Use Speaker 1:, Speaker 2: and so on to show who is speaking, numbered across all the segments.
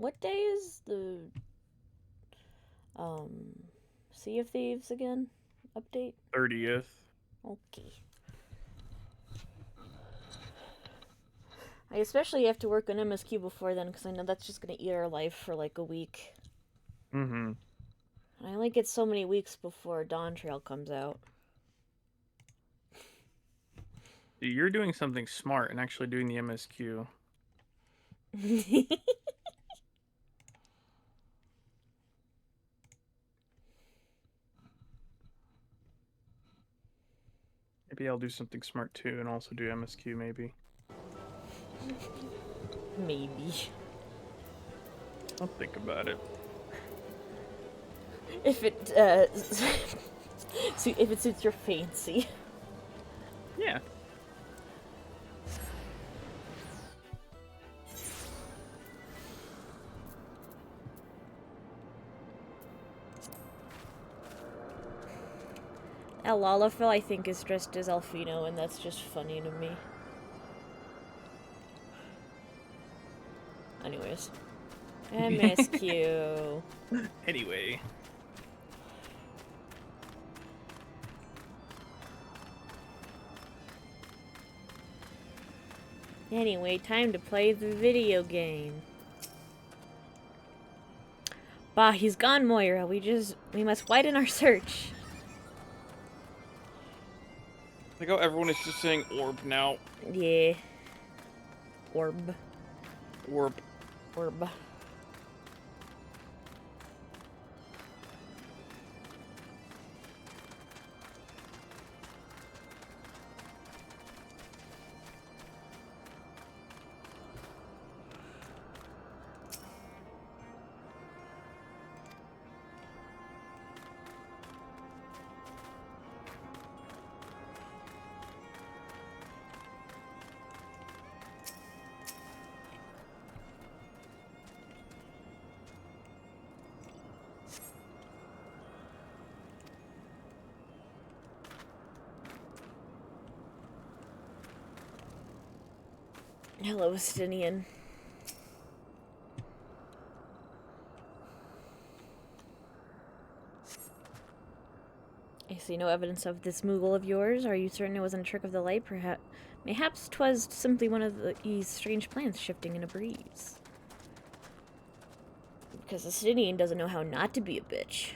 Speaker 1: What day is the Sea of Thieves again? Update?
Speaker 2: 30th.
Speaker 1: Okay. I especially have to work on MSQ before then because I know that's just gonna eat our life for like a week.
Speaker 2: Mm-hmm.
Speaker 1: And I only get so many weeks before Dawn Trail comes out.
Speaker 2: You're doing something smart and actually doing the MSQ. Maybe I'll do something smart too and also do MSQ maybe.
Speaker 1: Maybe.
Speaker 2: I'll think about it.
Speaker 1: If it if it suits your fancy.
Speaker 2: Yeah.
Speaker 1: El Lalafell, I think, is dressed as Alfino, and that's just funny to me. Anyways. MSQ.
Speaker 2: Anyway.
Speaker 1: Anyway, time to play the video game. Bah, he's gone, Moira. We must widen our search.
Speaker 2: Like how everyone is just saying orb now.
Speaker 1: Yeah. Orb.
Speaker 2: Orb.
Speaker 1: Orb. Hello, Estinian. I see no evidence of this Moogle of yours. Are you certain it wasn't a trick of the light? Mayhaps 'twas simply one of these strange plants shifting in a breeze. Because Estinian doesn't know how not to be a bitch.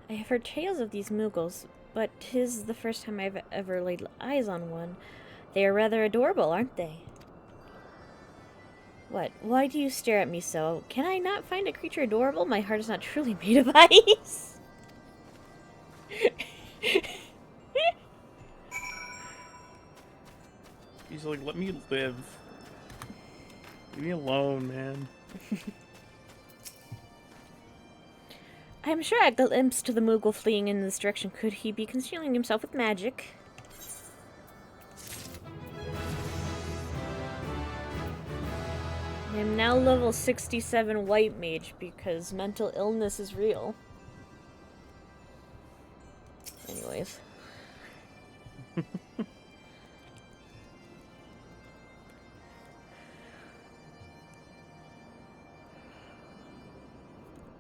Speaker 1: I have heard tales of these Moogles, but 'tis the first time I've ever laid eyes on one. They are rather adorable, aren't they? What? Why do you stare at me so? Can I not find a creature adorable? My heart is not truly made of ice.
Speaker 2: He's like, let me live. Leave me alone, man.
Speaker 1: I am sure I glimpsed the Moogle fleeing in this direction. Could he be concealing himself with magic? I am now level 67 white mage because mental illness is real. Anyways.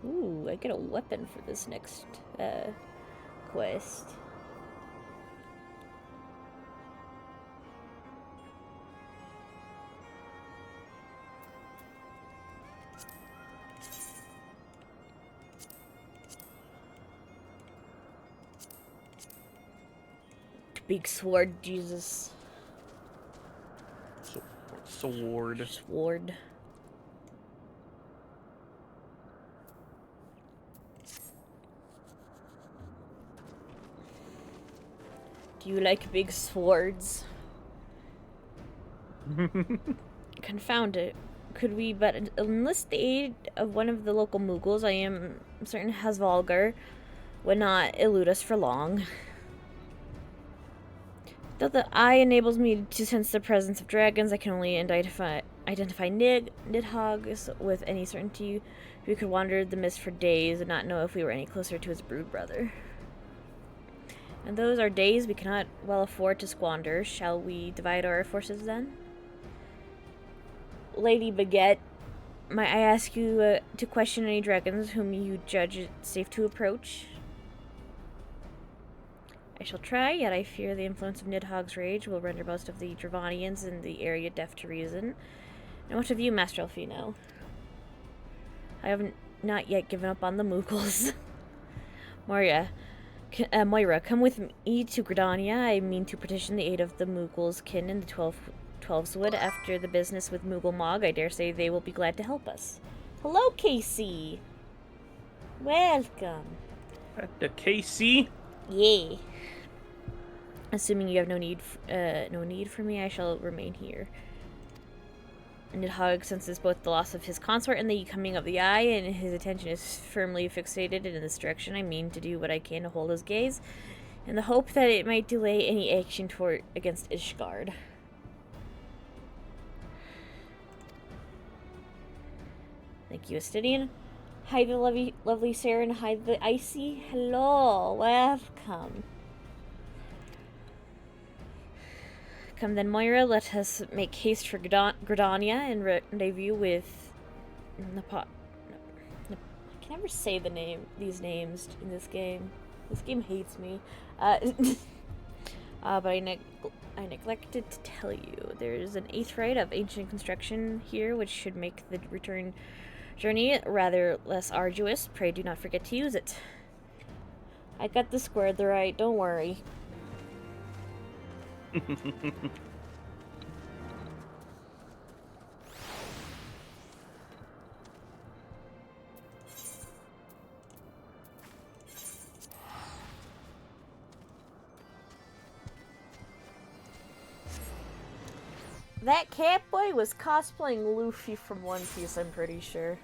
Speaker 1: Ooh, I get a weapon for this next quest. Big sword, Jesus.
Speaker 2: Sword.
Speaker 1: Sword. Do you like big swords? Confound it. Could we but enlist the aid of one of the local Moogles? I am certain Hasvalgar would not elude us for long. Though the eye enables me to sense the presence of dragons, I can only identify nidhogg's with any certainty. We could wander the mist for days and not know if we were any closer to his brood brother. And those are days we cannot well afford to squander. Shall we divide our forces then? Lady Baguette, might I ask you to question any dragons whom you judge it safe to approach? I shall try, yet I fear the influence of Nidhogg's rage will render most of the Dravanians in the area deaf to reason. And what of you, Master Elfino? I have not yet given up on the Moogles. Moira, come with me to Gridania. I mean to petition the aid of the Moogles' kin in the 12swood. After the business with Moogle Mog, I dare say they will be glad to help us. Hello, Casey. Welcome.
Speaker 2: At the KC?
Speaker 1: Yeah. Assuming you have no need for me, I shall remain here. Nidhogg senses both the loss of his consort and the coming of the eye, and his attention is firmly fixated in this direction. I mean to do what I can to hold his gaze, in the hope that it might delay any action against Ishgard. Thank you, Astidian. Hi, the lovely Sarah, and hi, the Icy. Hello, welcome. Come then, Moira, let us make haste for Gridania and rendezvous with I can never say these names in this game. This game hates me. But I neglected to tell you, there's an 8th rite of ancient construction here, which should make the return journey rather less arduous. Pray do not forget to use it. I got this squared right, don't worry. That Catboy was cosplaying Luffy from One Piece, I'm pretty sure.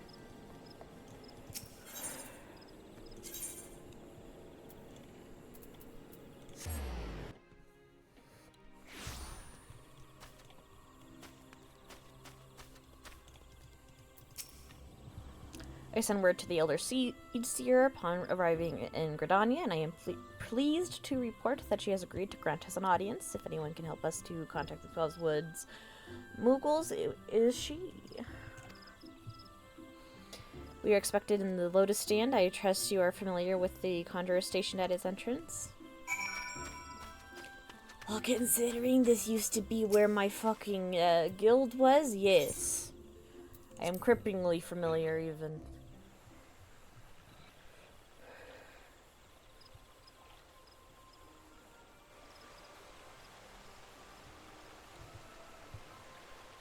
Speaker 1: I send word to the Elder Seer upon arriving in Gridania, and I am pleased to report that she has agreed to grant us an audience. If anyone can help us to contact the 12swoods Moogles, it is she. We are expected in the Lotus Stand. I trust you are familiar with the Conjurer stationed at its entrance. Well, considering this used to be where my fucking guild was, yes. I am cripplingly familiar, even.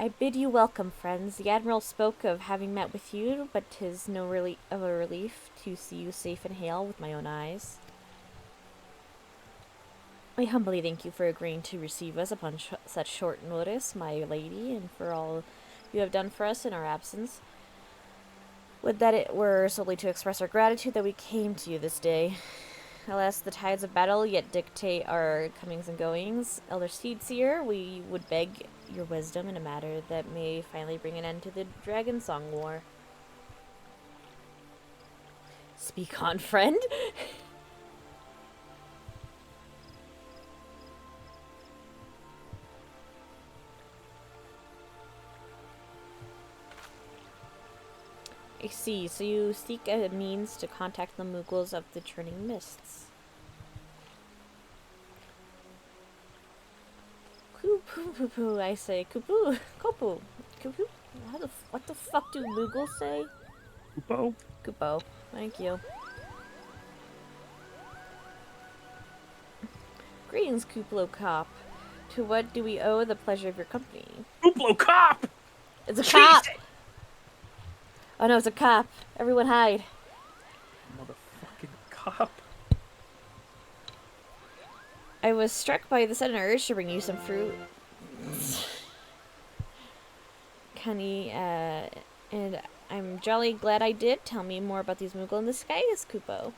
Speaker 1: I bid you welcome, friends. The Admiral spoke of having met with you, but 'tis no really of a relief to see you safe and hale with my own eyes. I humbly thank you for agreeing to receive us upon such short notice, my lady, and for all you have done for us in our absence. Would that it were solely to express our gratitude that we came to you this day. Alas, the tides of battle yet dictate our comings and goings. Elder Seedseer, we would beg your wisdom in a matter that may finally bring an end to the Dragon Song War. Speak on, friend. I see. So you seek a means to contact the Moogles of the Churning Mists. Coo-poo-poo-poo, I say. Coo-poo. Coo-poo. Coo-poo. What the fuck do Moogles say?
Speaker 2: Kupo?
Speaker 1: Kupo. Thank you. Greetings, Kuplo Cop. To what do we owe the pleasure of your company?
Speaker 2: Kuplo Cop!
Speaker 1: It's a cop! Oh no, it's a cop. Everyone hide.
Speaker 2: Motherfucking cop.
Speaker 1: I was struck by the sudden urge to bring you some fruit. Connie, and I'm jolly glad I did. Tell me more about these Moogle in the skies, Kupo.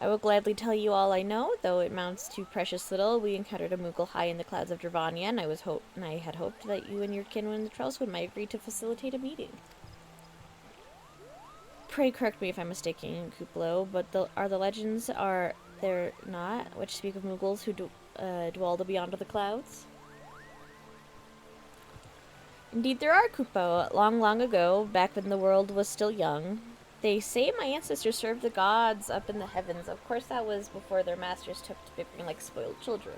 Speaker 1: I will gladly tell you all I know, though it amounts to precious little. We encountered a Moogle high in the clouds of Dravania, and I had hoped that you and your kin in the Trellswood might agree to facilitate a meeting. Pray correct me if I'm mistaken, Kuplo, but the legends are there not, which speak of Moogles who dwell beyond the clouds? Indeed there are, Kupo. Long, long ago, back when the world was still young, they say my ancestors served the gods up in the heavens. Of course, that was before their masters took to bickering like spoiled children.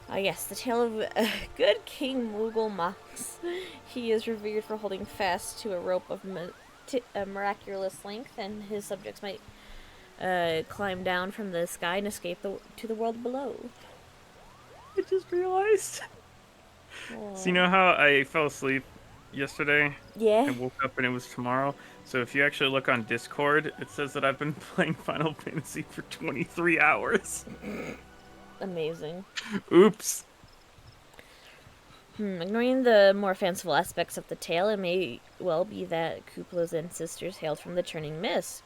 Speaker 1: Ah, yes, the tale of good King Moogle Mox. He is revered for holding fast to a rope of a miraculous length, and his subjects might climb down from the sky and escape to the world below.
Speaker 2: I just realized.
Speaker 1: Oh.
Speaker 2: So you know how I fell asleep yesterday?
Speaker 1: Yeah.
Speaker 2: I woke up and it was tomorrow. So if you actually look on Discord, it says that I've been playing Final Fantasy for 23 hours.
Speaker 1: Amazing.
Speaker 2: Oops.
Speaker 1: Ignoring the more fanciful aspects of the tale, it may well be that Kuplo's ancestors hailed from the Churning Mist.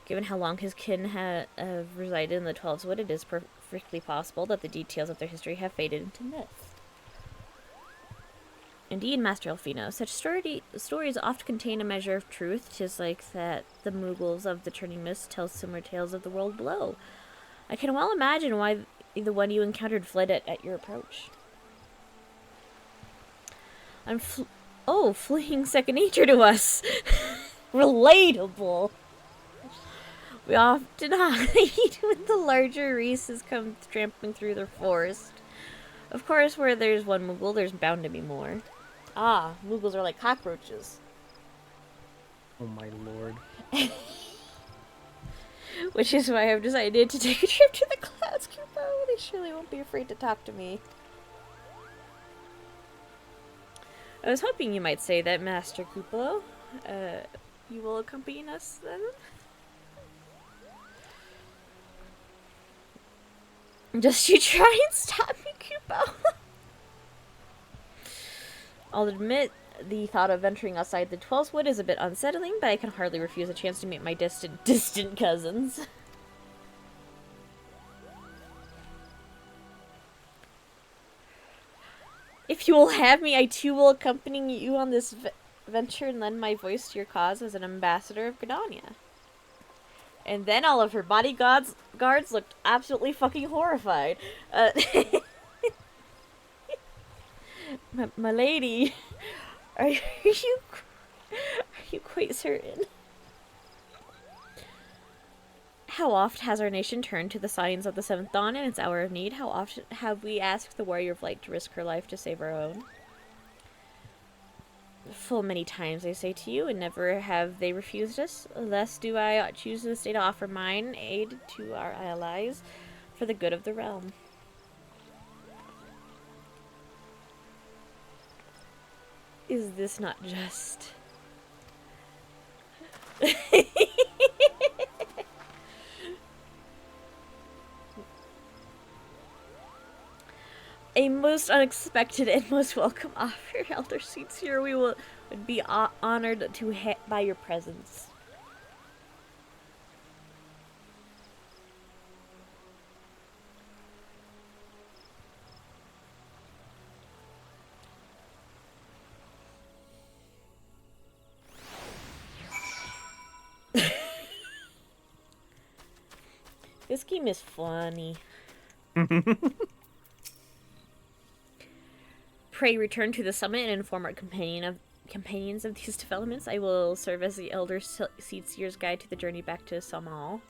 Speaker 1: Given how long his kin have resided in the Twelveswood, it is perfectly possible that the details of their history have faded into myth. Indeed, Master Elfino, such stories often contain a measure of truth. 'Tis like that the Moogles of the Churning Mist tell similar tales of the world below. I can well imagine why the one you encountered fled at your approach. Fleeing second nature to us. Relatable. We often hide when the larger races come trampling through the forest. Of course, where there's one Moogle, there's bound to be more. Ah, Moogles are like cockroaches.
Speaker 2: Oh my lord.
Speaker 1: Which is why I've decided to take a trip to the clouds, Kupo. They surely won't be afraid to talk to me. I was hoping you might say that, Master Kuplo. You will accompany us then? Just you try and stop me, Kupo. I'll admit, the thought of venturing outside the Twelveswood is a bit unsettling, but I can hardly refuse a chance to meet my distant cousins. If you will have me, I too will accompany you on this venture and lend my voice to your cause as an ambassador of Gridania. And then all of her bodyguards looked absolutely fucking horrified. My lady, are you quite certain? How oft has our nation turned to the signs of the seventh dawn in its hour of need? How often have we asked the warrior of light to risk her life to save our own? Full many times, I say to you, and never have they refused us. Thus do I choose this day to offer mine aid to our allies for the good of the realm. Is this not just... A most unexpected and most welcome offer, Elder Seats here. We would be honored to by your presence. This game is funny. Pray return to the summit and inform our companions of these developments. I will serve as the Elder Seatseer's guide to the journey back to Samal.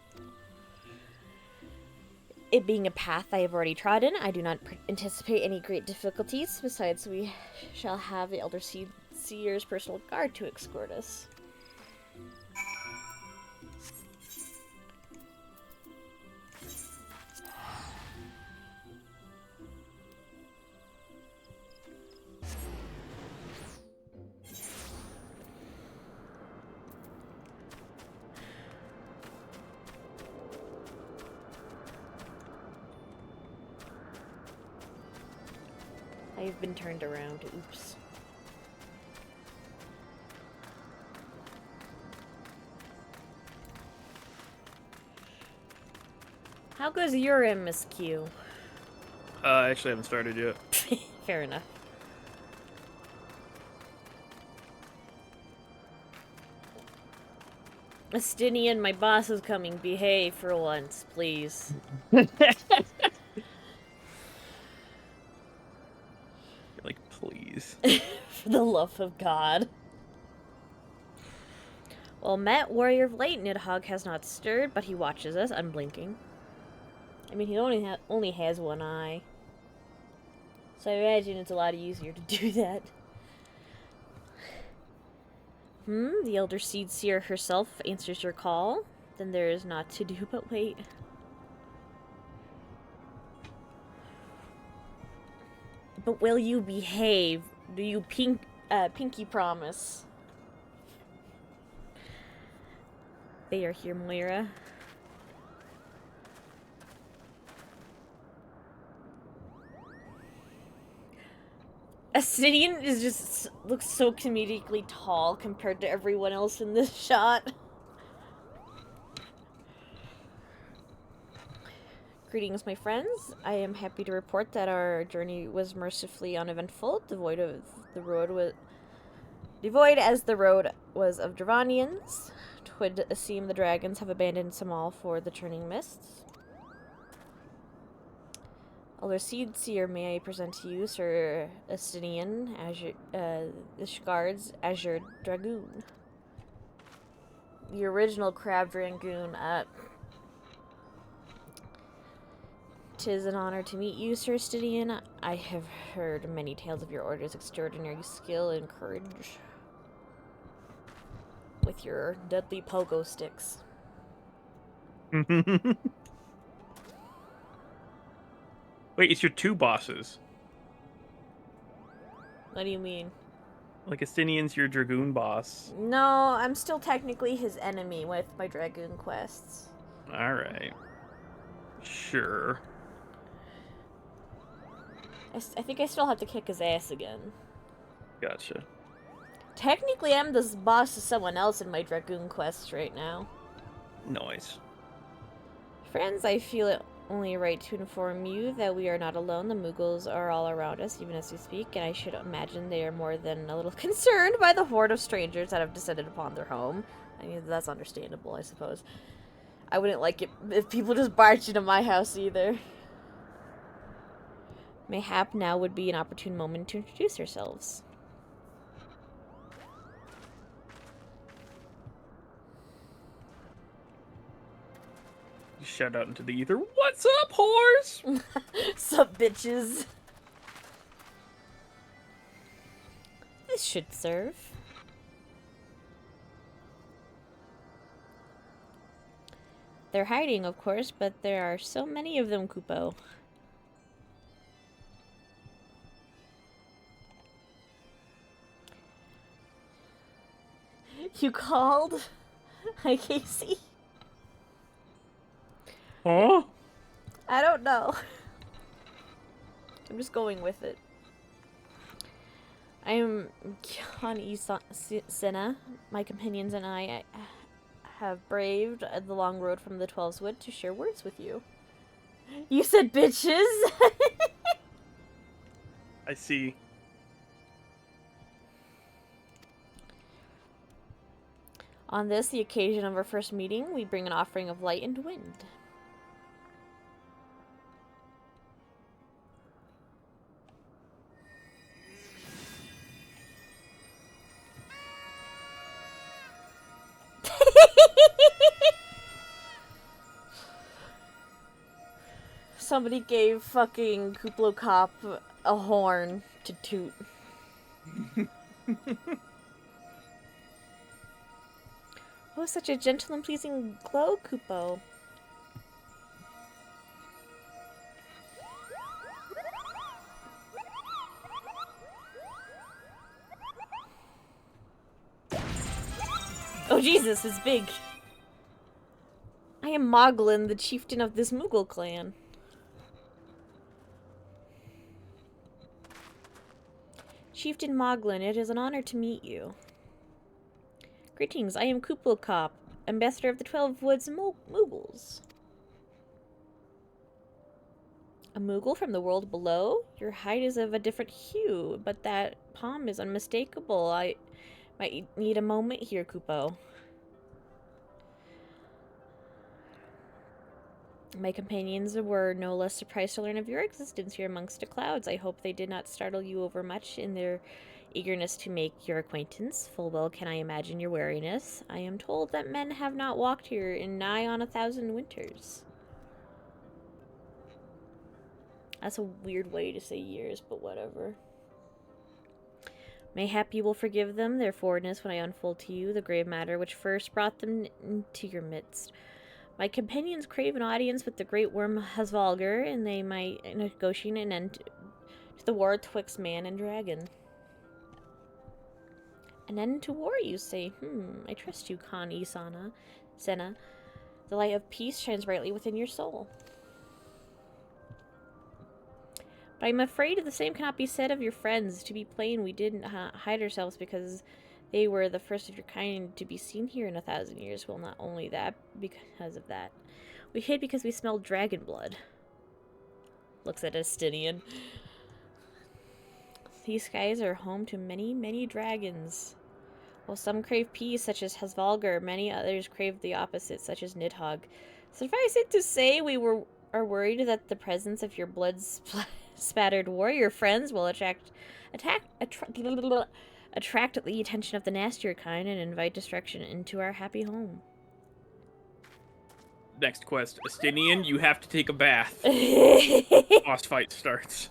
Speaker 1: It being a path I have already trodden, I do not anticipate any great difficulties. Besides, we shall have the Elder Seatseer's personal guard to escort us. I've been turned around. Oops. How goes your MSQ?
Speaker 2: I actually haven't started yet.
Speaker 1: Fair enough. Estinian, my boss is coming. Behave for once, please.
Speaker 2: Like, please.
Speaker 1: For the love of God. Well, Matt, Warrior of Light, Nidhogg has not stirred, but he watches us, unblinking. I mean, he only has one eye. So I imagine it's a lot easier to do that. The Elder Seed Seer herself answers your call. Then there is naught to do but wait. But will you behave? Do you pinky promise? They are here, Moira. Acidian is just looks so comedically tall compared to everyone else in this shot. Greetings, my friends. I am happy to report that our journey was mercifully uneventful, devoid as the road was of Dravanians. 'Twould seem the dragons have abandoned some all for the churning mists. Elder Seed Seer, may I present to you Sir Estinian, the Shgard's Azure Dragoon. The original Crab Dragoon. 'Tis an honor to meet you, Sir Estinian. I have heard many tales of your order's extraordinary skill and courage with your deadly pogo sticks.
Speaker 2: Wait, it's your two bosses.
Speaker 1: What do you mean?
Speaker 2: Like, Estinian's your Dragoon boss.
Speaker 1: No, I'm still technically his enemy with my Dragoon quests.
Speaker 2: Alright. Sure.
Speaker 1: I think I still have to kick his ass again.
Speaker 2: Gotcha.
Speaker 1: Technically, I'm the boss of someone else in my Dragoon quests right now.
Speaker 2: Nice.
Speaker 1: Friends, I feel it only right to inform you that we are not alone. The Mughals are all around us, even as we speak, and I should imagine they are more than a little concerned by the horde of strangers that have descended upon their home. I mean, that's understandable, I suppose. I wouldn't like it if people just barged into my house either. Mayhap now would be an opportune moment to introduce ourselves.
Speaker 2: You shout out into the ether, "What's up, whores?"
Speaker 1: Sup, bitches? This should serve. They're hiding, of course, but there are so many of them, Kupo. You called? Hi, Casey.
Speaker 2: Huh?
Speaker 1: I don't know. I'm just going with it. I am Khan Senna. My companions and I have braved the long road from the 12's Wood to share words with you. You said bitches?
Speaker 2: I see.
Speaker 1: On this, the occasion of our first meeting, we bring an offering of light and wind. Somebody gave fucking Kuplo Cop a horn to toot. Oh, such a gentle and pleasing glow, Kupo. Oh, Jesus, it's big. I am Moglin, the chieftain of this Moogle clan. Chieftain Moglin, it is an honor to meet you. Greetings, I am Kuplokop, ambassador of the 12 Woods Moogles. A Moogle from the world below? Your hide is of a different hue, but that palm is unmistakable. I might need a moment here, Kupo. My companions were no less surprised to learn of your existence here amongst the clouds. I hope they did not startle you overmuch in their eagerness to make your acquaintance. Full well can I imagine your wariness. I am told that men have not walked here in nigh on 1,000 winters. That's a weird way to say years, but whatever. Mayhap you will forgive them their forwardness when I unfold to you the grave matter which first brought them into your midst. My companions crave an audience with the great worm Hasvalgar, and they might negotiate an end to the war twixt man and dragon. An end to war, you say? I trust you, Khan Senna. The light of peace shines brightly within your soul. But I'm afraid the same cannot be said of your friends. To be plain, we didn't hide ourselves because they were the first of your kind to be seen here in 1,000 years. Well, not only that, because of that. We hid because we smelled dragon blood. Looks at Estinian. These skies are home to many, many dragons. While some crave peace, such as Hasvalgar, many others crave the opposite, such as Nidhogg. Suffice it to say, we are worried that the presence of your blood-spattered warrior friends will attract the attention of the nastier kind and invite destruction into our happy home.
Speaker 2: Next quest, Estinian, you have to take a bath. Boss fight starts.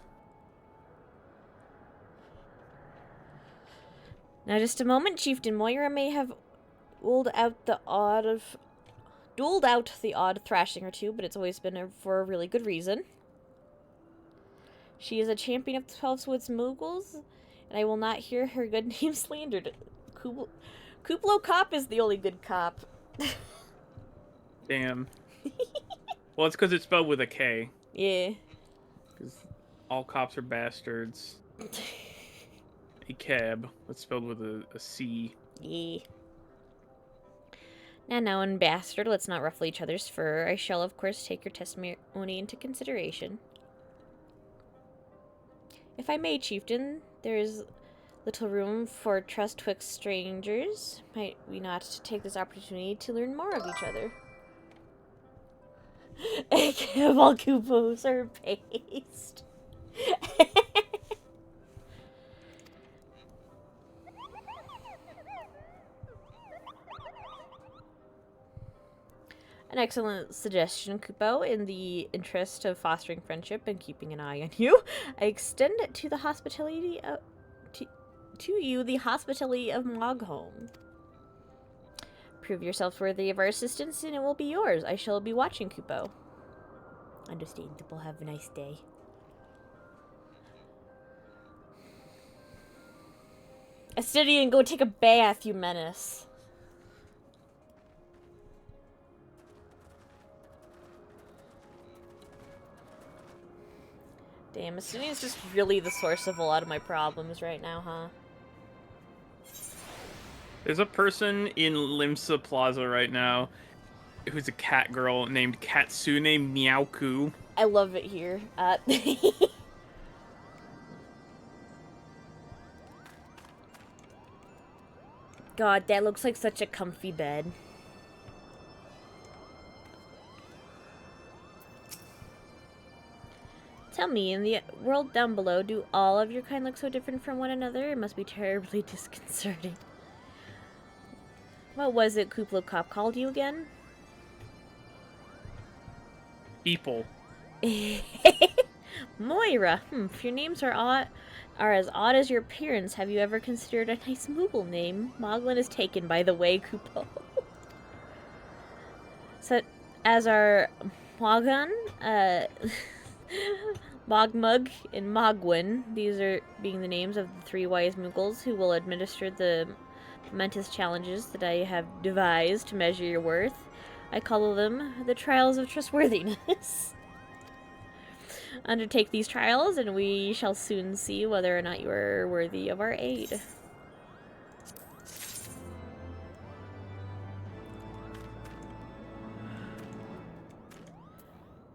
Speaker 1: Now, just a moment, Chieftain. Moira may have dueled out the odd thrashing or two, but it's always been for a really good reason. She is a champion of the 12 Woods Moogles, and I will not hear her good name slandered. Kuplo Cop is the only good cop.
Speaker 2: Damn. Well, it's because it's spelled with a K.
Speaker 1: Yeah.
Speaker 2: Because all cops are bastards. A cab. That's spelled with a C.
Speaker 1: Yeah. Now, and bastard, let's not ruffle each other's fur. I shall, of course, take your testimony into consideration. If I may, Chieftain, there is little room for trust twixt strangers. Might we not take this opportunity to learn more of each other? All coupons are paste. An excellent suggestion, Kupo. In the interest of fostering friendship and keeping an eye on you, I extend to the hospitality of the hospitality of Mogholm. Prove yourself worthy of our assistance, and it will be yours. I shall be watching, Kupo. Understandable. Have a nice day. Astidian, go take a bath, you menace. Damn, Astidian's just really the source of a lot of my problems right now, huh?
Speaker 2: There's a person in Limsa Plaza right now who's a cat girl named Katsune Miauku.
Speaker 1: I love it here. God, that looks like such a comfy bed. Tell me, in the world down below, do all of your kind look so different from one another? It must be terribly disconcerting. What was it Kuplo Cop called you again?
Speaker 2: People.
Speaker 1: Moira. If your names are as odd as your appearance, have you ever considered a nice Moogle name? Moglin is taken, by the way, Kupo. So, as are Mogan, Mogmug, and Mogwin. These are being the names of the 3 wise Moogles who will administer the momentous challenges that I have devised to measure your worth. I call them the trials of trustworthiness. Undertake these trials, and we shall soon see whether or not you are worthy of our aid.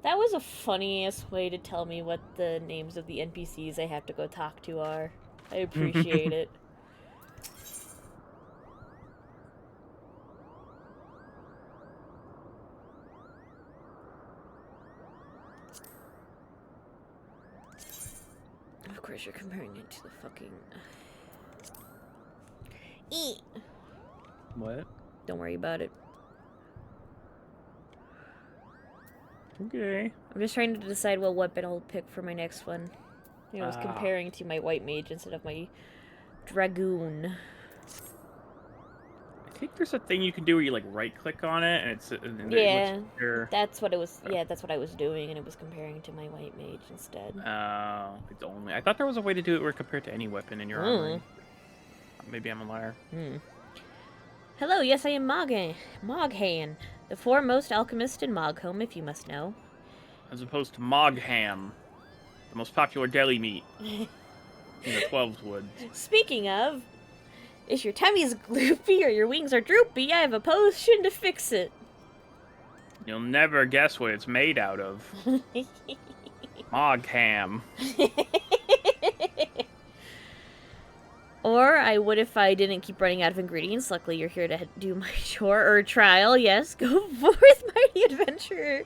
Speaker 1: That was is a funny-ass way to tell me what the names of the NPCs I have to go talk to are. I appreciate it. Of course you're comparing it to the fucking... Eat!
Speaker 2: What?
Speaker 1: Don't worry about it.
Speaker 2: Okay.
Speaker 1: I'm just trying to decide what weapon I'll pick for my next one. You know, I was comparing to my white mage instead of my dragoon.
Speaker 2: I think there's a thing you can do where you like right click on it and it's
Speaker 1: Yeah,
Speaker 2: it your...
Speaker 1: that's what it was. Yeah, that's what I was doing, and it was comparing to my white mage instead.
Speaker 2: Oh, it's only. I thought there was a way to do it where it compared to any weapon in your armory. Maybe I'm a liar.
Speaker 1: Hello, yes, I am Moghan, the foremost alchemist in Mogholm, if you must know.
Speaker 2: As opposed to Mogham, the most popular deli meat in the 12's woods.
Speaker 1: Speaking of, if your tummy's gloopy or your wings are droopy, I have a potion to fix it.
Speaker 2: You'll never guess what it's made out of. Mogham.
Speaker 1: Or I would if I didn't keep running out of ingredients. Luckily, you're here to do my chore or trial. Yes, go forth, mighty adventurer,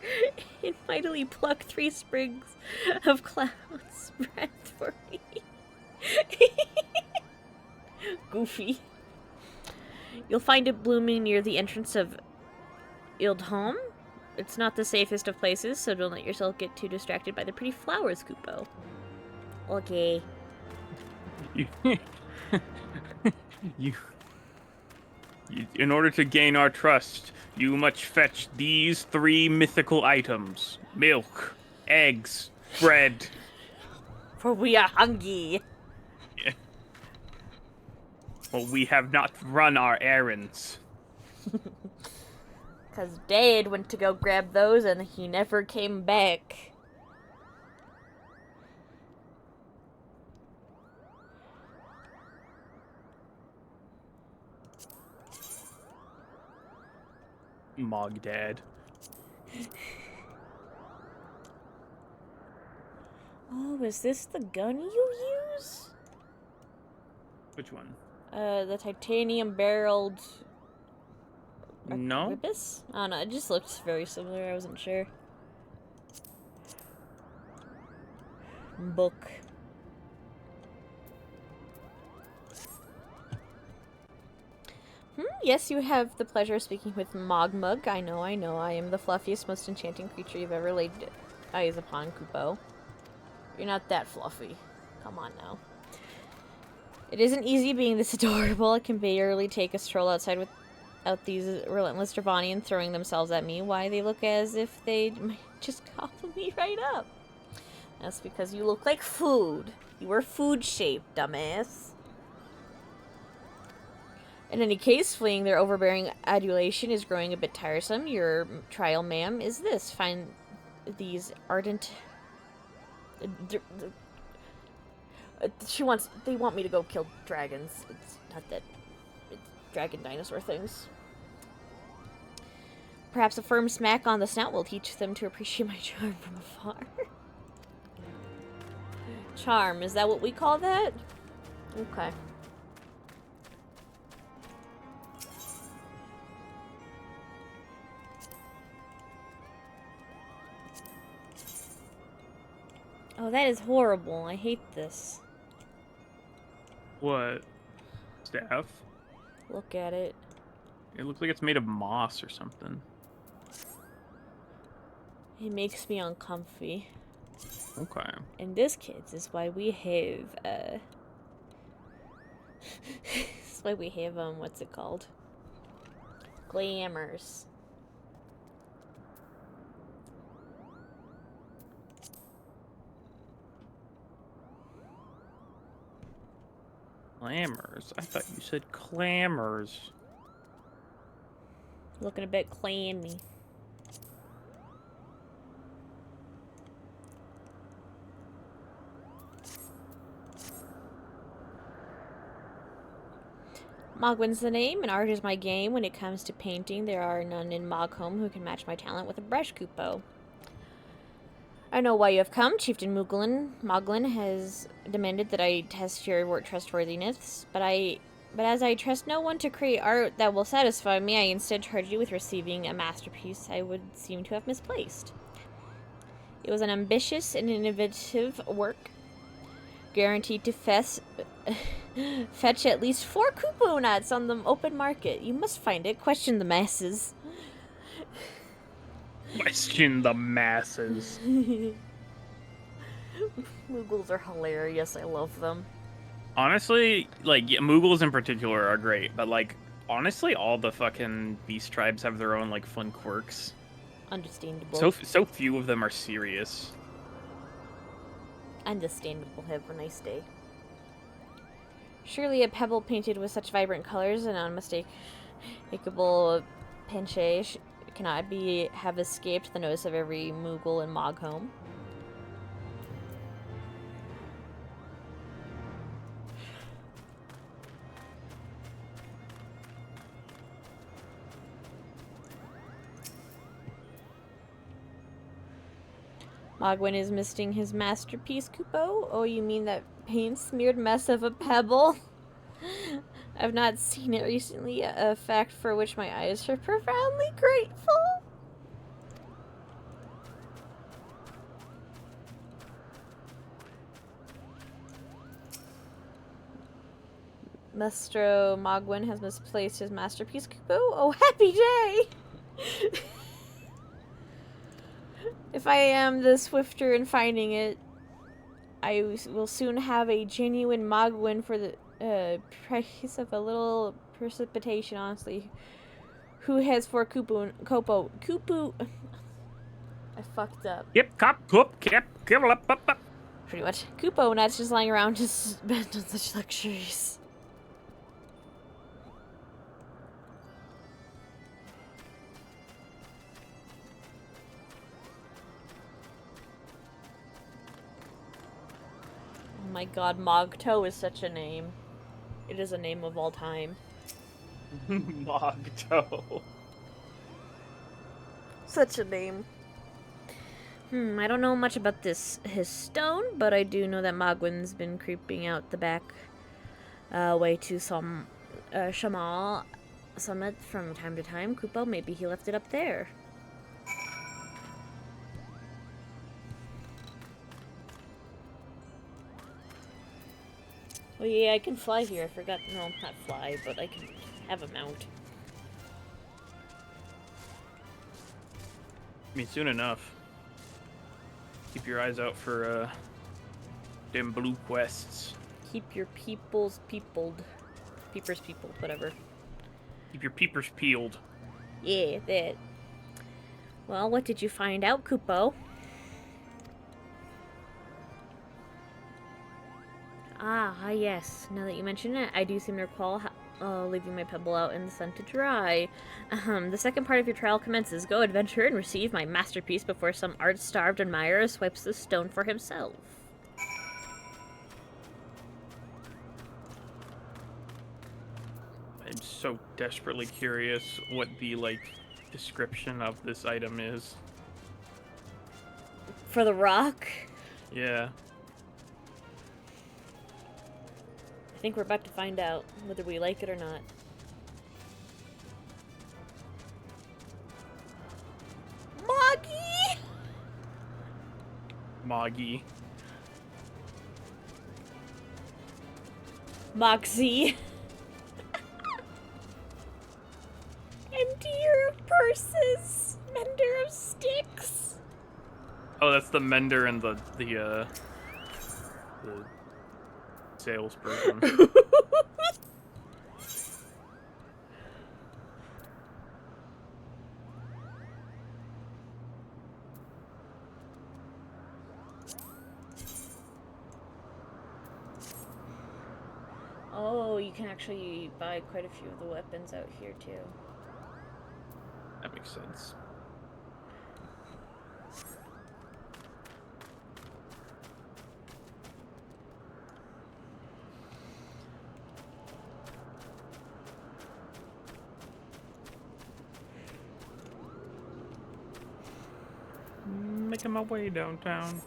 Speaker 1: and mightily pluck 3 sprigs of clouds spread for me. Goofy. You'll find it blooming near the entrance of Ildholm. It's not the safest of places, so don't let yourself get too distracted by the pretty flowers, Kupo. Okay.
Speaker 2: You, in order to gain our trust, you must fetch these 3 mythical items: milk, eggs, bread.
Speaker 1: For we are hungry.
Speaker 2: Yeah. Well, we have not run our errands.
Speaker 1: Because Dad went to go grab those and he never came back.
Speaker 2: Mogdad.
Speaker 1: Oh, is this the gun you use?
Speaker 2: Which one?
Speaker 1: The titanium barreled...
Speaker 2: No.
Speaker 1: Ribis? I don't know, it just looks very similar, I wasn't sure. Book. Yes, you have the pleasure of speaking with Mogmug. I know, I am the fluffiest, most enchanting creature you've ever laid eyes upon, Kupo. You're not that fluffy. Come on now. It isn't easy being this adorable. I can barely take a stroll outside without these relentless Dravanians throwing themselves at me. Why, they look as if they might just gobble me right up. That's because you look like food. You were food-shaped, dumbass. In any case, fleeing their overbearing adulation is growing a bit tiresome. Your trial, ma'am, is this. Find these ardent... They want me to go kill dragons. It's not that... It's dragon dinosaur things. Perhaps a firm smack on the snout will teach them to appreciate my charm from afar. Charm, is that what we call that? Okay. Oh, that is horrible. I hate this.
Speaker 2: What? Staff?
Speaker 1: Look at it.
Speaker 2: It looks like it's made of moss or something.
Speaker 1: It makes me uncomfy.
Speaker 2: Okay.
Speaker 1: And this, kids, is why we have, this is why we have, what's it called? Glamours.
Speaker 2: Clammers? I thought you said clammers.
Speaker 1: Looking a bit clammy. Mogwin's the name, and art is my game. When it comes to painting, there are none in Mogholm who can match my talent with a brush, Kupo. I know why you have come. Chieftain Moglin has demanded that I test your work trustworthiness, but as I trust no one to create art that will satisfy me, I instead charge you with receiving a masterpiece I would seem to have misplaced. It was an ambitious and innovative work, guaranteed to fetch at least 4 kupo nuts on the open market. You must find it. Question the masses.
Speaker 2: Question the masses.
Speaker 1: Moogles are hilarious. I love them.
Speaker 2: Honestly, like, yeah, Moogles in particular are great, but, like, honestly, all the fucking beast tribes have their own, like, fun quirks.
Speaker 1: Understandable.
Speaker 2: So few of them are serious.
Speaker 1: Understandable. Have a nice day. Surely a pebble painted with such vibrant colors and unmistakable penché cannot have escaped the notice of every Moogle in Moghome. Mogwin is misting his masterpiece, Kupo? Oh, you mean that paint-smeared mess of a pebble? I've not seen it recently, a fact for which my eyes are profoundly grateful. Mestro Mogwin has misplaced his masterpiece, Kupo? Oh, happy day! If I am the swifter in finding it, I will soon have a genuine Mogwin for the price of a little precipitation, honestly. Who has 4 Kupu? I fucked up.
Speaker 2: Yep, up.
Speaker 1: Pretty much. Kupo nuts just lying around to spend on such luxuries. Oh my god, Mogto is such a name. It is a name of all time.
Speaker 2: Mogto.
Speaker 1: Such a name. I don't know much about his stone, but I do know that Mogwin's been creeping out the back way to some Shamal summit from time to time. Kupo, maybe he left it up there. Oh yeah, I can fly here. I forgot. No, not fly, but I can have a mount.
Speaker 2: I mean, soon enough. Keep your eyes out for them blue quests.
Speaker 1: Keep your peoples peopled. Peepers peopled, whatever.
Speaker 2: Keep your peepers peeled.
Speaker 1: Yeah, that. Well, what did you find out, Kupo? Ah, yes. Now that you mention it, I do seem to recall leaving my pebble out in the sun to dry. The second part of your trial commences. Go adventure and receive my masterpiece before some art-starved admirer swipes the stone for himself.
Speaker 2: I'm so desperately curious what the, like, description of this item is.
Speaker 1: For the rock?
Speaker 2: Yeah.
Speaker 1: I think we're about to find out whether we like it or not. Moggy!
Speaker 2: Moggy.
Speaker 1: Moxie. Emptier of purses, mender of sticks.
Speaker 2: Oh, that's the mender and the salesperson.
Speaker 1: Oh, you can actually buy quite a few of the weapons out here too.
Speaker 2: That makes sense. making my way downtown.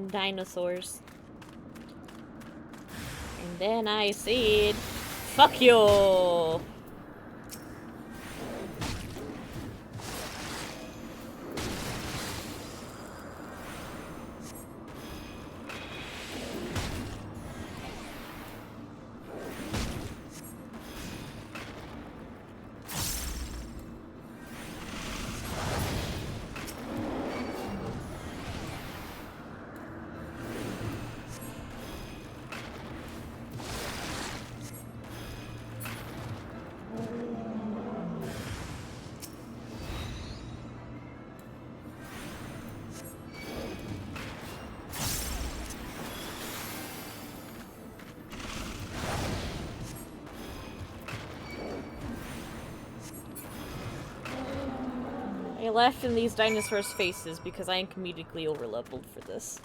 Speaker 1: Dinosaurs. And then I said, fuck you! I laughed in these dinosaurs' faces because I am comedically overleveled for this.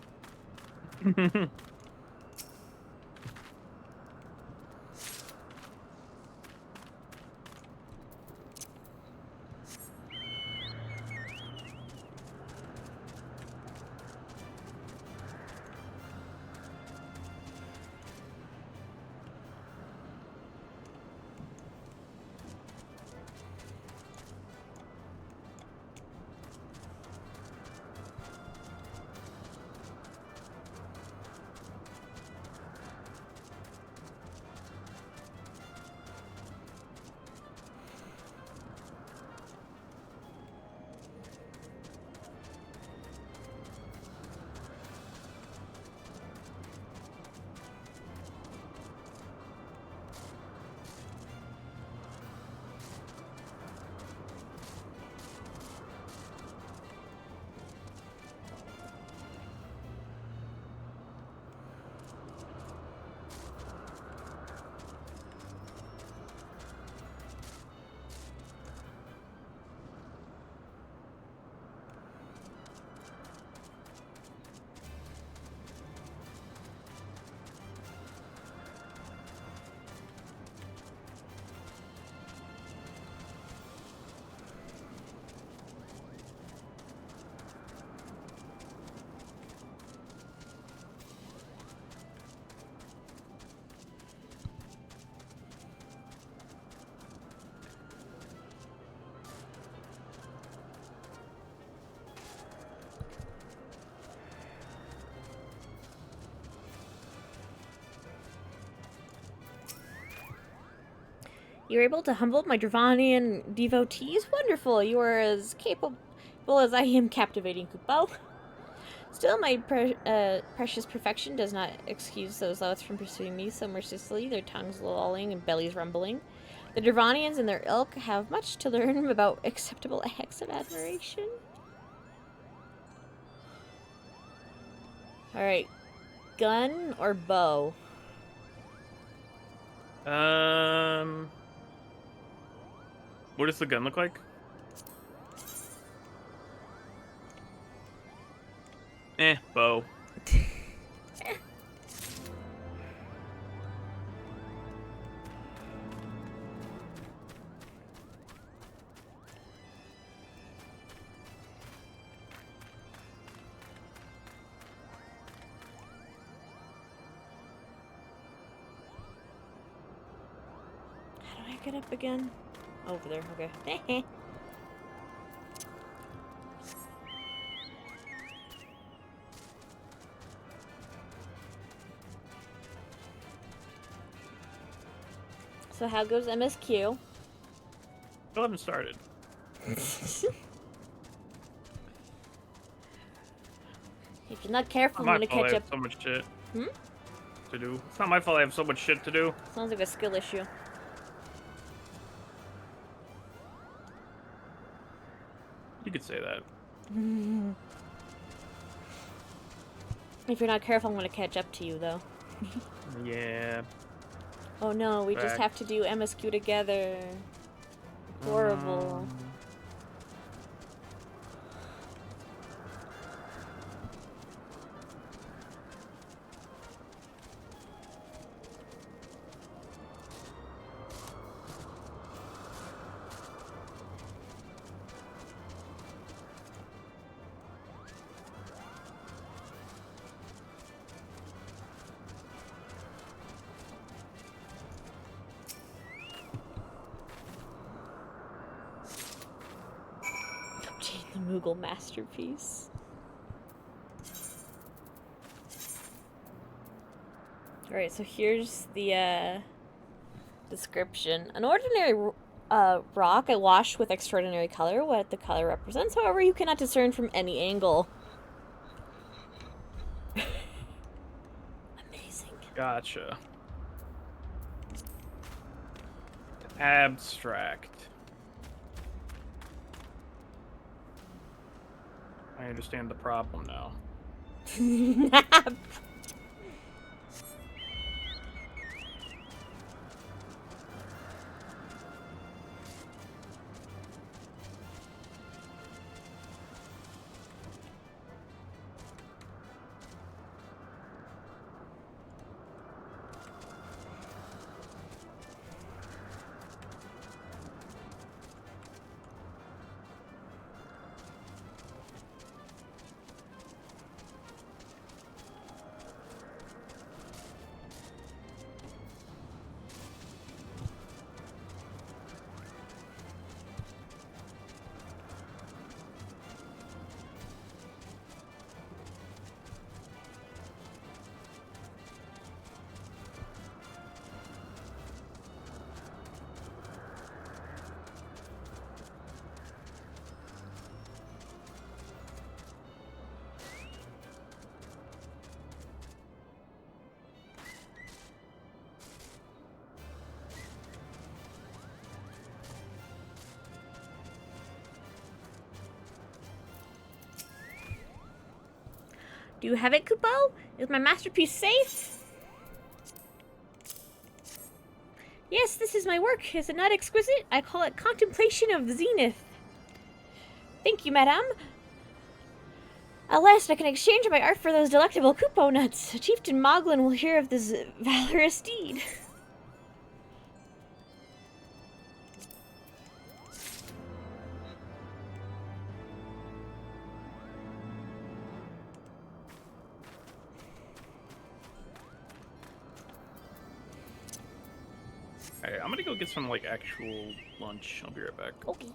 Speaker 1: You were able to humble my Dravanian devotees? Wonderful! You are as capable as I am captivating, Kupo. Still, my precious perfection does not excuse those louts from pursuing me so mercilessly, their tongues lolling and bellies rumbling. The Dravanians and their ilk have much to learn about acceptable acts of admiration. Alright. Gun or bow?
Speaker 2: What does the gun look like? Bow.
Speaker 1: How do I get up again? Over there, okay. So how goes MSQ?
Speaker 2: Still haven't started.
Speaker 1: If you're not careful, I'm gonna catch
Speaker 2: I have
Speaker 1: up.
Speaker 2: so much shit
Speaker 1: Hmm?
Speaker 2: to do. It's not my fault I have so much shit to do.
Speaker 1: Sounds like a skill issue.
Speaker 2: You could say that.
Speaker 1: If you're not careful, I'm gonna catch up to you, though.
Speaker 2: Yeah.
Speaker 1: Oh no, we just
Speaker 2: Back.
Speaker 1: have to do MSQ together. Horrible. Obtain the Moogle masterpiece. Alright, so here's the description. An ordinary rock I washed with extraordinary color. What the color represents, however, you cannot discern from any angle. Amazing.
Speaker 2: Gotcha. Abstract. I understand the problem now.
Speaker 1: Do you have it, Kupo? Is my masterpiece safe? Yes, this is my work. Is it not exquisite? I call it contemplation of zenith. Thank you, madame. At last I can exchange my art for those delectable Kupo nuts. Chieftain Moglin will hear of this valorous deed.
Speaker 2: Hey, I'm gonna go get some, like, actual lunch. I'll be right back.
Speaker 1: Okay.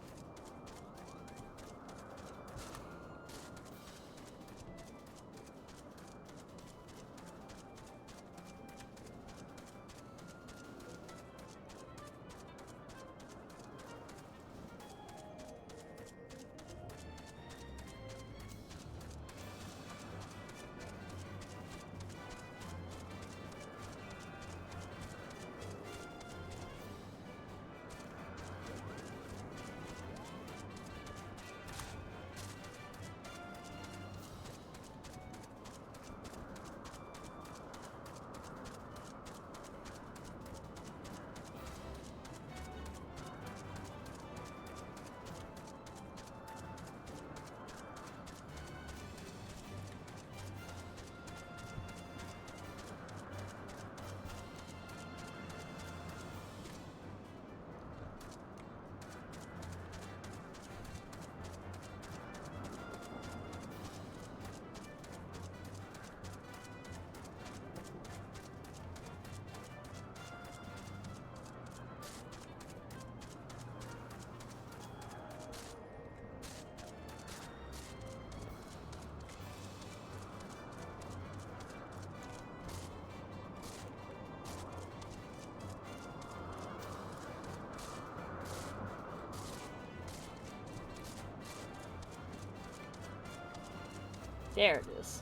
Speaker 1: There it is.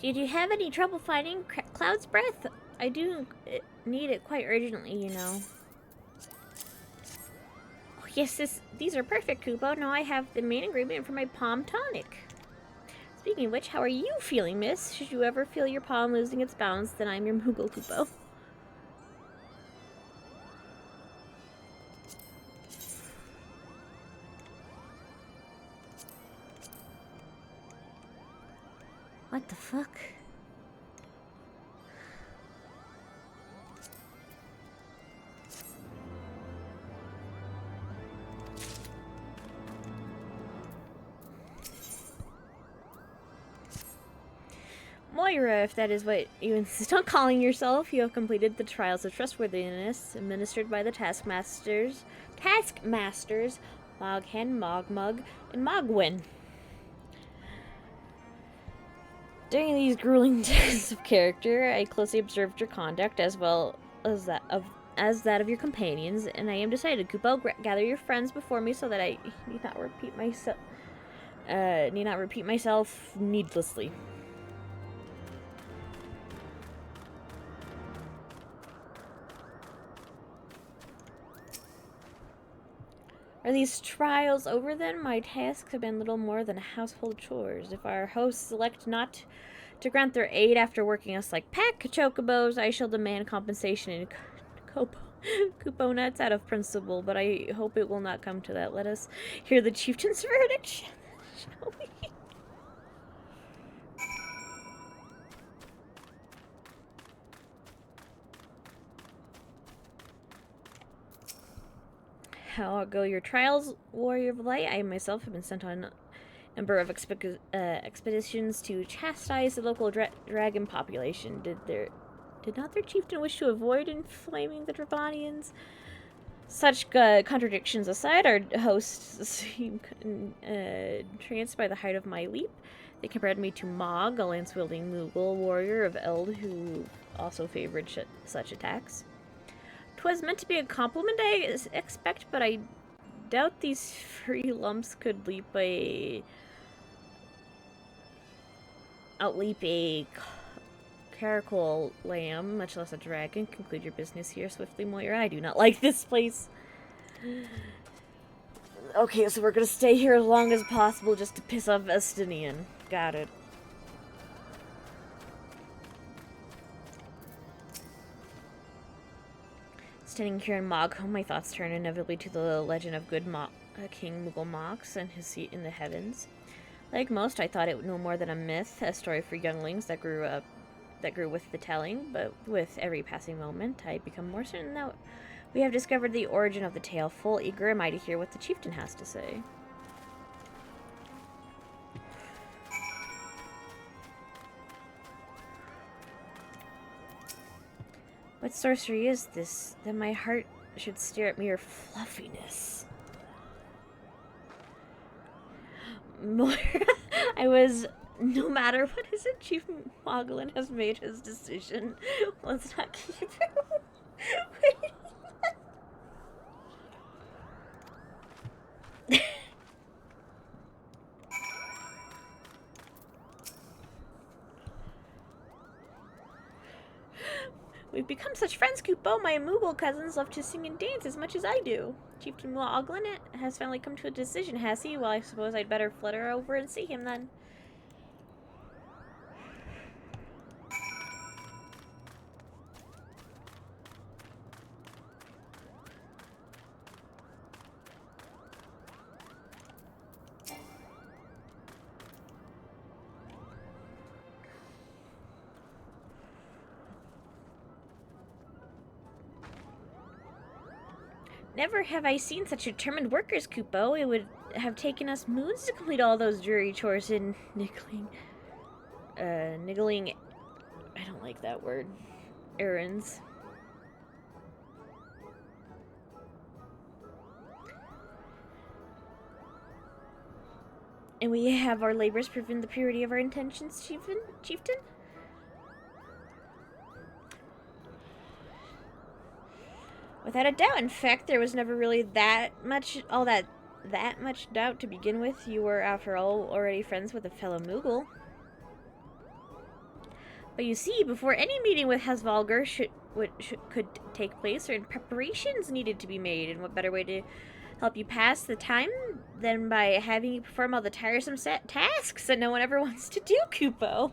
Speaker 1: Did you have any trouble finding Cloud's breath? I do need it quite urgently, you know. Oh, yes, these are perfect, Kupo. Now I have the main ingredient for my palm tonic. Speaking of which, how are you feeling, miss? Should you ever feel your palm losing its balance, then I'm your Moogle, Kupo. What the fuck? Moira, if that is what you insist on calling yourself, you have completed the trials of trustworthiness administered by the taskmasters, Moghen, Mogmug, and Mogwin. During these grueling tests of character, I closely observed your conduct as well as that of your companions, and I am decided. Kupo, gather your friends before me so that I need not repeat myself needlessly. Are these trials over then? My tasks have been little more than household chores. If our hosts select not to grant their aid after working us like pack chocobos, I shall demand compensation in Kupo nuts out of principle, but I hope it will not come to that. Let us hear the chieftain's verdict, shall we? How go your trials, Warrior of Light? I myself have been sent on a number of expeditions to chastise the local dragon population. Did not their chieftain wish to avoid inflaming the Dravanians? Such contradictions aside, our hosts seem entranced by the height of my leap. They compared me to Mog, a lance-wielding Moogle warrior of Eld who also favored such attacks. 'Twas meant to be a compliment, I expect, but I doubt these free lumps could outleap a caracal lamb, much less a dragon. Conclude your business here swiftly, Moira. I do not like this place. Okay, so we're gonna stay here as long as possible just to piss off Vestinian. Got it. Standing here in Mogho, my thoughts turn inevitably to the legend of good King Moogle Mox and his seat in the heavens. Like most, I thought it no more than a myth, a story for younglings that grew with the telling, but with every passing moment, I become more certain that we have discovered the origin of the tale. Full eager am I to hear what the chieftain has to say. What sorcery is this, that my heart should stare at mere fluffiness? Moira, no matter what his Chief Moglin has made his decision. Let's not keep it. We've become such friends, Kupo. My Moogle cousins love to sing and dance as much as I do. Chieftain Moglin has finally come to a decision, has he? Well, I suppose I'd better flutter over and see him then. Never have I seen such determined workers, Kupo. It would have taken us moons to complete all those dreary chores and niggling, I don't like that word, errands. And we have our labors proven the purity of our intentions, chieftain? Without a doubt. In fact, there was never really that much doubt to begin with. You were, after all, already friends with a fellow Moogle. But you see, before any meeting with Hasvalgar could take place, certain preparations needed to be made, and what better way to help you pass the time than by having you perform all the tiresome tasks that no one ever wants to do, Kupo.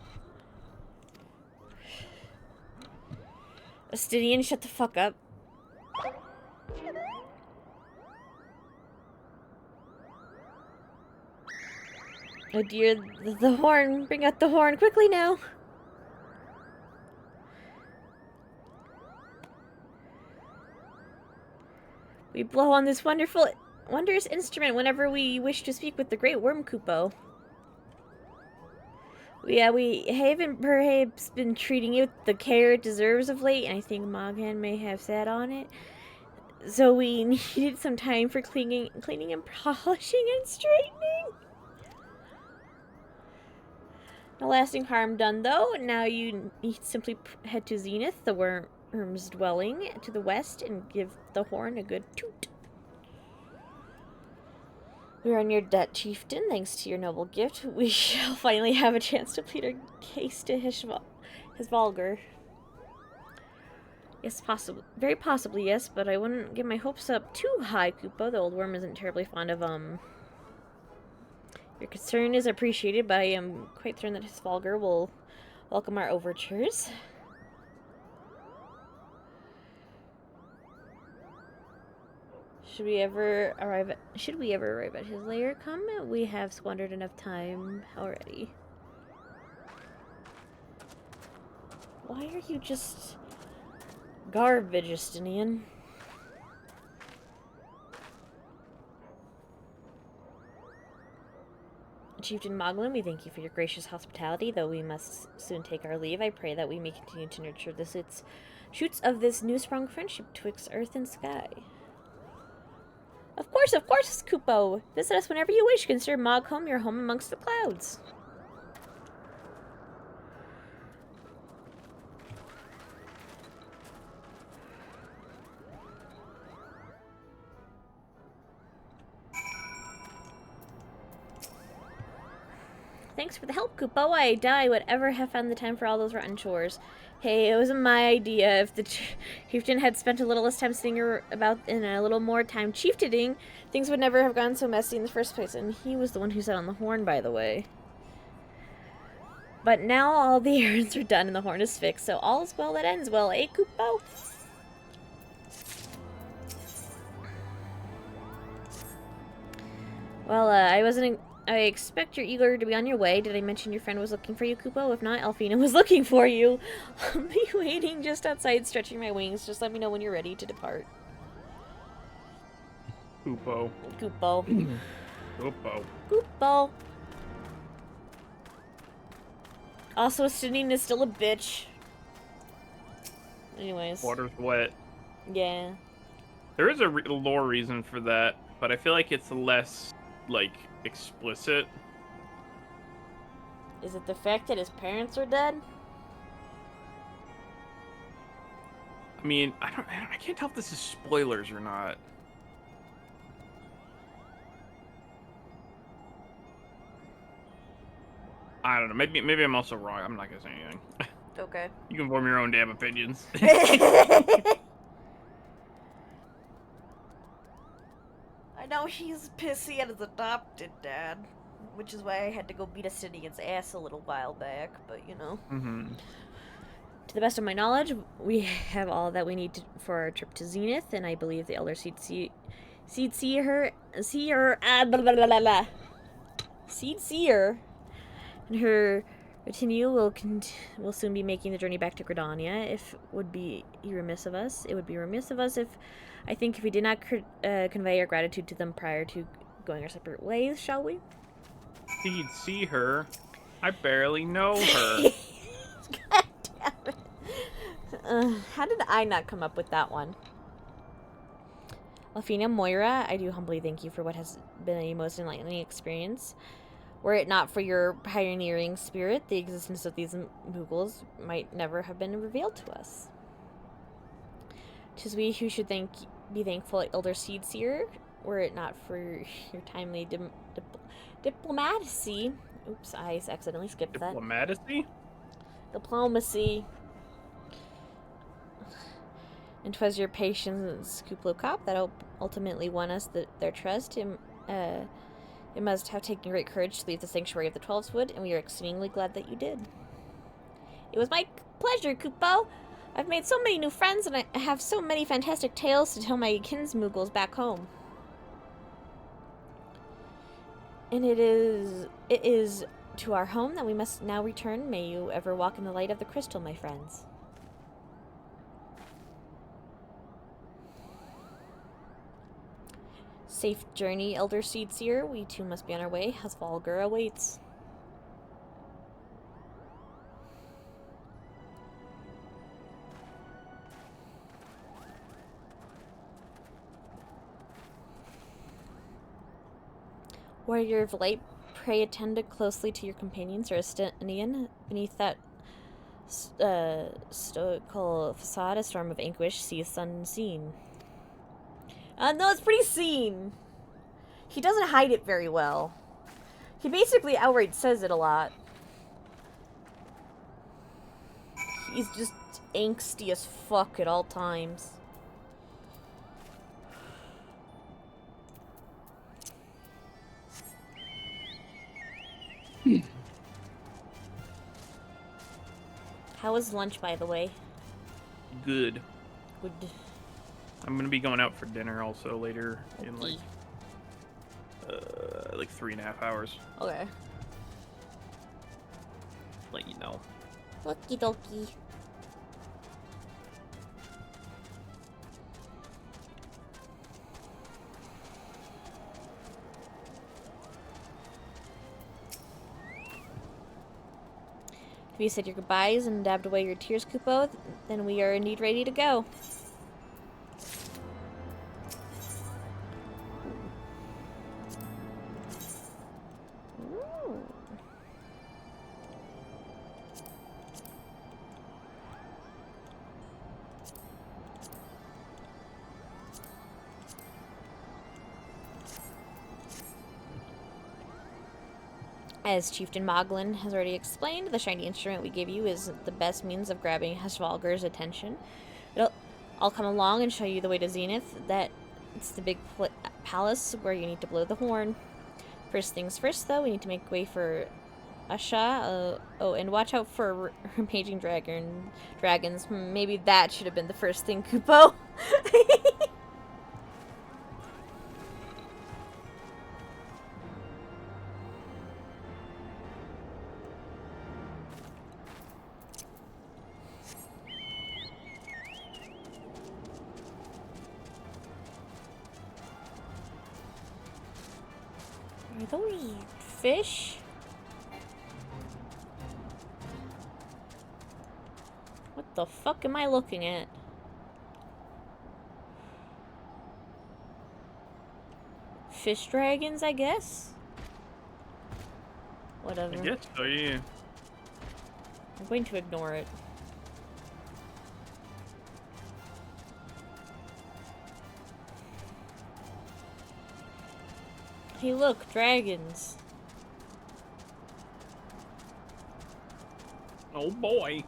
Speaker 1: Astidian, shut the fuck up. Oh dear, the horn. Bring out the horn quickly now. We blow on this wondrous instrument whenever we wish to speak with the great worm Kupo. We haven't perhaps been treating it with the care it deserves of late, and I think Moghan may have sat on it. So we needed some time for cleaning and polishing and straightening. No lasting harm done, though. Now you need simply head to Zenith, the worm's dwelling, to the west, and give the horn a good toot. We are on your debt, chieftain. Thanks to your noble gift, we shall finally have a chance to plead our case to Hasvalgar. Yes, possibly. Very possibly, yes, but I wouldn't get my hopes up too high, Kupo. The old worm isn't terribly fond of, Your concern is appreciated, but I am quite certain that Hasvalgar will welcome our overtures. Should we ever arrive at his lair, come? We have squandered enough time already. Why are you just garbage, Justinian? Chieftain Moglin, we thank you for your gracious hospitality, though we must soon take our leave. I pray that we may continue to nurture the shoots of this new-sprung friendship twixt earth and sky. Of course, Kupo! Visit us whenever you wish. Consider Moghome your home amongst the clouds. Thanks for the help, Kupo. I doubt I would ever have found the time for all those rotten chores. Hey, it wasn't my idea. If the chieftain had spent a little less time sitting about and a little more time chieftaning, things would never have gone so messy in the first place. And he was the one who sat on the horn, by the way. But now all the errands are done and the horn is fixed, so all is well that ends well, eh, Kupo? Well, I expect you're eager to be on your way. Did I mention your friend was looking for you, Kupo? If not, Alfina was looking for you. I'll be waiting just outside, stretching my wings. Just let me know when you're ready to depart.
Speaker 2: Kupo.
Speaker 1: Kupo.
Speaker 2: Kupo.
Speaker 1: Kupo. Also, Sydney is still a bitch. Anyways.
Speaker 2: Water's wet.
Speaker 1: Yeah.
Speaker 2: There is a lore reason for that, but I feel like it's less, like, explicit.
Speaker 1: Is it the fact that his parents are dead?
Speaker 2: I mean, I can't tell if this is spoilers or not. I don't know. Maybe I'm also wrong. I'm not gonna say anything.
Speaker 1: Okay.
Speaker 2: You can form your own damn opinions.
Speaker 1: I know he's pissy at his adopted dad, which is why I had to go beat Astidian's ass a little while back, but you know.
Speaker 2: Mm-hmm.
Speaker 1: To the best of my knowledge, we have all that we need for our trip to Zenith, and I believe the Elder Seed Seer and her retinue will soon be making the journey back to Gridania. It would be remiss of us if I think if we did not convey our gratitude to them prior to going our separate ways, shall we?
Speaker 2: Seed see her. I barely know her.
Speaker 1: God damn it. How did I not come up with that one? Alfina, Moira, I do humbly thank you for what has been a most enlightening experience. Were it not for your pioneering spirit, the existence of these Mughals might never have been revealed to us. 'Tis we who should be thankful, Elder Seed Seer. Were it not for your timely diplomacy. Oops, I accidentally skipped that.
Speaker 2: Diplomacy?
Speaker 1: Diplomacy. And 'twas your patience, Kuplo Cop, that ultimately won us their trust. It must have taken great courage to leave the sanctuary of the Twelveswood, and we are exceedingly glad that you did. It was my pleasure, Kupo. I've made so many new friends, and I have so many fantastic tales to tell my kinsmoogles back home. And it is to our home that we must now return. May you ever walk in the light of the crystal, my friends. Safe journey, Elder Seedseer. We too must be on our way, as Volgar awaits. Warrior of Light, pray attend closely to your companions, or Estinian. Beneath that stoical facade, a storm of anguish sees unseen. No, it's pretty seen. He doesn't hide it very well. He basically outright says it a lot. He's just angsty as fuck at all times. How was lunch, by the way?
Speaker 2: Good.
Speaker 1: Good.
Speaker 2: I'm gonna be going out for dinner also later in
Speaker 1: Okay.
Speaker 2: like 3.5 hours.
Speaker 1: Okay.
Speaker 2: Let you know.
Speaker 1: Okie dokie. Have you said your goodbyes and dabbed away your tears, Kupo? Then we are indeed ready to go. Ooh. As Chieftain Moglin has already explained, the shiny instrument we gave you is the best means of grabbing Hashvalgar's attention. I'll come along and show you the way to Zenith. It's the big palace where you need to blow the horn. First things first, though, we need to make way for Asha. And watch out for rampaging dragons. Maybe that should have been the first thing, Kupo. Are those fish? What the fuck am I looking at? Fish dragons, I guess? Whatever.
Speaker 2: I guess so, yeah.
Speaker 1: I'm going to ignore it. Hey, look, dragons.
Speaker 2: Oh boy.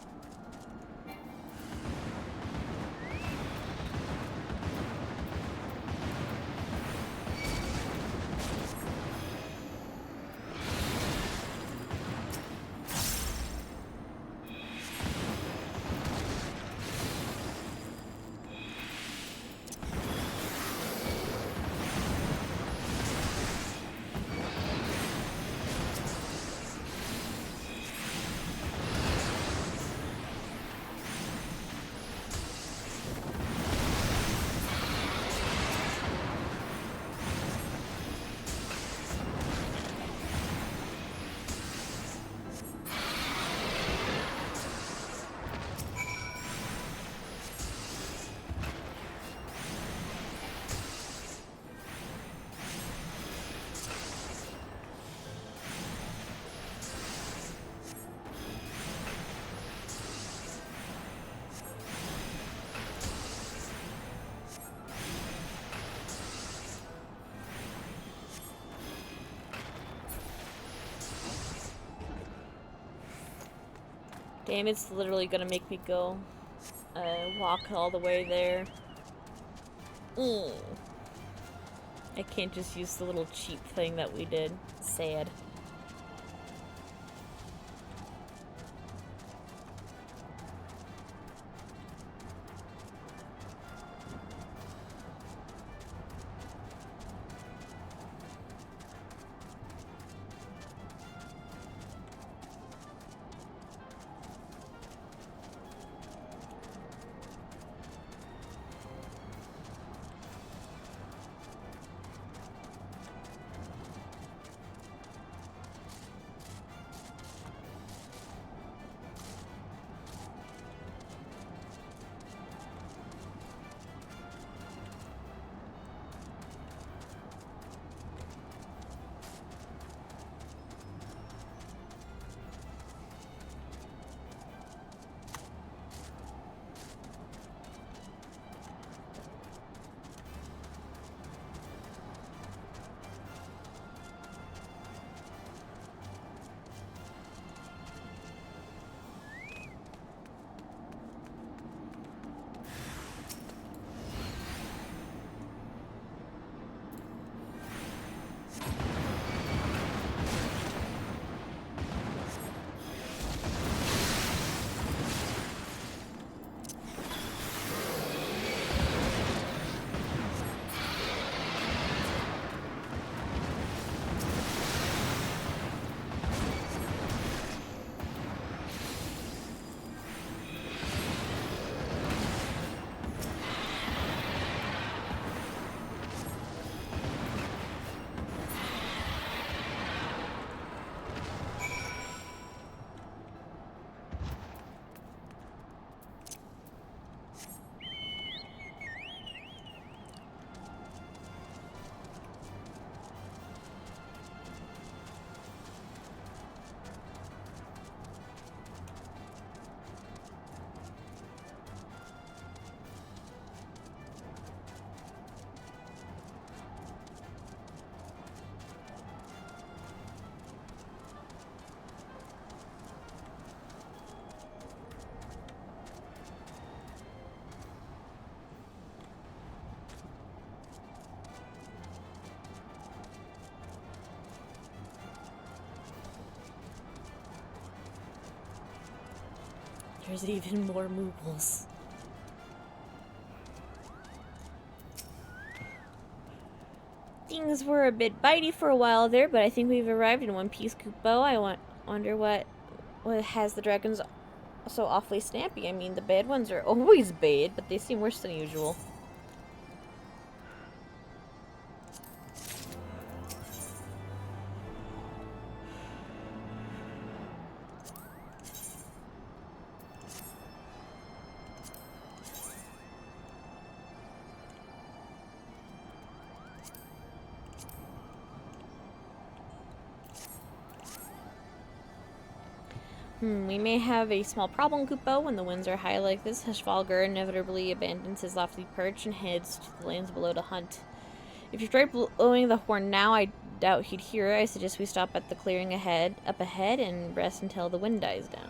Speaker 1: Damn, it's literally gonna make me go walk all the way there. I can't just use the little cheap thing that we did. Sad. There's even more moogles. Things were a bit bitey for a while there, but I think we've arrived in One Piece Kupo. I wonder what has the dragons so awfully snappy. I mean, the bad ones are always bad, but they seem worse than usual. We may have a small problem, Kupo. When the winds are high like this, Hashvalgar inevitably abandons his lofty perch and heads to the lands below to hunt. If you tried blowing the horn now, I doubt he'd hear. I suggest we stop at the clearing up ahead and rest until the wind dies down.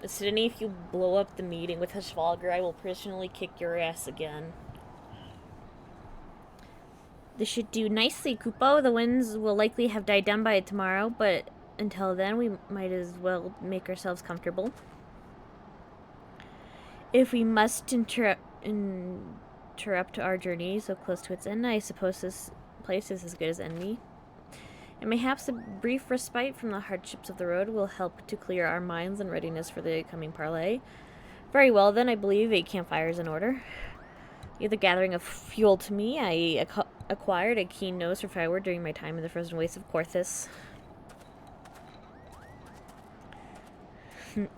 Speaker 1: Sydney, if you blow up the meeting with Hashvalgar, I will personally kick your ass again. This should do nicely, Kupo. The winds will likely have died down by tomorrow, but until then, we might as well make ourselves comfortable. If we must interrupt our journey so close to its end, I suppose this place is as good as any. And mayhaps a brief respite from the hardships of the road will help to clear our minds in readiness for the coming parley. Very well, then, I believe a campfire is in order. The gathering of fuel to me, I acquired a keen nose for firewood during my time in the frozen wastes of Corthus.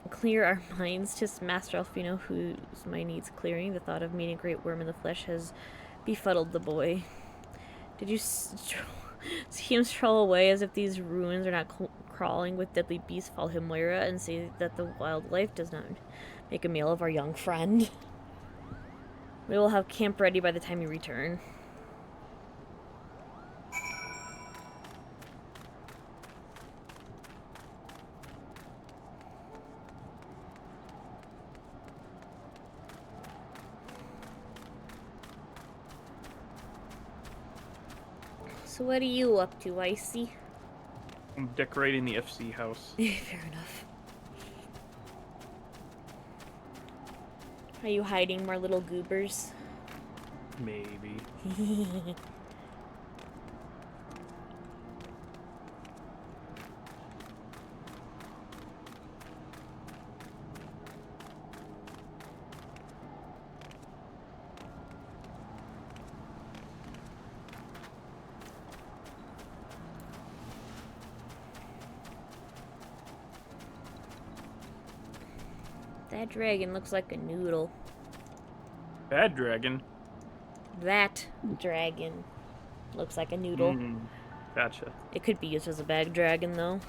Speaker 1: Clear our minds, 'tis Master Alfino whose my needs clearing. The thought of meeting a great worm in the flesh has befuddled the boy. Did you see him stroll away as if these ruins are not crawling with deadly beasts? Follow him, Moira, and say that the wildlife does not make a meal of our young friend. We will have camp ready by the time you return. So what are you up to, Icy?
Speaker 2: I'm decorating the FC house.
Speaker 1: Fair enough. Are you hiding more little goobers?
Speaker 2: Maybe.
Speaker 1: That dragon looks like a noodle.
Speaker 2: Bad dragon?
Speaker 1: That dragon looks like a noodle.
Speaker 2: Gotcha.
Speaker 1: It could be used as a bag dragon, though.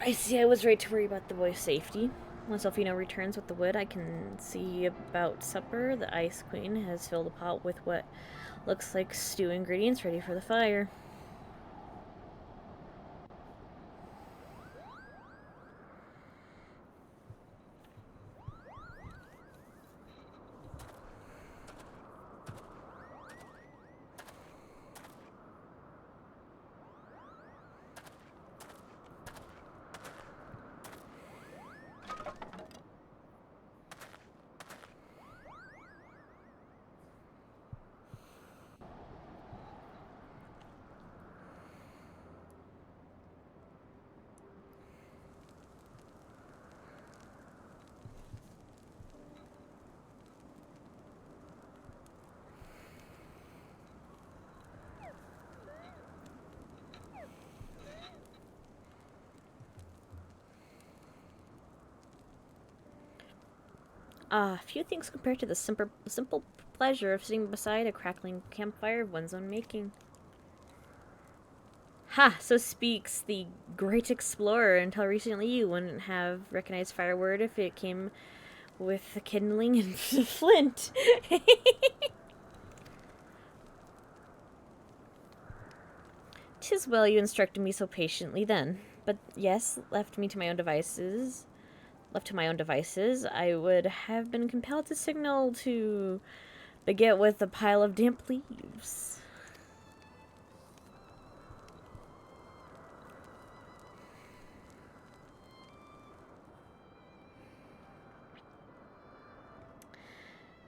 Speaker 1: I see I was right to worry about the boy's safety. Once Elfino returns with the wood, I can see about supper. The Ice Queen has filled a pot with what looks like stew ingredients ready for the fire. Few things compared to the simple pleasure of sitting beside a crackling campfire of one's own making. Ha! So speaks the great explorer. Until recently, you wouldn't have recognized firewood if it came with the kindling and flint. 'Tis well you instructed me so patiently then. But yes, left to my own devices, I would have been compelled to signal to beget with a pile of damp leaves.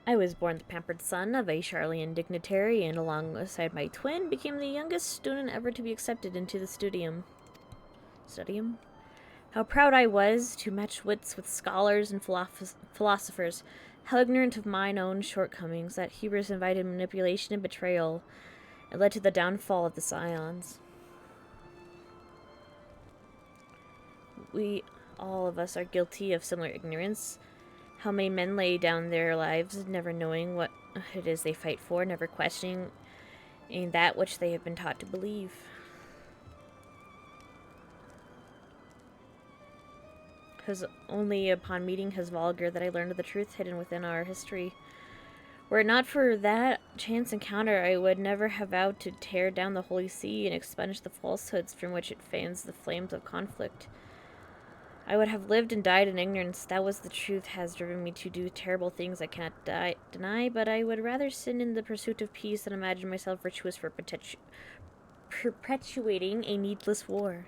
Speaker 1: I was born the pampered son of a Charlian dignitary, and alongside my twin, became the youngest student ever to be accepted into the studium. Studium? How proud I was to match wits with scholars and philosophers. How ignorant of mine own shortcomings, that hubris invited manipulation and betrayal. It led to the downfall of the Scions. We, all of us, are guilty of similar ignorance. How many men lay down their lives, never knowing what it is they fight for, never questioning that which they have been taught to believe. Because only upon meeting Husvalgar that I learned of the truth hidden within our history. Were it not for that chance encounter, I would never have vowed to tear down the Holy See and expunge the falsehoods from which it fans the flames of conflict. I would have lived and died in ignorance. That was the truth has driven me to do terrible things I cannot deny, but I would rather sin in the pursuit of peace than imagine myself virtuous for perpetuating a needless war.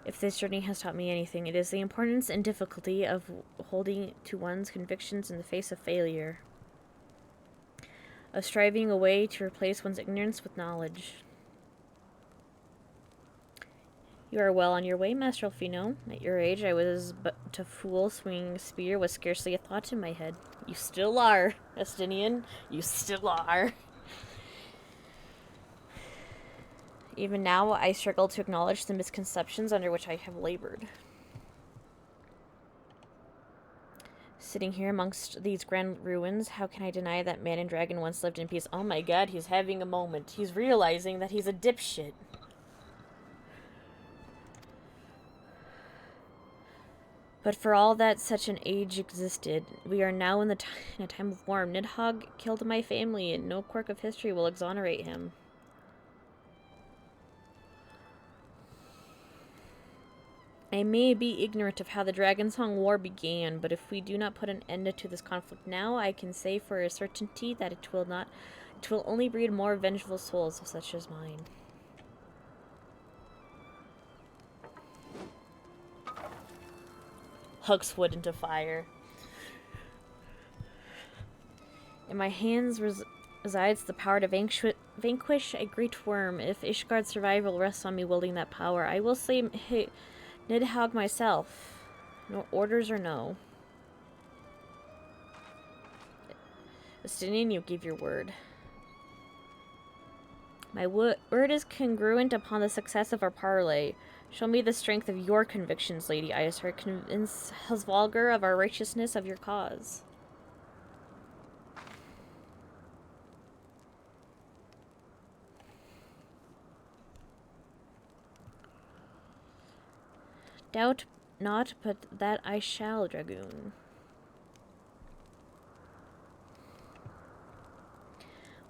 Speaker 1: If this journey has taught me anything, it is the importance and difficulty of holding to one's convictions in the face of failure, of striving a way to replace one's ignorance with knowledge. You are well on your way, Master Elfino. At your age, I was but a fool. Swinging a spear was scarcely a thought in my head. You still are, Estinian. You still are. Even now, I struggle to acknowledge the misconceptions under which I have labored. Sitting here amongst these grand ruins, how can I deny that man and dragon once lived in peace? Oh my god, he's having a moment. He's realizing that he's a dipshit. But for all that such an age existed, we are now in a time of war. Nidhogg killed my family, and no quirk of history will exonerate him. I may be ignorant of how the Dragonsong War began, but if we do not put an end to this conflict now, I can say for a certainty that it will only breed more vengeful souls such as mine. Hucks wood into fire. In my hands resides the power to vanquish a great worm. If Ishgard's survival rests on me wielding that power, I will slay Nidhogg myself. No orders or no. Estinian, you give your word. My word is congruent upon the success of our parley. Show me the strength of your convictions, Lady Isar. Convince Husvalgar of our righteousness of your cause. Doubt not, but that I shall, Dragoon.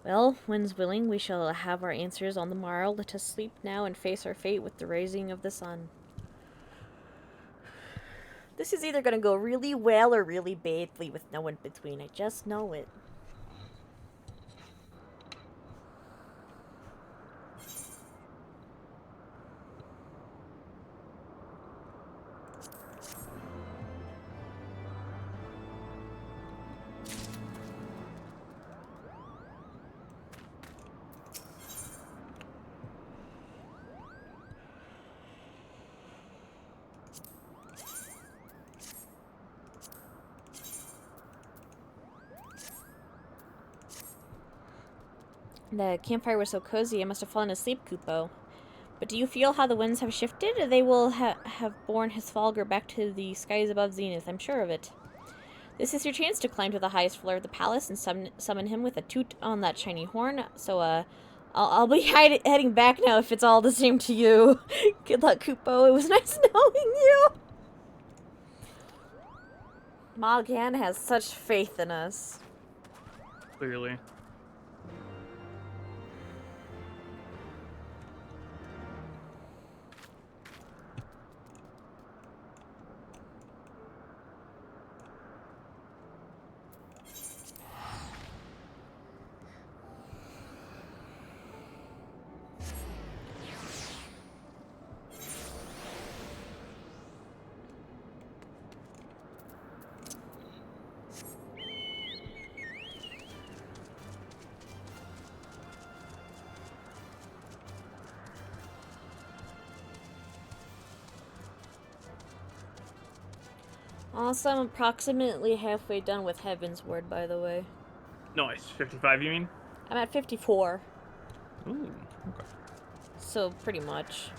Speaker 1: Well, when's willing, we shall have our answers on the morrow. Let us sleep now and face our fate with the rising of the sun. This is either going to go really well or really badly with no in between. I just know it. The campfire was so cozy, I must have fallen asleep, Kupo. But do you feel how the winds have shifted? They will have borne his Falger back to the skies above Zenith, I'm sure of it. This is your chance to climb to the highest floor of the palace and summon him with a toot on that shiny horn. So, I'll be heading back now if it's all the same to you. Good luck, Kupo. It was nice knowing you. Morgan has such faith in us.
Speaker 2: Clearly.
Speaker 1: Also, I'm approximately halfway done with Heaven's Word, by the way.
Speaker 2: Nice. 55, you mean?
Speaker 1: I'm at 54.
Speaker 2: Ooh, okay.
Speaker 1: So, pretty much.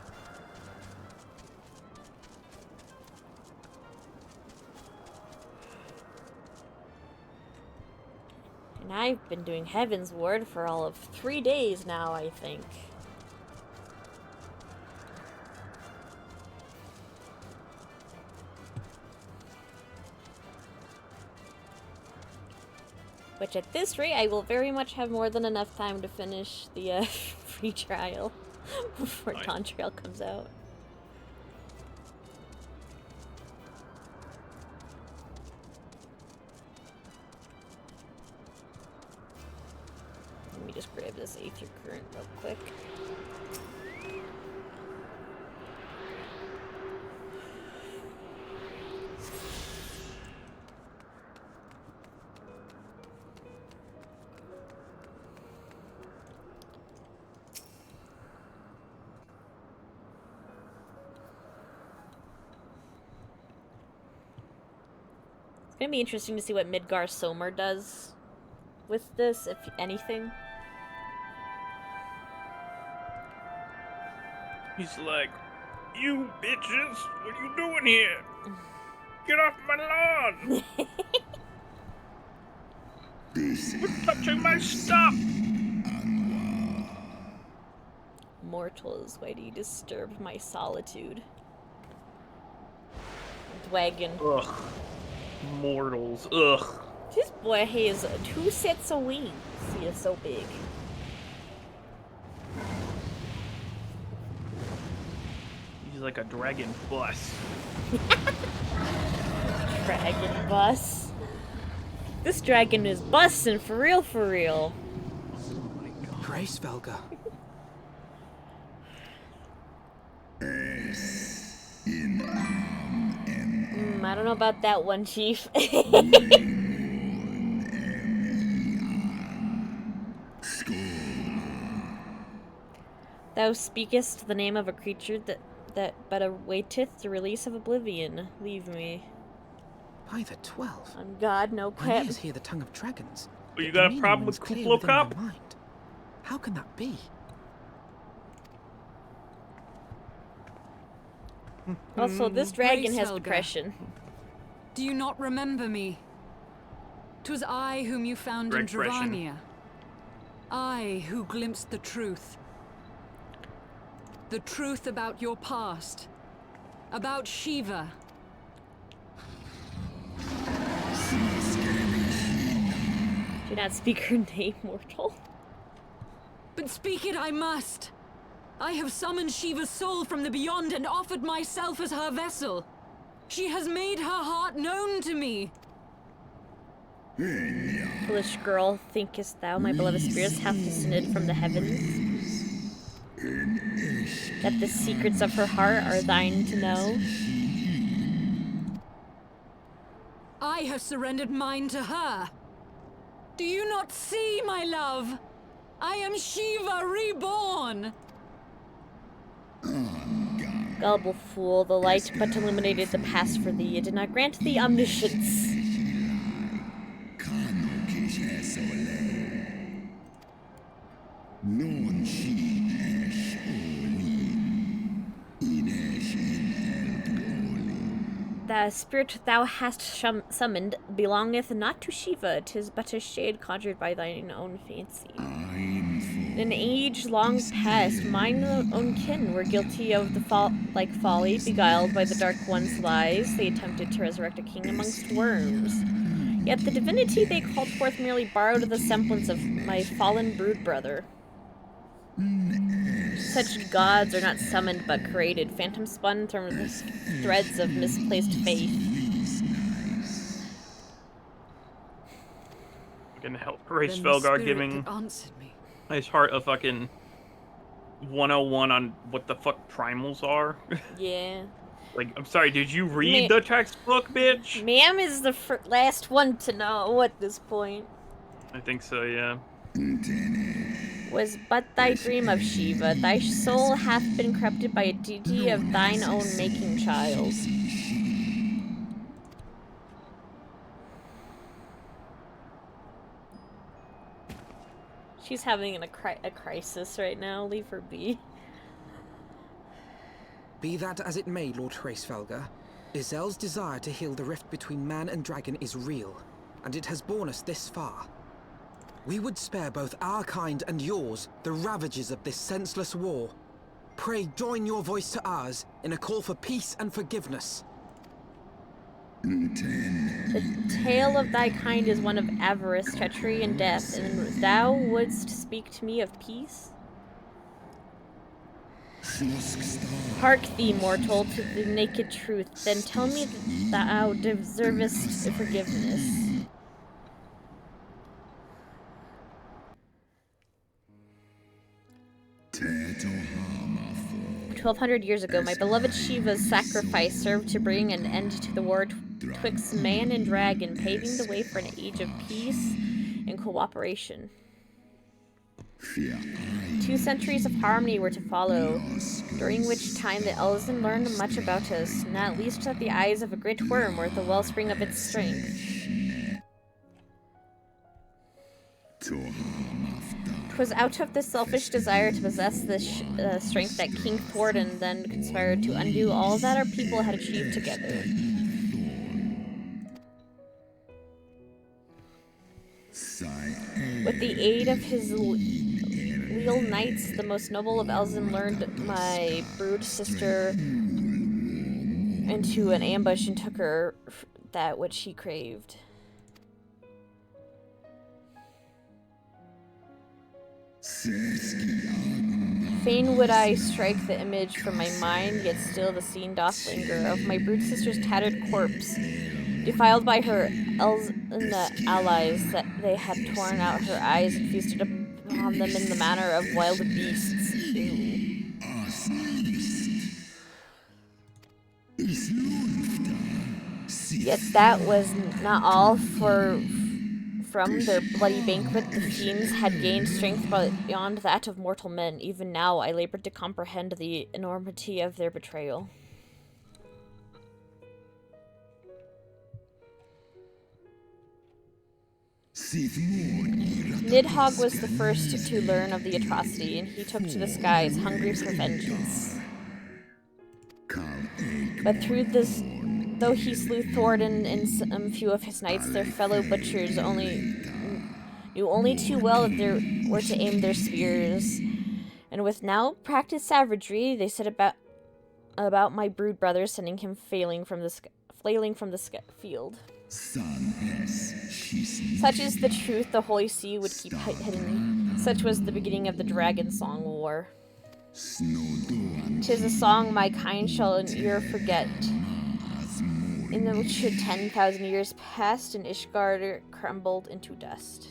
Speaker 1: And I've been doing Heaven's Word for all of 3 days now, I think. Which at this rate, I will very much have more than enough time to finish the free trial before
Speaker 2: Nice.
Speaker 1: Dawn Trail comes out. Let me just grab this Aether Current real quick. It's gonna be interesting to see what Midgar Somer does with this, if anything.
Speaker 2: He's like, you bitches, what are you doing here? Get off my lawn! Quit touching my stuff!
Speaker 1: Mortals, why do you disturb my solitude? Dwagon.
Speaker 2: Ugh. Mortals. Ugh.
Speaker 1: This boy has 2 sets of wings. He is so big.
Speaker 2: He's like a dragon bus.
Speaker 1: Dragon bus. This dragon is bussin' for real, for real.
Speaker 3: Grace, Velga.
Speaker 1: I don't know about that one, Chief. Thou speakest the name of a creature that but awaiteth the release of oblivion. Leave me.
Speaker 3: By the 12.
Speaker 1: On God, no
Speaker 3: My
Speaker 1: cap.
Speaker 3: ears hear the tongue of dragons.
Speaker 2: Oh, you
Speaker 3: yet
Speaker 2: got
Speaker 3: the
Speaker 2: a
Speaker 3: meaning
Speaker 2: problem with
Speaker 3: rings clear
Speaker 2: Kuplo
Speaker 3: within my
Speaker 2: Cup?
Speaker 3: mind. How can that be?
Speaker 1: Also, this dragon
Speaker 4: Grace
Speaker 1: has
Speaker 4: Helga.
Speaker 1: depression.
Speaker 4: Do you not remember me? 'Twas I whom you found in
Speaker 2: Depression.
Speaker 4: Dravania. I who glimpsed the truth. The truth about your past. About Shiva.
Speaker 1: Do not speak her name, mortal.
Speaker 4: But speak it I must. I have summoned Shiva's soul from the beyond and offered myself as her vessel. She has made her heart known to me.
Speaker 1: Foolish girl, thinkest thou my beloved spirits hath descended from the heavens? That the secrets of her heart are thine to know?
Speaker 4: I have surrendered mine to her. Do you not see, my love? I am Shiva reborn.
Speaker 1: Gullible fool, the light but illuminated the past for thee. It did not grant thee omniscience. The spirit thou hast summoned belongeth not to Shiva, 'tis but a shade conjured by thine own fancy. In an age long past, mine own kin were guilty of the like folly, beguiled by the Dark One's lies. They attempted to resurrect a king amongst worms. Yet the divinity they called forth merely borrowed the semblance of my fallen brood brother. Such gods are not summoned but created, phantom spun from the threads of misplaced faith.
Speaker 2: Fucking hell, Ray
Speaker 4: Then the
Speaker 2: Svelgar
Speaker 4: spirit
Speaker 2: giving
Speaker 4: that answered me.
Speaker 2: his heart a fucking 101 on what the fuck primals are.
Speaker 1: Yeah.
Speaker 2: Like, I'm sorry, did you read the textbook, bitch?
Speaker 1: Ma'am is the last one to know at this point.
Speaker 2: I think so, yeah.
Speaker 1: Was but thy dream of Shiva. Thy soul hath been corrupted by a deity of thine own making, child. She's having a crisis right now. Leave her be.
Speaker 3: Be that as it may, Lord Hraesvelgar, Izel's desire to heal the rift between man and dragon is real, and it has borne us this far. We would spare both our kind and yours the ravages of this senseless war. Pray join your voice to ours in a call for peace and forgiveness.
Speaker 1: The tale of thy kind is one of avarice, treachery, and death, and thou wouldst speak to me of peace? Hark thee, mortal, to the naked truth, then tell me that thou deservest forgiveness. 1,200 years ago, my beloved Shiva's sacrifice served to bring an end to the war twixt man and dragon, paving the way for an age of peace and cooperation. 2 centuries of harmony were to follow, during which time the Elzen learned much about us, not least that the eyes of a great worm were the wellspring of its strength. 'Twas out of this selfish desire to possess this strength that King Thordan then conspired to undo all that our people had achieved together. With the aid of his leal knights, the most noble of Elzen learned my brood sister into an ambush and took her that which she craved. Fain would I strike the image from my mind, yet still the scene doth linger of my brood sister's tattered corpse, defiled by her allies, that they had torn out her eyes and feasted upon them in the manner of wild beasts. Ew. Yet that was not all, for from their bloody banquet the fiends had gained strength beyond that of mortal men. Even now I labored to comprehend the enormity of their betrayal. Nidhogg was the first to learn of the atrocity, and he took to the skies, hungry for vengeance. But through this, though he slew Thordan and some few of his knights, their fellow butchers knew only too well where to aim their spears. And with now practiced savagery, they set about about my brood brother sending him flailing from the field. Such is the truth the Holy See would keep hidden. Such was the beginning of the Dragon Song War. 'Tis a song my kind shall ne'er forget. In which 10,000 years passed and Ishgard crumbled into dust.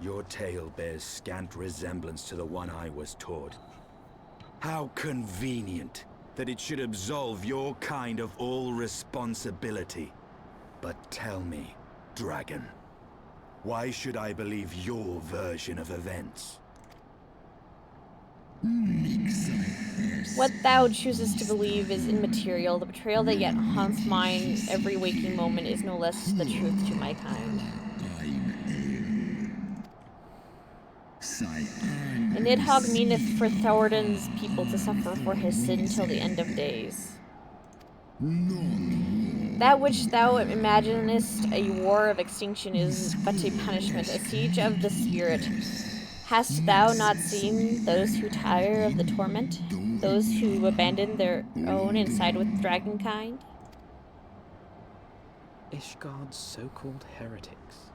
Speaker 5: Your tale bears scant resemblance to the one I was taught. How convenient that it should absolve your kind of all responsibility. But tell me, Dragon, why should I believe your version of events?
Speaker 1: What thou choosest to believe is immaterial. The betrayal that yet haunts mine every waking moment is no less the truth to my kind. And Nidhogg meaneth for Thorin's people to suffer for his sin till the end of days. That which thou imaginest a war of extinction is but a punishment, a siege of the spirit. Hast thou not seen those who tire of the torment? Those who abandon their own and side with dragonkind?
Speaker 3: Ishgard's so-called heretics.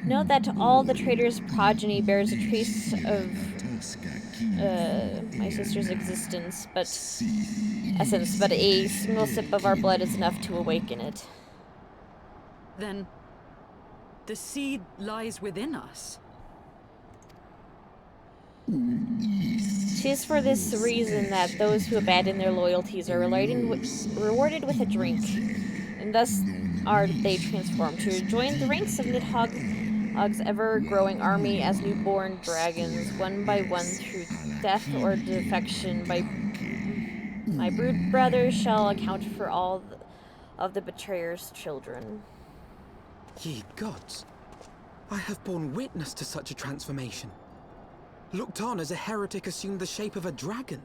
Speaker 1: Note that all the traitor's progeny bears a trace of my sister's existence, but a single sip of our blood is enough to awaken it.
Speaker 4: Then, the seed lies within us.
Speaker 1: 'Tis for this reason that those who abandon their loyalties are rewarded with a drink, and thus are they transformed to join the ranks of Nidhogg's ever-growing army as newborn dragons, one by one through death or defection. My brood brothers shall account for all of the betrayer's children.
Speaker 3: Ye gods, I have borne witness to such a transformation. Looked on as a heretic assumed the shape of a dragon.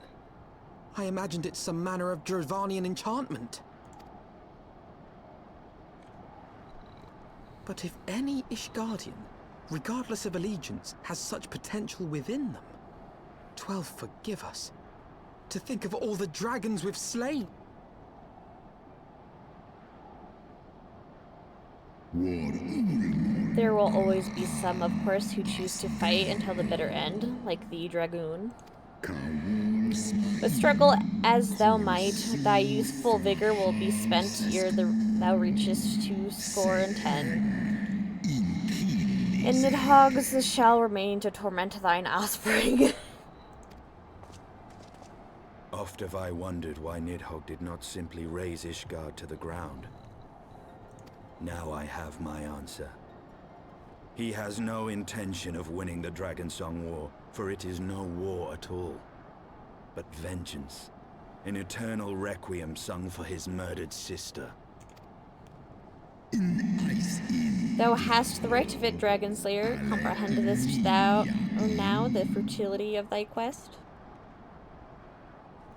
Speaker 3: I imagined it some manner of Dravanian enchantment. But if any Ishgardian, regardless of allegiance, has such potential within them, 12 forgive us. To think of all the dragons we've slain.
Speaker 1: There will always be some, of course, who choose to fight until the bitter end, like the dragoon. But struggle as thou might, thy youthful vigor will be spent ere thou reachest 10. And Nidhogg's shall remain to torment thine offspring.
Speaker 5: Oft have I wondered why Nidhogg did not simply raze Ishgard to the ground. Now I have my answer. He has no intention of winning the Dragonsong War, for it is no war at all, but vengeance, an eternal requiem sung for his murdered sister.
Speaker 1: Thou hast the right of it, Dragonslayer. Comprehendest thou now the futility of thy quest?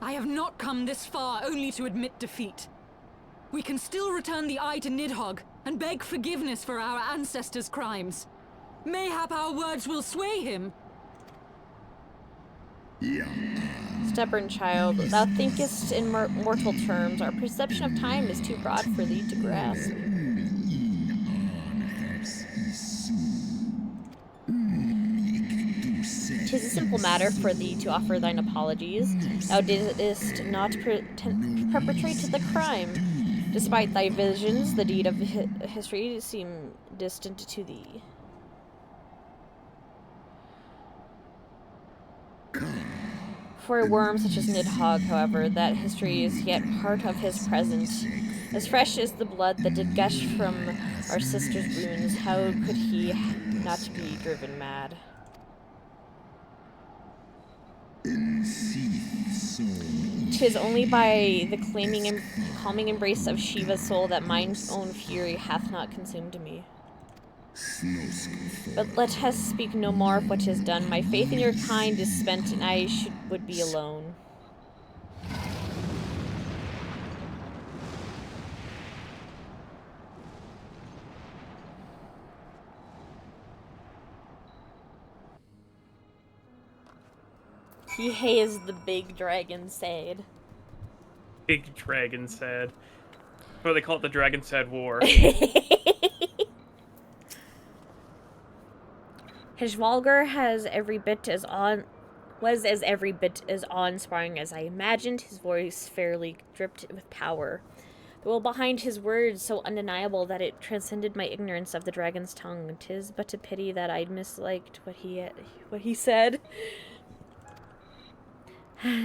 Speaker 4: I have not come this far only to admit defeat. We can still return the eye to Nidhogg and beg forgiveness for our ancestors' crimes. Mayhap our words will sway him.
Speaker 1: Stubborn child, thou thinkest in mortal terms. Our perception of time is too broad for thee to grasp. 'Tis a simple matter for thee to offer thine apologies. Thou didst not perpetrate the crime. Despite thy visions, the deed of history seem distant to thee. For a worm such as Nidhogg, however, that history is yet part of his present. As fresh as the blood that did gush from our sister's wounds, how could he not be driven mad? 'Tis only by the calming embrace of Shiva's soul that mine's own fury hath not consumed me. But let us speak no more of what is done. My faith in your kind is spent, and I would be alone. He hates the big dragon sad.
Speaker 2: Big dragon sad. Or they call it the Dragon Sad War.
Speaker 1: Hishvalgar has every bit as awe-inspiring as I imagined. His voice fairly dripped with power. The will behind his words so undeniable that it transcended my ignorance of the dragon's tongue. 'Tis but a pity that I'd misliked what he said.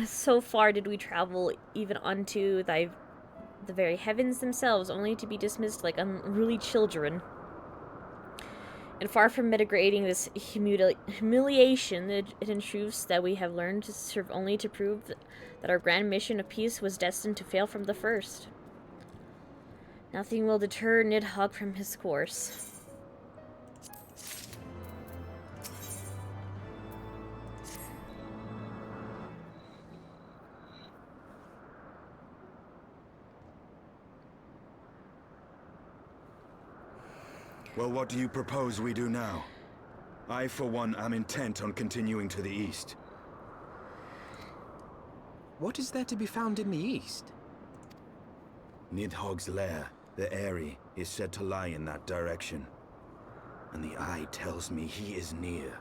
Speaker 1: So far did we travel, even unto the very heavens themselves, only to be dismissed like unruly children. And far from mitigating this humiliation, it ensures that we have learned to serve only to prove that our grand mission of peace was destined to fail from the first. Nothing will deter Nidhogg from his course.
Speaker 5: Well, what do you propose we do now? I, for one, am intent on continuing to the east.
Speaker 3: What is there to be found in the east?
Speaker 5: Nidhogg's lair, the Eyrie, is said to lie in that direction. And the eye tells me he is near.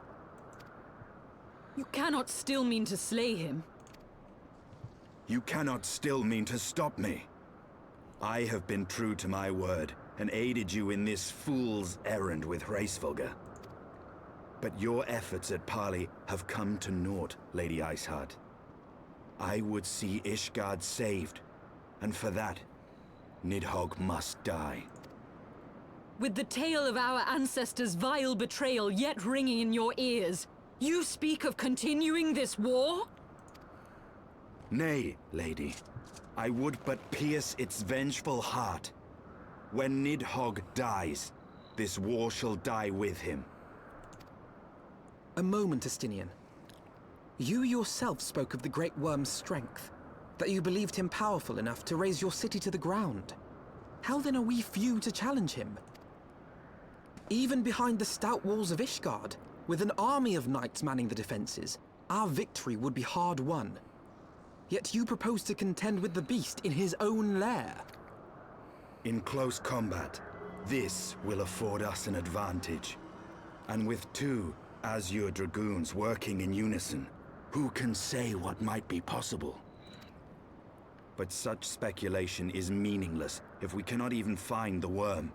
Speaker 4: You cannot still mean to slay him.
Speaker 5: You cannot still mean to stop me. I have been true to my word, and aided you in this fool's errand with Hraesvelgr. But your efforts at parley have come to naught, Lady Iceheart. I would see Ishgard saved, and for that, Nidhogg must die.
Speaker 4: With the tale of our ancestors' vile betrayal yet ringing in your ears, you speak of continuing this war?
Speaker 5: Nay, lady. I would but pierce its vengeful heart. When Nidhogg dies, this war shall die with him.
Speaker 3: A moment, Estinian. You yourself spoke of the Great Worm's strength, that you believed him powerful enough to raise your city to the ground. How then are we few to challenge him? Even behind the stout walls of Ishgard, with an army of knights manning the defenses, our victory would be hard won. Yet you propose to contend with the beast in his own lair.
Speaker 5: In close combat, this will afford us an advantage. And with two Azure Dragoons working in unison, who can say what might be possible? But such speculation is meaningless if we cannot even find the worm.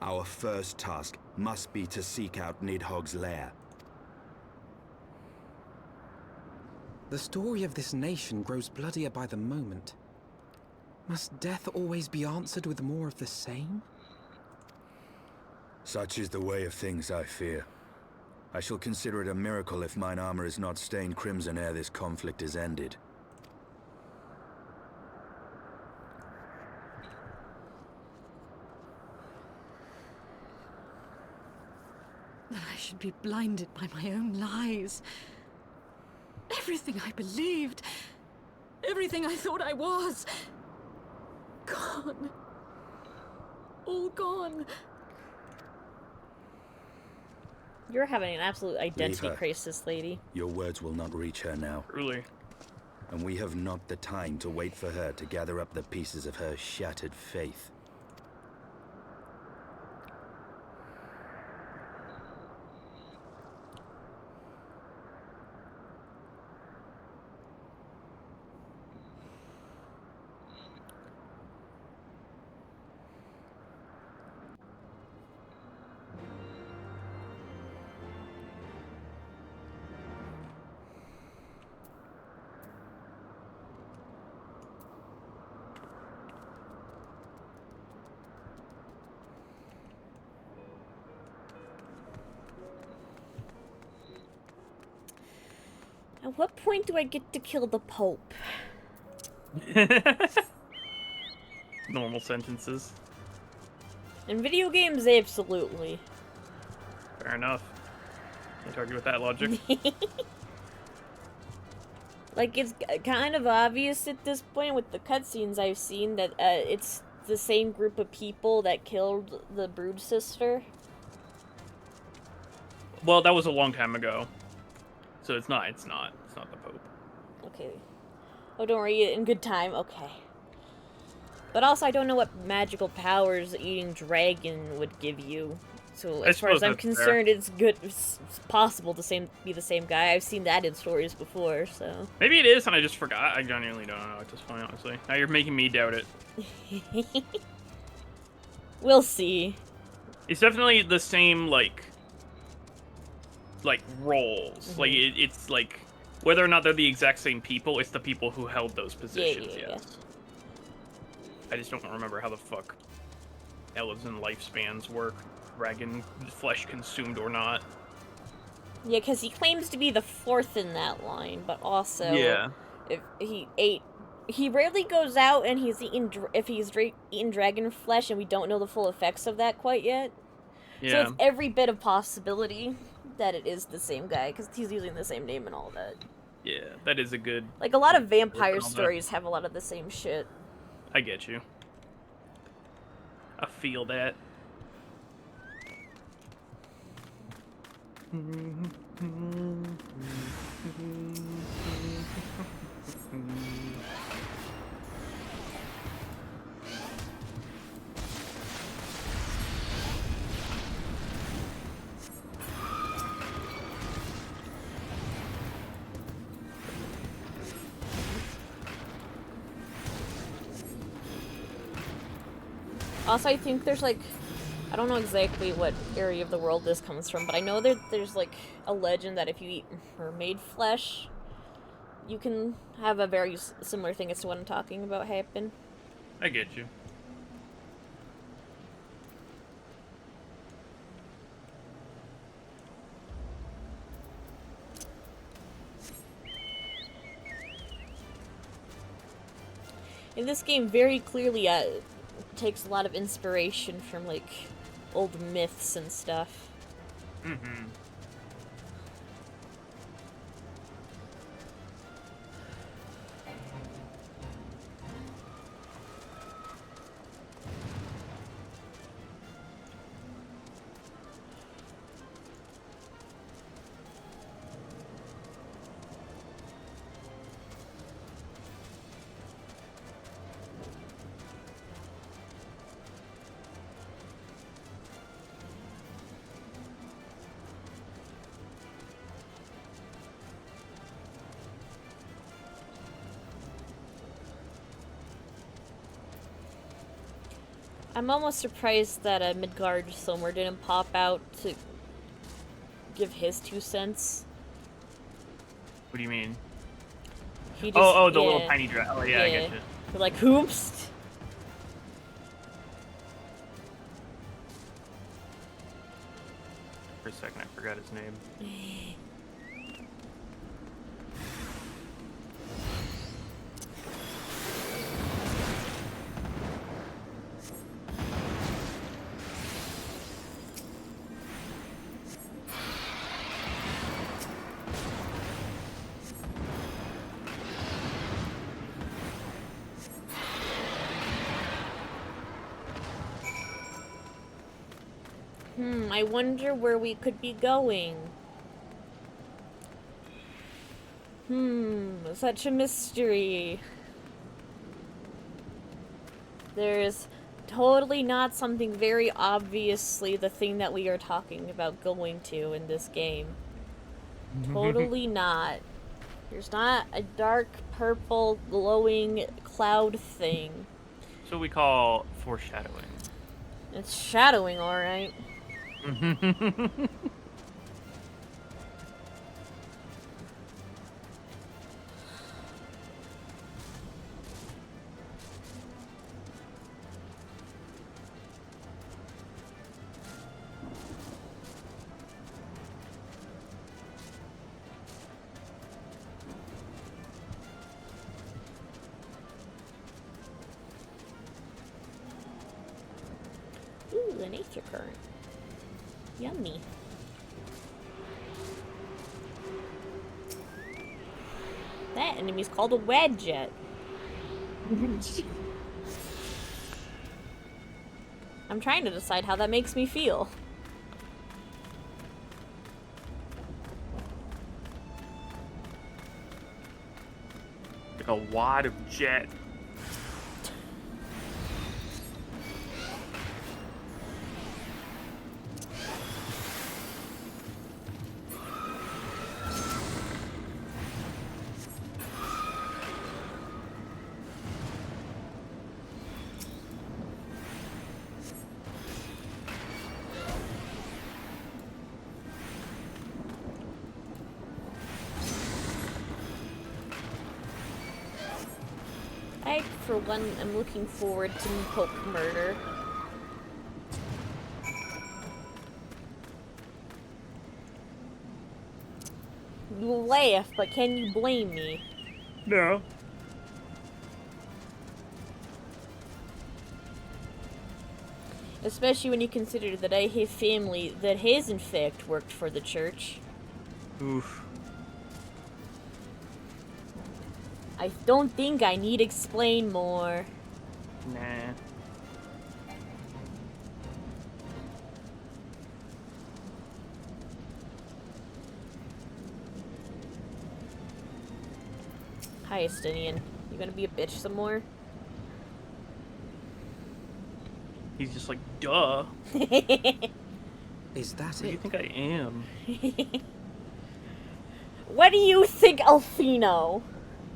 Speaker 5: Our first task must be to seek out Nidhogg's lair.
Speaker 3: The story of this nation grows bloodier by the moment. Must death always be answered with more of the same?
Speaker 5: Such is the way of things, I fear. I shall consider it a miracle if mine armor is not stained crimson ere this conflict is ended.
Speaker 4: That I should be blinded by my own lies. Everything I believed, everything I thought I was, gone. All gone.
Speaker 1: You're having an absolute identity
Speaker 5: Leave her.
Speaker 1: crisis, lady.
Speaker 5: Your words will not reach her now.
Speaker 2: Truly.
Speaker 5: And we have not the time to wait for her to gather up the pieces of her shattered faith.
Speaker 1: At what point do I get to kill the Pope?
Speaker 2: Normal sentences.
Speaker 1: In video games, absolutely.
Speaker 2: Fair enough. Can't argue with that logic.
Speaker 1: Like, it's kind of obvious at this point with the cutscenes I've seen that it's the same group of people that killed the Brood Sister.
Speaker 2: Well, that was a long time ago. So it's not It's not the Pope.
Speaker 1: Okay. Oh, don't worry, in good time. Okay. But also, I don't know what magical powers the eating dragon would give you. So,
Speaker 2: I
Speaker 1: as far as
Speaker 2: suppose
Speaker 1: I'm
Speaker 2: that's fair.
Speaker 1: concerned, it's good. It's possible to be the same guy. I've seen that in stories before, so.
Speaker 2: Maybe it is, and I just forgot. I genuinely don't know at this point, honestly. Now you're making me doubt it.
Speaker 1: We'll see.
Speaker 2: It's definitely the same, like roles.
Speaker 1: Mhm.
Speaker 2: Like, it's like, whether or not they're the exact same people, it's the people who held those positions,
Speaker 1: Yeah.
Speaker 2: yes. I just don't remember how the fuck elves and lifespans work. Dragon flesh consumed or not.
Speaker 1: Yeah, because he claims to be the fourth in that line, but also,
Speaker 2: Yeah.
Speaker 1: if he rarely goes out and he's eating dragon flesh, and we don't know the full effects of that quite yet. So
Speaker 2: Yeah.
Speaker 1: it's every bit of possibility that it is the same guy, because he's using the same name and all that.
Speaker 2: Yeah, that is a good...
Speaker 1: Like, a lot of vampire
Speaker 2: all that.
Speaker 1: stories have a lot of the same shit.
Speaker 2: I get you. I feel that.
Speaker 1: Also, I think there's, like, I don't know exactly what area of the world this comes from, but I know there's, like, a legend that if you eat mermaid flesh, you can have a very similar thing as to what I'm talking about happen.
Speaker 2: I get you.
Speaker 1: In this game, very clearly, takes a lot of inspiration from, like, old myths and stuff.
Speaker 2: Mm-hmm.
Speaker 1: I'm almost surprised that Midgard Somewhere didn't pop out to give his 2 cents.
Speaker 2: What do you mean?
Speaker 1: He just,
Speaker 2: Oh, the little tiny dragon. Oh, yeah, I get you.
Speaker 1: They're like, hoops.
Speaker 2: For a second, I forgot his name.
Speaker 1: I wonder where we could be going. Such a mystery. There's totally not something very obviously the thing that we are talking about going to in this game. Totally not. There's not a dark purple glowing cloud thing.
Speaker 2: That's what we call foreshadowing.
Speaker 1: It's shadowing, alright. Ooh, an nature current. Yummy. That enemy's called a Wadjet. I'm trying to decide how that makes me feel.
Speaker 2: like a wad of jet.
Speaker 1: I, for one, am looking forward to Poke murder. You laugh, but can you blame me?
Speaker 2: No.
Speaker 1: Especially when you consider that I have family that has in fact worked for the church.
Speaker 2: Oof.
Speaker 1: I don't think I need explain more.
Speaker 2: Nah.
Speaker 1: Hi, Estinian. You gonna be a bitch some more?
Speaker 2: He's just like, duh.
Speaker 3: Is that
Speaker 2: What do you
Speaker 3: it?
Speaker 2: think I am?
Speaker 1: What do you think, Alfino?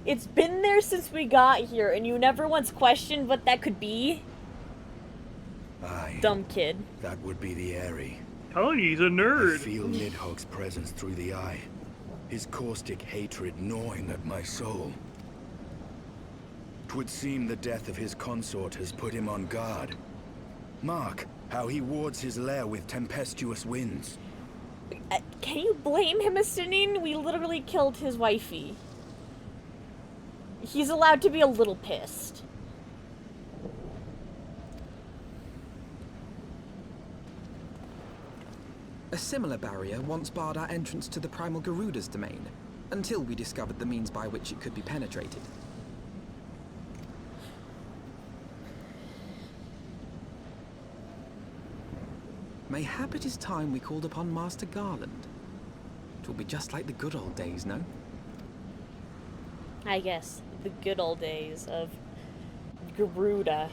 Speaker 1: It's been there since we got here, and you never once questioned what that could be?
Speaker 5: Aye,
Speaker 1: Dumb kid.
Speaker 5: that would be the Airy.
Speaker 2: Telling you, he's a
Speaker 5: I
Speaker 2: nerd.
Speaker 5: feel Nidhogg's presence through the eye. His caustic hatred gnawing at my soul. 'Twould seem the death of his consort has put him on guard. Mark how he wards his lair with tempestuous winds.
Speaker 1: Can you blame him, Estinian? We literally killed his wifey. He's allowed to be a little pissed.
Speaker 3: A similar barrier once barred our entrance to the primal Garuda's domain, until we discovered the means by which it could be penetrated. Mayhap it is time we called upon Master Garland. It will be just like the good old days, no?
Speaker 1: I guess. The good old days of Garuda.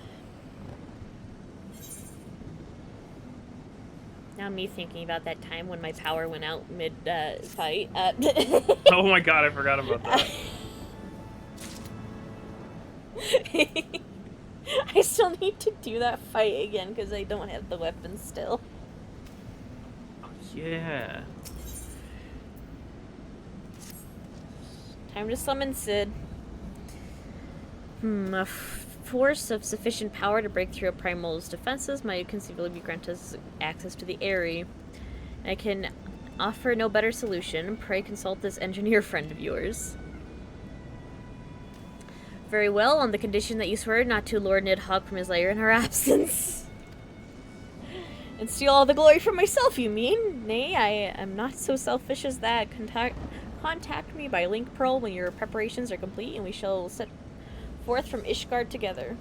Speaker 1: Now me thinking about that time when my power went out mid-fight.
Speaker 2: Oh my god, I forgot about that.
Speaker 1: I still need to do that fight again because I don't have the weapon still.
Speaker 2: Yeah.
Speaker 1: Time to summon Sid. A force of sufficient power to break through a primal's defenses might conceivably be granted us access to the Airy. I can offer no better solution. Pray consult this engineer friend of yours. Very well, on the condition that you swear not to lure Nidhogg from his lair in her absence. And steal all the glory for myself, you mean? Nay, I am not so selfish as that. Contact me by link pearl when your preparations are complete, and we shall set forth from Ishgard together.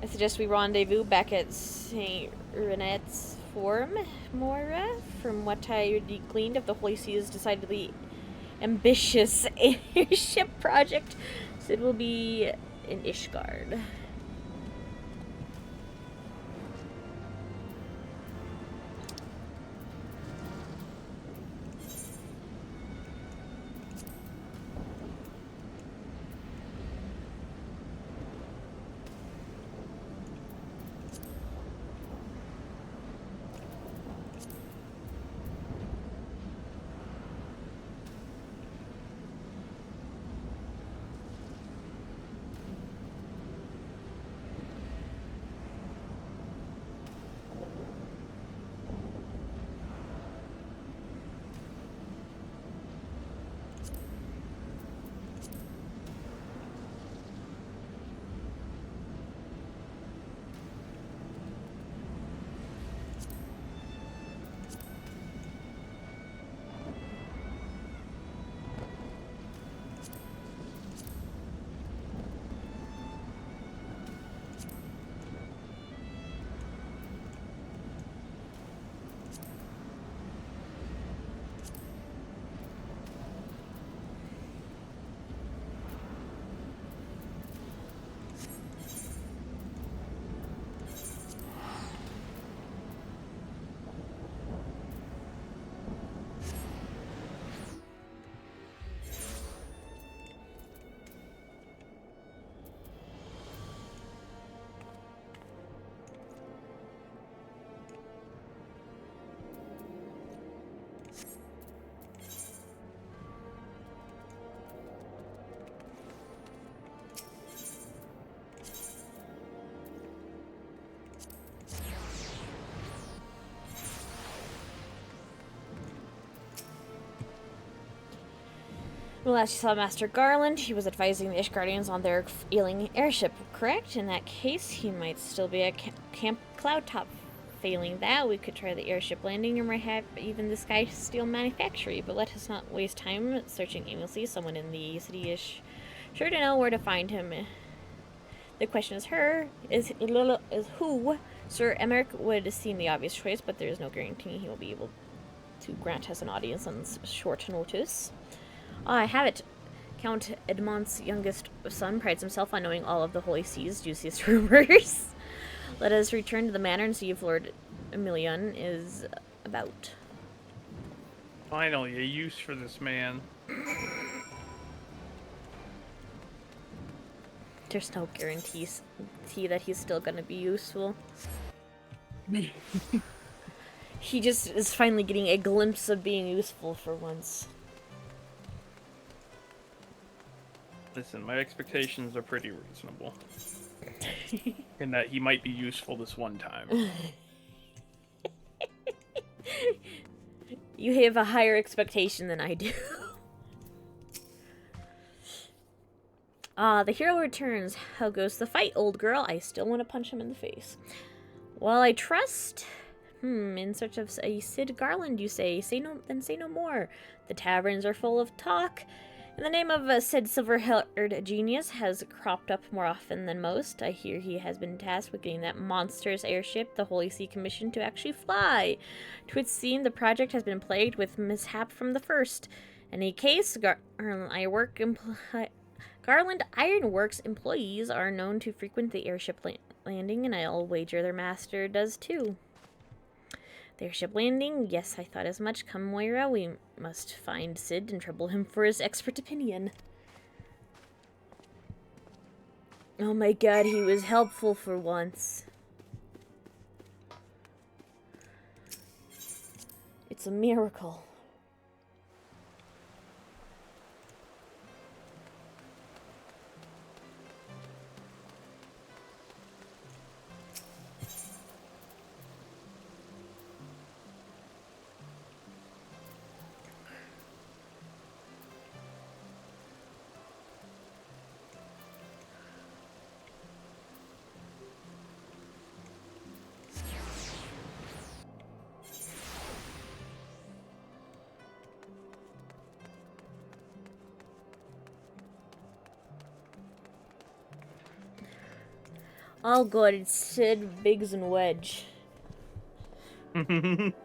Speaker 1: I suggest we rendezvous back at St. Renette's Forum, Moira. From what I gleaned of the Holy Sea's decidedly ambitious airship project, Sid will be in Ishgard. Well, last you saw Master Garland, he was advising the Ish Guardians on their ailing airship, correct? In that case, he might still be at Camp Cloudtop. Failing that, we could try the airship landing or might have even the Sky Steel Manufactory, but let us not waste time searching aimlessly. Someone in the city is sure to know where to find him. The question is who? Sir Emmerich would seem the obvious choice, but there is no guarantee he will be able to grant us an audience on short notice. I have it. Count Edmont's youngest son prides himself on knowing all of the Holy Sea's juiciest rumors. Let us return to the manor and see if Lord Emilion is about.
Speaker 2: Finally, a use for this man.
Speaker 1: There's no guarantee that he's still gonna be useful. He just is finally getting a glimpse of being useful for once.
Speaker 2: Listen, my expectations are pretty reasonable. In that he might be useful this one time.
Speaker 1: You have a higher expectation than I do. The hero returns. How goes the fight, old girl? I still want to punch him in the face. Well, I trust... in search of a Sid Garland, you say. Say no more. The taverns are full of talk. And the name of Sid Silver-haired genius has cropped up more often than most. I hear he has been tasked with getting that monstrous airship the Holy See commissioned to actually fly. To its seem, the project has been plagued with mishap from the first. In any case, Garland Ironworks employees are known to frequent the airship landing, and I'll wager their master does too. The airship landing? Yes, I thought as much. Come, Moira, we must find Sid and trouble him for his expert opinion. Oh my god, he was helpful for once. It's a miracle. Oh good, it's Sid, Biggs, and Wedge.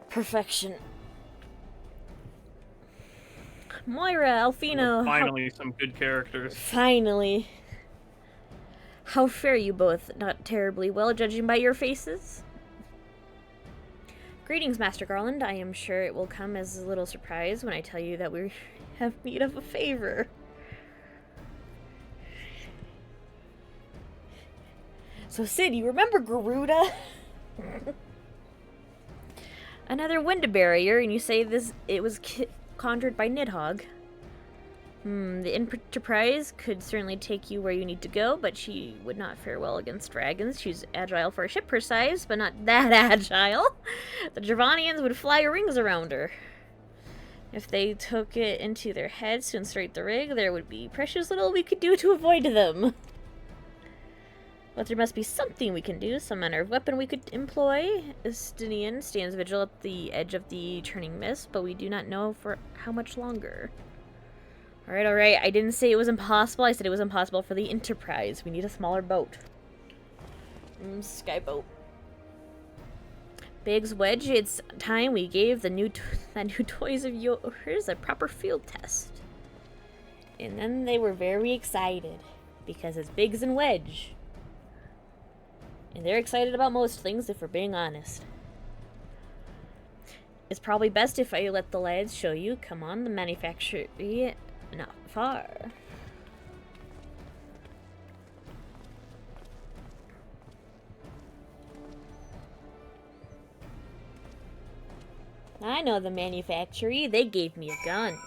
Speaker 1: Perfection. Moira, Alfino.
Speaker 2: Finally, some good characters.
Speaker 1: Finally. How fare you both? Not terribly well, judging by your faces. Greetings, Master Garland. I am sure it will come as a little surprise when I tell you that we have need of a favor. So, Sid, you remember Garuda? Another wind barrier, and you say it was conjured by Nidhogg. The Enterprise could certainly take you where you need to go, but she would not fare well against dragons. She's agile for a ship her size, but not that agile. The Dravanians would fly rings around her. If they took it into their heads to insert the rig, there would be precious little we could do to avoid them. But there must be something we can do, some manner of weapon we could employ. Estinian stands vigil at the edge of the churning mist, but we do not know for how much longer. Alright, I didn't say it was impossible, I said it was impossible for the Enterprise. We need a smaller boat. Skyboat. Biggs, Wedge, it's time we gave that new toys of yours a proper field test. And then they were very excited, because it's Biggs and Wedge. And they're excited about most things, if we're being honest. It's probably best if I let the lads show you. Come on, the manufactory, not far. I know the manufactory. They gave me a gun.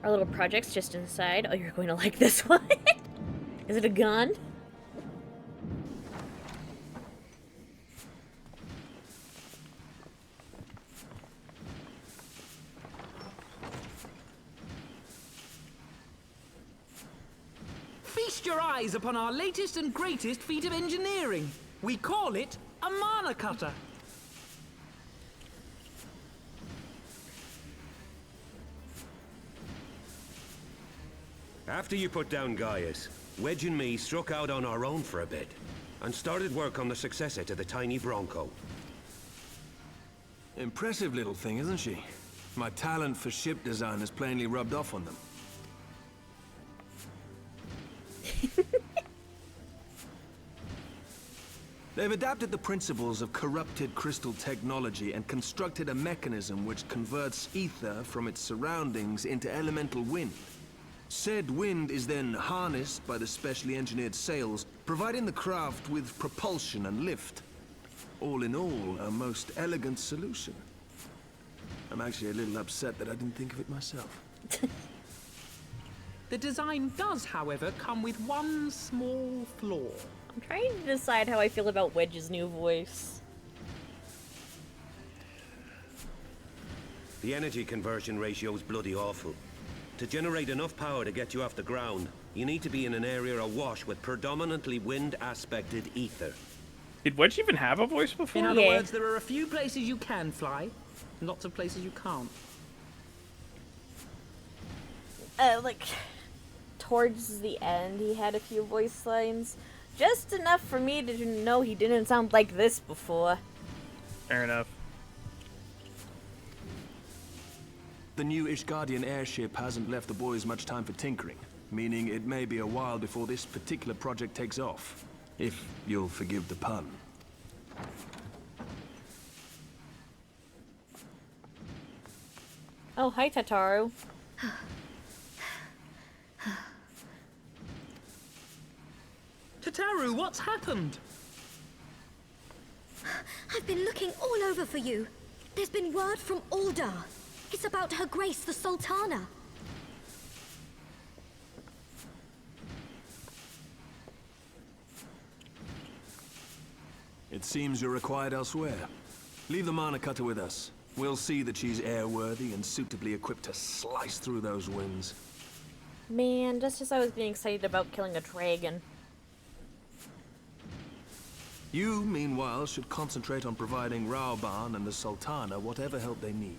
Speaker 1: Our little project's just inside. Oh, you're going to like this one. Is it a gun?
Speaker 6: Feast your eyes upon our latest and greatest feat of engineering. We call it a mana cutter.
Speaker 7: After you put down Gaius, Wedge and me struck out on our own for a bit, and started work on the successor to the tiny Bronco.
Speaker 8: Impressive little thing, isn't she? My talent for ship design has plainly rubbed off on them. They've adapted the principles of corrupted crystal technology and constructed a mechanism which converts ether from its surroundings into elemental wind. Said wind is then harnessed by the specially engineered sails, providing the craft with propulsion and lift. All in all, a most elegant solution. I'm actually a little upset that I didn't think of it myself.
Speaker 6: The design does, however, come with one small flaw.
Speaker 1: I'm trying to decide how I feel about Wedge's new voice.
Speaker 7: The energy conversion ratio is bloody awful. To generate enough power to get you off the ground, you need to be in an area awash with predominantly wind-aspected ether.
Speaker 2: Did Wedge even have a voice before?
Speaker 6: In other
Speaker 1: Yeah.
Speaker 6: words, there are a few places you can fly, and lots of places you can't.
Speaker 1: Like, towards the end, he had a few voice lines. Just enough for me to know he didn't sound like this before.
Speaker 2: Fair enough.
Speaker 8: The new Ishgardian airship hasn't left the boys much time for tinkering, meaning it may be a while before this particular project takes off. If you'll forgive the pun.
Speaker 1: Oh, hi, Tataru.
Speaker 6: Tataru, what's happened?
Speaker 9: I've been looking all over for you. There's been word from Aldar. It's about Her Grace, the Sultana.
Speaker 8: It seems you're required elsewhere. Leave the mana cutter with us. We'll see that she's airworthy and suitably equipped to slice through those winds.
Speaker 1: Man, just as I was getting excited about killing a dragon.
Speaker 8: You, meanwhile, should concentrate on providing Raoban and the Sultana whatever help they need.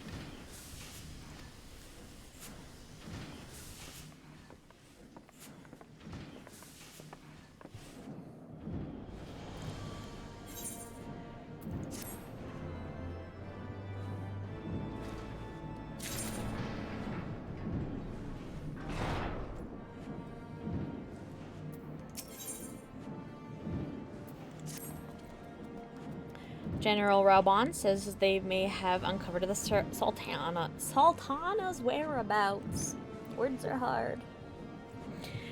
Speaker 1: General Raubon says they may have uncovered the Sultana's whereabouts. Words are hard.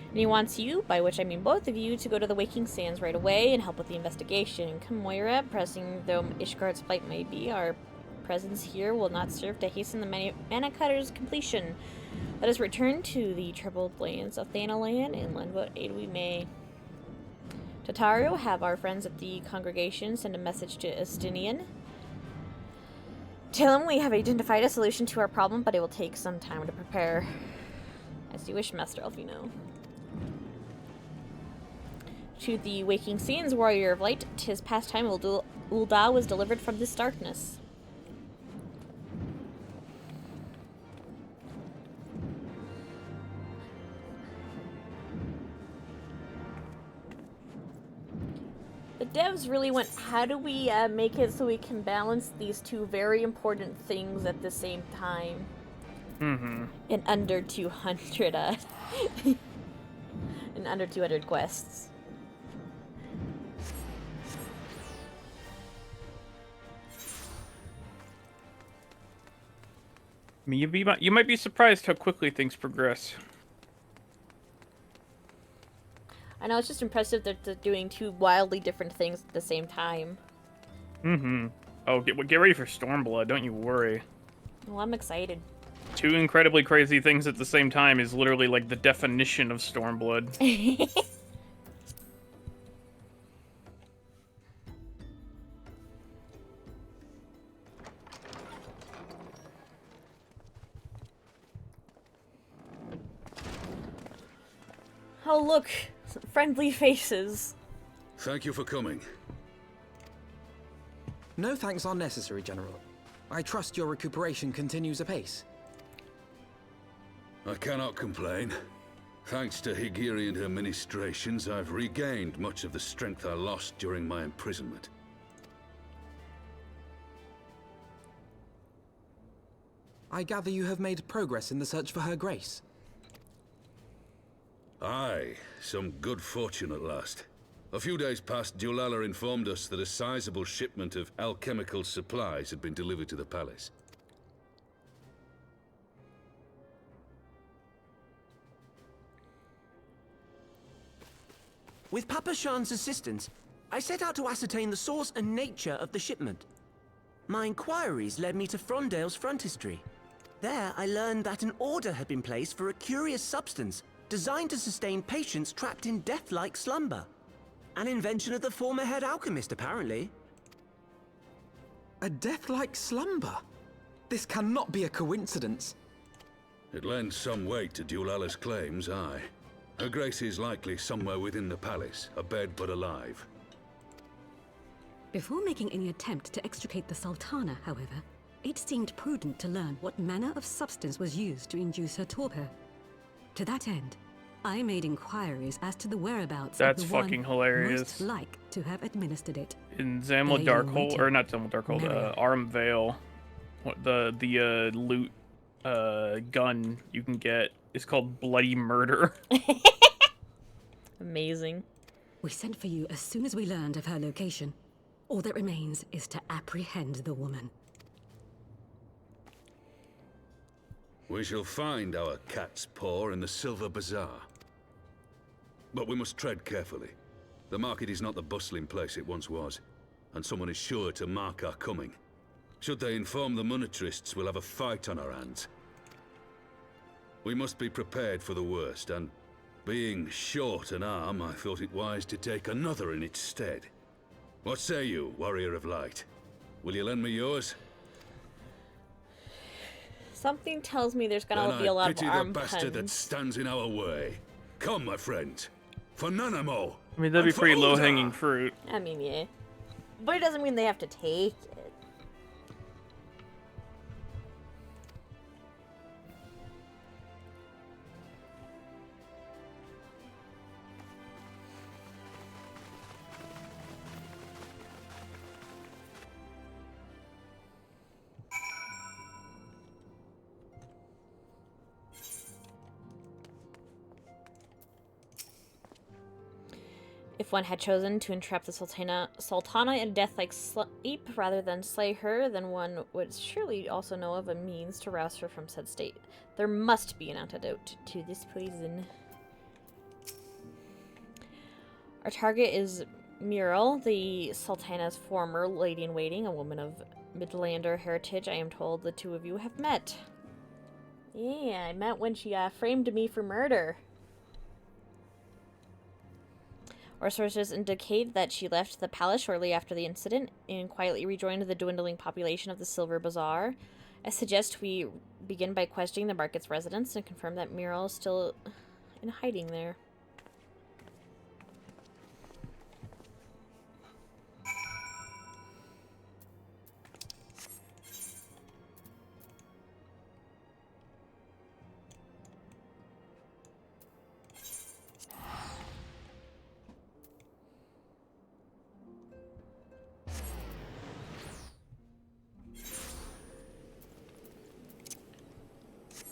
Speaker 1: And he wants you, by which I mean both of you, to go to the Waking Sands right away and help with the investigation. Come, Moira, pressing though Ishgard's plight may be, our presence here will not serve to hasten the mana cutter's completion. Let us return to the troubled lands of Thanalan and lend what aid we may. Tataru, have our friends at the congregation send a message to Estinian. Tell him we have identified a solution to our problem, but it will take some time to prepare. As you wish, Master Elfino. To the Waking Sands, Warrior of Light, 'tis past time Ulda was delivered from this darkness. The devs really went, how do we make it so we can balance these two very important things at the same time? In under 200, in under 200 quests.
Speaker 2: I mean, you might be surprised how quickly things progress.
Speaker 1: I know, it's just impressive that they're doing two wildly different things at the same time.
Speaker 2: Oh, get ready for Stormblood, don't you worry.
Speaker 1: Well, I'm excited.
Speaker 2: Two incredibly crazy things at the same time is literally like the definition of Stormblood.
Speaker 1: Oh, look! Some friendly faces.
Speaker 5: Thank you for coming.
Speaker 3: No thanks are necessary, General. I trust your recuperation continues apace.
Speaker 5: I cannot complain. Thanks to Higiri and her ministrations, I've regained much of the strength I lost during my imprisonment.
Speaker 3: I gather you have made progress in the search for Her Grace.
Speaker 5: Aye, some good fortune at last. A few days past, Dulala informed us that a sizable shipment of alchemical supplies had been delivered to the palace.
Speaker 6: With Papa Shan's assistance, I set out to ascertain the source and nature of the shipment. My inquiries led me to Frondale's frontistery. There, I learned that an order had been placed for a curious substance designed to sustain patients trapped in death-like slumber. An invention of the former head alchemist, apparently.
Speaker 3: A death-like slumber? This cannot be a coincidence.
Speaker 5: It lends some weight to Dulala's claims, aye. Her Grace is likely somewhere within the palace, abed but alive.
Speaker 10: Before making any attempt to extricate the Sultana, however, it seemed prudent to learn what manner of substance was used to induce her torpor. To that end, I made inquiries as to the whereabouts
Speaker 2: That's
Speaker 10: of the
Speaker 2: fucking
Speaker 10: one
Speaker 2: hilarious.
Speaker 10: most like to have administered it.
Speaker 2: In Zamla
Speaker 10: Lady
Speaker 2: Darkhold,
Speaker 10: waiting.
Speaker 2: or not Zamla Darkhold,
Speaker 10: Maria.
Speaker 2: Arm Vale, the loot gun you can get is called Bloody Murder.
Speaker 1: Amazing.
Speaker 10: We sent for you as soon as we learned of her location. All that remains is to apprehend the woman.
Speaker 5: We shall find our cat's paw in the Silver Bazaar. But we must tread carefully. The market is not the bustling place it once was, and someone is sure to mark our coming. Should they inform the monetarists, we'll have a fight on our hands. We must be prepared for the worst, and being short an arm, I thought it wise to take another in its stead. What say you, Warrior of Light? Will you lend me yours?
Speaker 1: Something tells me there's gonna
Speaker 5: Then
Speaker 1: be a lot
Speaker 5: I
Speaker 1: of
Speaker 5: pity
Speaker 1: arm
Speaker 5: the bastard that
Speaker 1: puns.
Speaker 5: stands in our way. Come, my friend. For Nanamo.
Speaker 2: I mean, that'd be
Speaker 5: and for
Speaker 2: pretty
Speaker 5: Ulda!
Speaker 2: low-hanging fruit.
Speaker 1: I mean, yeah. But it doesn't mean they have to take it. If one had chosen to entrap the Sultana in a death-like sleep rather than slay her, then one would surely also know of a means to rouse her from said state. There must be an antidote to this poison. Our target is Muriel, the Sultana's former lady-in-waiting, a woman of Midlander heritage. I am told the two of you have met. Yeah, I met when she framed me for murder. Our sources indicate that she left the palace shortly after the incident and quietly rejoined the dwindling population of the Silver Bazaar. I suggest we begin by questioning the market's residents and confirm that Muriel is still in hiding there.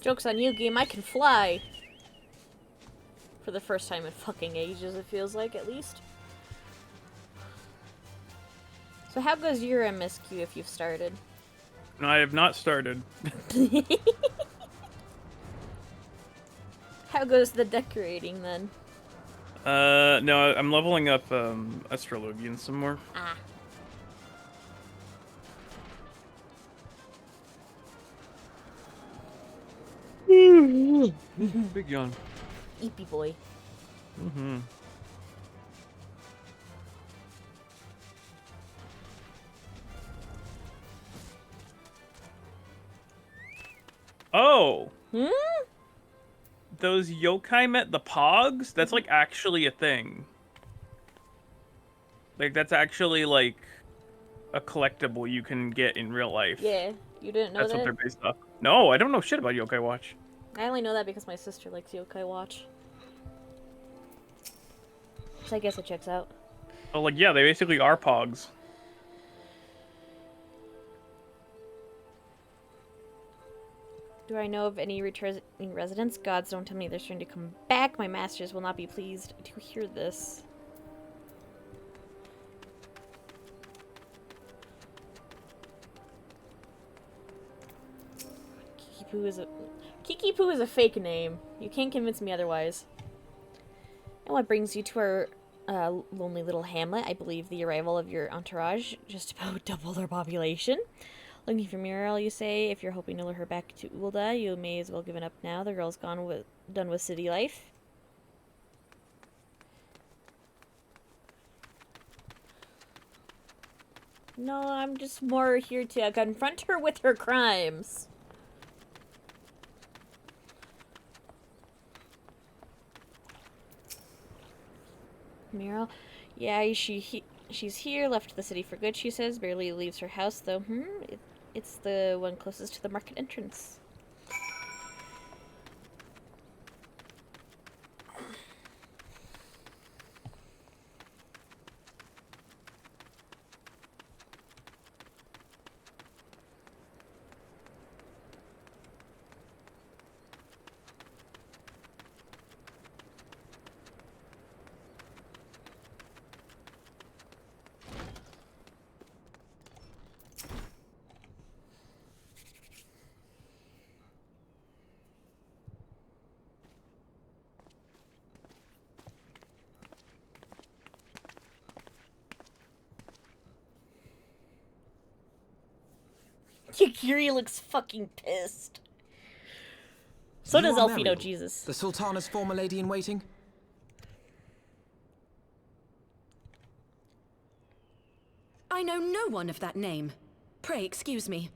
Speaker 1: Joke's on you, game. I can fly. For the first time in fucking ages, it feels like, at least. So how goes your MSQ if you've started?
Speaker 2: No, I have not started.
Speaker 1: How goes the decorating, then?
Speaker 2: No, I'm leveling up, Astrologian some more.
Speaker 1: Ah.
Speaker 2: Big yawn.
Speaker 1: Eepy boy.
Speaker 2: Mm-hmm. Oh!
Speaker 1: Hmm?
Speaker 2: Those yokai met the pogs? That's like actually a thing. Like that's actually like a collectible you can get in real life.
Speaker 1: Yeah, you didn't know
Speaker 2: That's
Speaker 1: that?
Speaker 2: what they're based off. No, I don't know shit about Yokai Watch.
Speaker 1: I only know that because my sister likes Yokai Watch. So I guess it checks out.
Speaker 2: Oh, like yeah, they basically are pogs.
Speaker 1: Do I know of any returning residents? Gods, don't tell me they're starting to come back. My masters will not be pleased to hear this. Kiki Poo is a fake name. You can't convince me otherwise. And what brings you to our lonely little hamlet? I believe the arrival of your entourage, just about double their population. Looking for Muriel, you say. If you're hoping to lure her back to Ulda, you may as well give it up now. The girl's done with city life. No, I'm just more here to confront her with her crimes. Muriel? Yeah, she's here, left the city for good, she says. Barely leaves her house, though. It's the one closest to the market entrance. Kiri looks fucking pissed. So
Speaker 3: You
Speaker 1: does
Speaker 3: are
Speaker 1: Elfino
Speaker 3: Muriel,
Speaker 1: Jesus.
Speaker 3: the Sultana's former lady-in-waiting?
Speaker 4: I know no one of that name. Pray excuse me.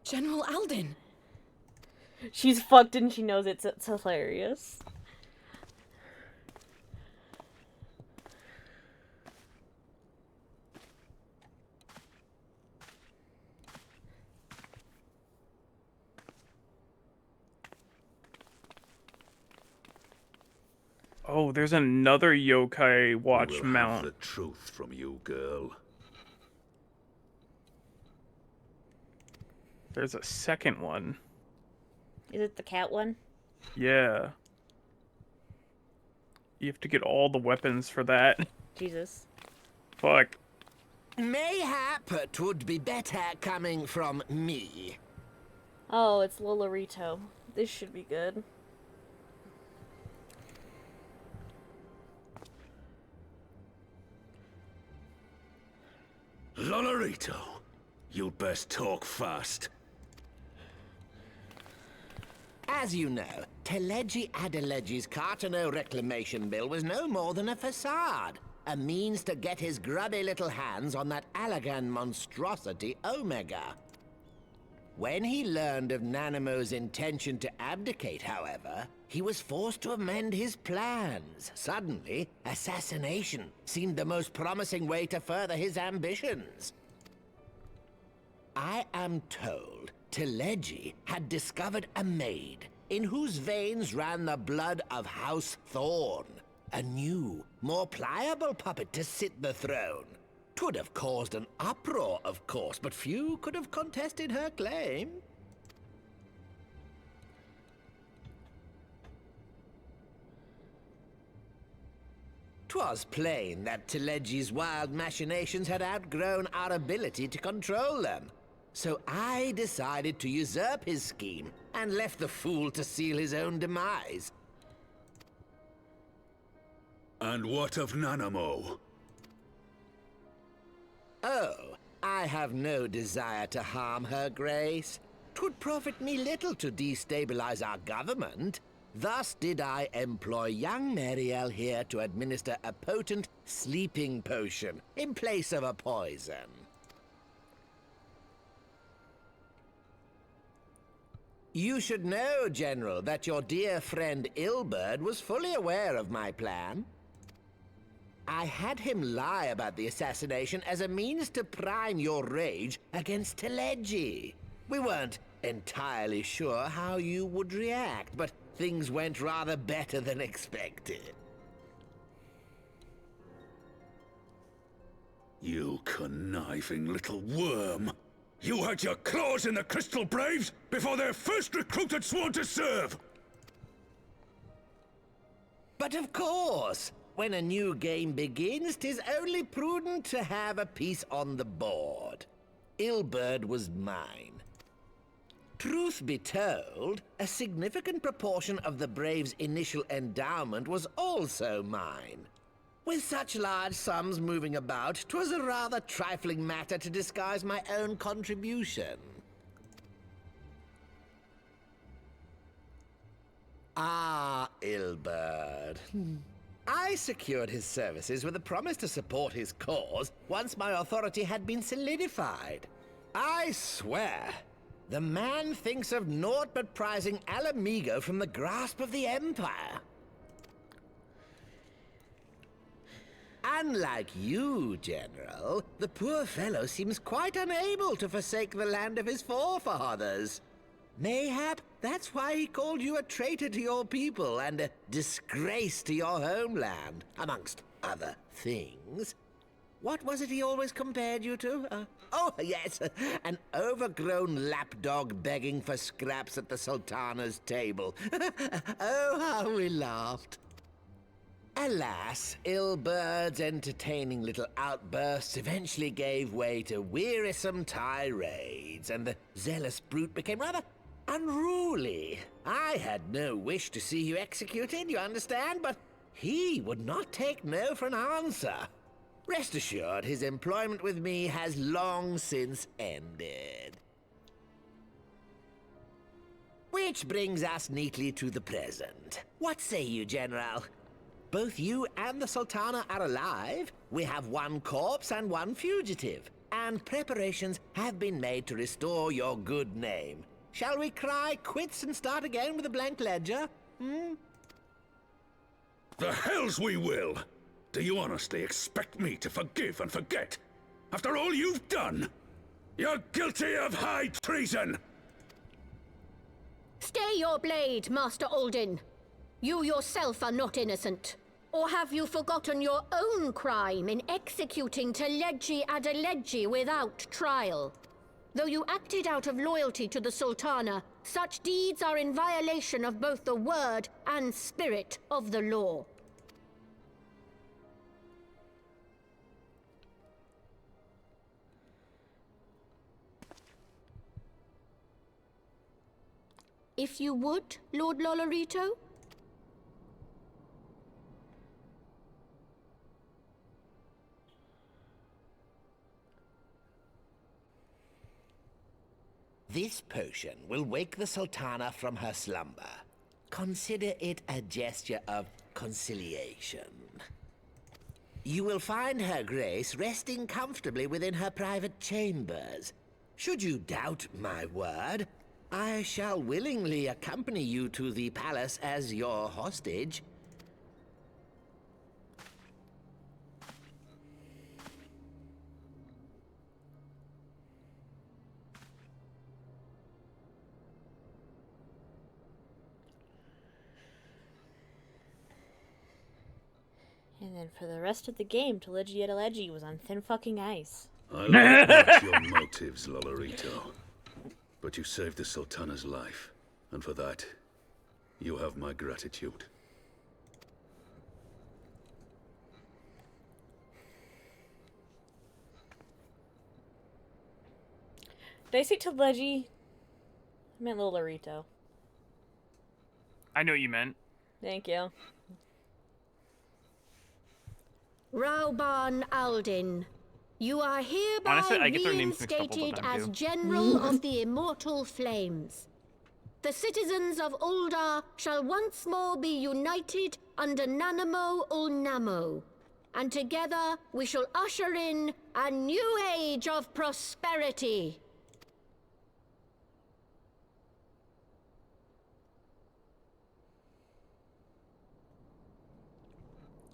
Speaker 4: General Alden.
Speaker 1: She's fucked and she knows it's hilarious.
Speaker 2: Oh, there's another Yokai Watch
Speaker 5: We will
Speaker 2: mount.
Speaker 5: have the truth from you, girl.
Speaker 2: There's a second one.
Speaker 1: Is it the cat one?
Speaker 2: Yeah. You have to get all the weapons for that.
Speaker 1: Jesus.
Speaker 2: Fuck.
Speaker 11: Mayhap it would be better coming from me.
Speaker 1: Oh, it's Lolorito. This should be good.
Speaker 5: Lolorito, you'd best talk fast.
Speaker 11: As you know, Teleji Adeleji's Cartano reclamation bill was no more than a facade. A means to get his grubby little hands on that Allagan monstrosity Omega. When he learned of Nanamo's intention to abdicate, however, he was forced to amend his plans. Suddenly, assassination seemed the most promising way to further his ambitions. I am told Teleji had discovered a maid in whose veins ran the blood of House Thorn. A new, more pliable puppet to sit the throne. 'Twould have caused an uproar, of course, but few could have contested her claim. 'Twas plain that Teleji's wild machinations had outgrown our ability to control them. So I decided to usurp his scheme and left the fool to seal his own demise.
Speaker 5: And what of Nanamo?
Speaker 11: Oh, I have no desire to harm her grace. 'Twould profit me little to destabilize our government. Thus did I employ young Mariel here to administer a potent sleeping potion in place of a poison. You should know, General, that your dear friend Ilberd was fully aware of my plan. I had him lie about the assassination as a means to prime your rage against Teleji. We weren't entirely sure how you would react, but things went rather better than expected.
Speaker 5: You conniving little worm! You had your claws in the Crystal Braves before their first recruited sworn to serve!
Speaker 11: But of course, when a new game begins, 'tis only prudent to have a piece on the board. Ilberd was mine. Truth be told, a significant proportion of the Braves' initial endowment was also mine. With such large sums moving about, 'twas a rather trifling matter to disguise my own contribution. Ah, Ilberd. I secured his services with a promise to support his cause once my authority had been solidified. I swear, the man thinks of naught but prizing Alamigo from the grasp of the Empire. Unlike you, General, the poor fellow seems quite unable to forsake the land of his forefathers. Mayhap that's why he called you a traitor to your people and a disgrace to your homeland, amongst other things. What was it he always compared you to? Oh, yes, an overgrown lapdog begging for scraps at the Sultana's table. Oh, how we laughed. Alas, Ilberd's entertaining little outbursts eventually gave way to wearisome tirades, and the zealous brute became rather unruly. I had no wish to see you executed, you understand, but he would not take no for an answer. Rest assured, his employment with me has long since ended. Which brings us neatly to the present. What say you, General? Both you and the Sultana are alive. We have one corpse and one fugitive. And preparations have been made to restore your good name. Shall we cry quits and start again with a blank ledger?
Speaker 5: The hells we will! Do you honestly expect me to forgive and forget? After all you've done? You're guilty of high treason!
Speaker 9: Stay your blade, Master Alden. You yourself are not innocent. Or have you forgotten your own crime in executing Teleji Adeleji without trial? Though you acted out of loyalty to the Sultana, such deeds are in violation of both the word and spirit of the law. If you would, Lord Lolorito?
Speaker 11: This potion will wake the Sultana from her slumber. Consider it a gesture of conciliation. You will find her grace resting comfortably within her private chambers. Should you doubt my word, I shall willingly accompany you to the palace as your hostage.
Speaker 1: And then for the rest of the game, Teleji Adeleji was on thin fucking ice.
Speaker 5: I like not your motives, Lolorito. But you saved the Sultana's life, and for that, you have my gratitude.
Speaker 1: Did I say Teleji? I meant Lolorito.
Speaker 2: I know what you meant.
Speaker 1: Thank you.
Speaker 9: Rauban Aldin, you are hereby
Speaker 2: Honestly, I get their names mixed up all the
Speaker 9: reinstated
Speaker 2: time,
Speaker 9: as
Speaker 2: too.
Speaker 9: General of the Immortal Flames. The citizens of Uldar shall once more be united under Nanamo Ulnamo, and together we shall usher in a new age of prosperity.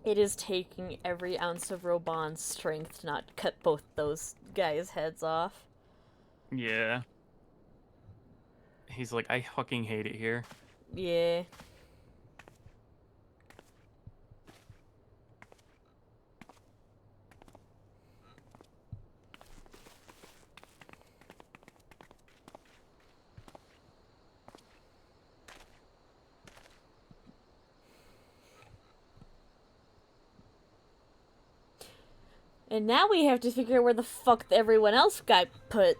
Speaker 1: It is taking every ounce of Roban's strength to not cut both those guys' heads off.
Speaker 2: Yeah. He's like, I fucking hate it here.
Speaker 1: Yeah. And now we have to figure out where the fuck everyone else got put.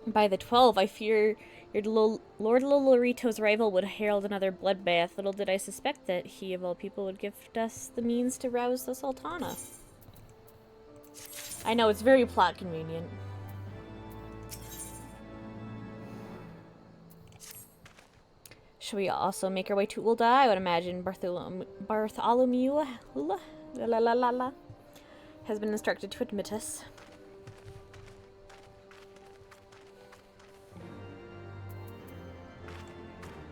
Speaker 1: By the 12, I fear your Lord Lolorito's arrival would herald another bloodbath. Little did I suspect that he, of all people, would gift us the means to rouse the Sultana. I know, it's very plot convenient. Should we also make our way to Ulda? I would imagine Bartholomew has been instructed to admit us.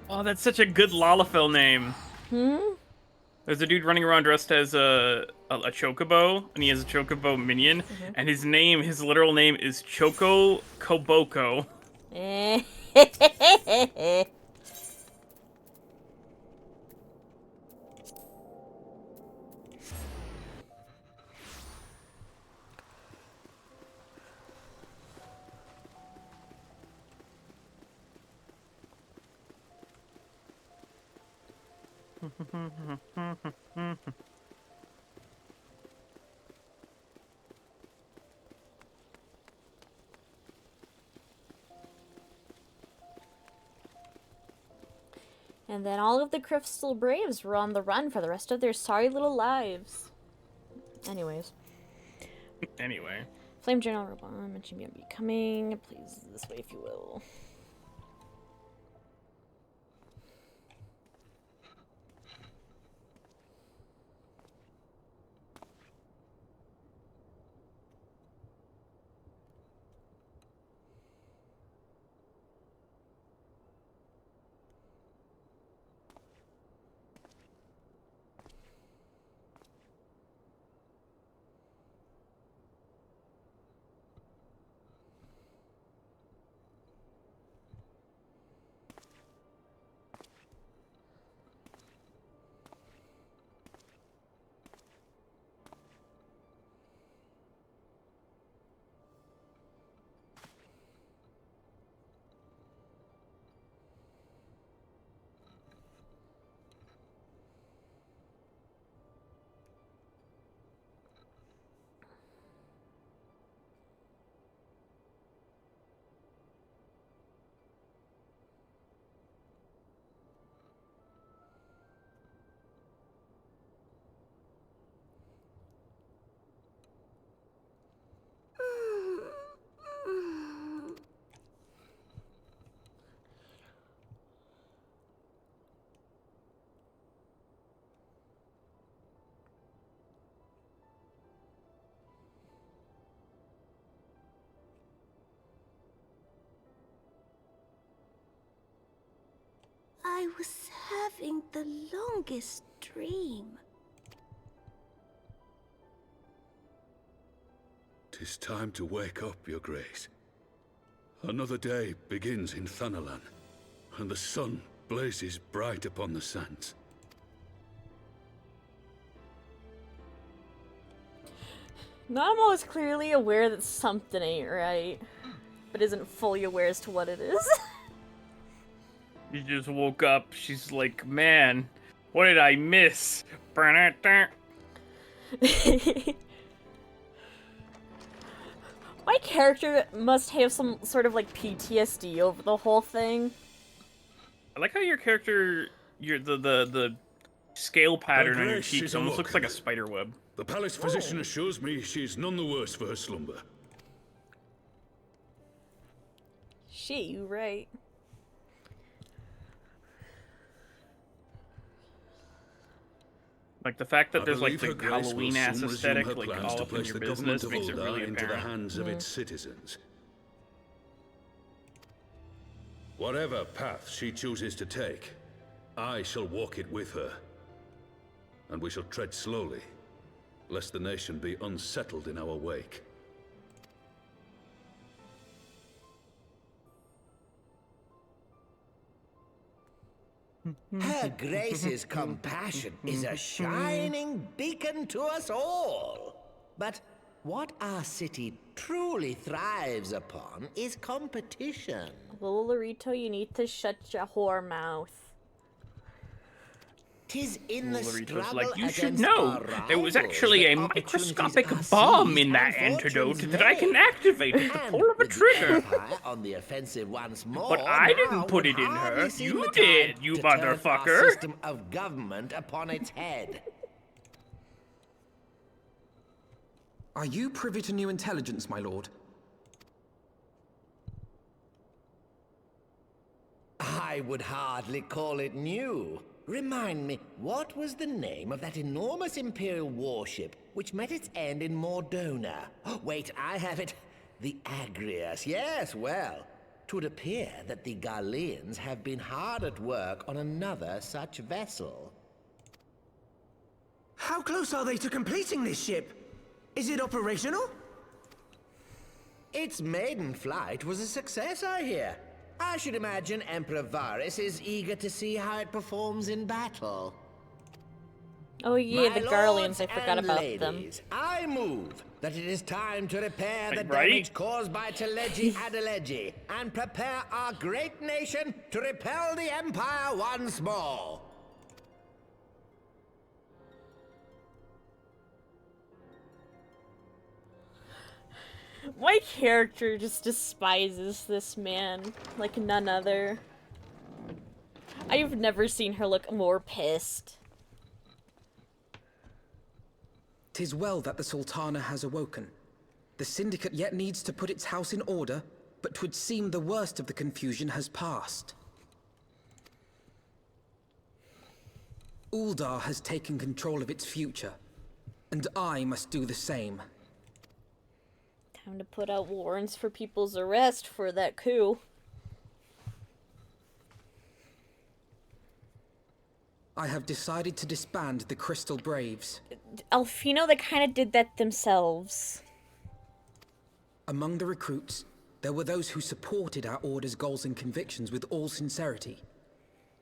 Speaker 2: Oh, that's such a good Lalafell name.
Speaker 1: Hmm?
Speaker 2: There's a dude running around dressed as a chocobo, and he has a chocobo minion, and his literal name is Choco Koboko.
Speaker 1: And then all of the Crystal Braves were on the run for the rest of their sorry little lives. Anyways.
Speaker 2: Anyway.
Speaker 1: Flame Journal Robon mentioned you'll be coming. Please, this way if you will.
Speaker 12: I was having the longest dream.
Speaker 5: 'Tis time to wake up, Your Grace. Another day begins in Thanalan, and the sun blazes bright upon the sands.
Speaker 1: Nanamo is clearly aware that something ain't right, but isn't fully aware as to what it is.
Speaker 2: She just woke up. She's like, man, what did I miss?
Speaker 1: My character must have some sort of like PTSD over the whole thing.
Speaker 2: I like how your character, the scale pattern on your
Speaker 13: Grace
Speaker 2: cheeks
Speaker 13: is
Speaker 2: almost looks
Speaker 13: awoken.
Speaker 2: like a spider web.
Speaker 13: The palace physician assures me she's none the worse for her slumber.
Speaker 1: Shit, you right.
Speaker 2: Like the fact that
Speaker 13: I
Speaker 2: there's like
Speaker 13: believe
Speaker 2: the
Speaker 13: her Grace will
Speaker 2: Halloween ass
Speaker 13: soon resume
Speaker 2: aesthetic,
Speaker 13: her
Speaker 2: like
Speaker 13: plans
Speaker 2: all
Speaker 13: to
Speaker 2: up in
Speaker 13: place
Speaker 2: your
Speaker 13: the government
Speaker 2: business,
Speaker 13: of
Speaker 2: makes it really
Speaker 13: Uldar into the
Speaker 2: apparent.
Speaker 13: hands of its citizens. Whatever path she chooses to take, I shall walk it with her. And we shall tread slowly, lest the nation be unsettled in our wake.
Speaker 11: Her Grace's compassion is a shining beacon to us all. But what our city truly thrives upon is competition.
Speaker 1: Little Larito, you need to shut your whore mouth.
Speaker 11: 'Tis in the
Speaker 2: Lorito's
Speaker 11: struggle
Speaker 2: like, you should
Speaker 11: against
Speaker 2: know,
Speaker 11: our
Speaker 2: there was
Speaker 11: rivals
Speaker 2: actually
Speaker 11: that
Speaker 2: a
Speaker 11: opportunities
Speaker 2: microscopic
Speaker 11: are
Speaker 2: bomb
Speaker 11: seized
Speaker 2: in that
Speaker 11: and
Speaker 2: antidote
Speaker 11: fortunes
Speaker 2: that I can
Speaker 11: made.
Speaker 2: activate at the
Speaker 11: And
Speaker 2: pull of a
Speaker 11: with the
Speaker 2: trigger.
Speaker 11: Empire on the offensive once more,
Speaker 2: But I
Speaker 11: now
Speaker 2: didn't put
Speaker 11: would
Speaker 2: it in
Speaker 11: hardly
Speaker 2: her.
Speaker 11: seem
Speaker 2: You
Speaker 11: the
Speaker 2: did,
Speaker 11: time
Speaker 2: you
Speaker 11: to turn our
Speaker 2: motherfucker.
Speaker 11: system of government upon its head.
Speaker 3: Are you privy to new intelligence, my lord?
Speaker 11: I would hardly call it new. Remind me, what was the name of that enormous Imperial warship which met its end in Mordona? Oh, wait, I have it. The Agrias. Yes, well, 'twould appear that the Garleans have been hard at work on another such vessel.
Speaker 6: How close are they to completing this ship? Is it operational?
Speaker 11: Its maiden flight was a success, I hear. I should imagine Emperor Varys is eager to see how it performs in battle.
Speaker 1: Oh yeah,
Speaker 11: My
Speaker 1: the Garlands,
Speaker 11: lords
Speaker 1: I forgot
Speaker 11: and
Speaker 1: about
Speaker 11: ladies, I move that it is time to repair the
Speaker 2: Right?
Speaker 11: damage caused by Teleji Adeleji and prepare our great nation to repel the Empire once more.
Speaker 1: My character just despises this man like none other. I've never seen her look more pissed.
Speaker 3: 'Tis well that the Sultana has awoken. The Syndicate yet needs to put its house in order, but 'twould seem the worst of the confusion has passed. Uldar has taken control of its future, and I must do the same.
Speaker 1: Time to put out warrants for people's arrest for that coup.
Speaker 3: I have decided to disband the Crystal Braves.
Speaker 1: Alfino, they kind of did that themselves.
Speaker 3: Among the recruits, there were those who supported our order's goals and convictions with all sincerity.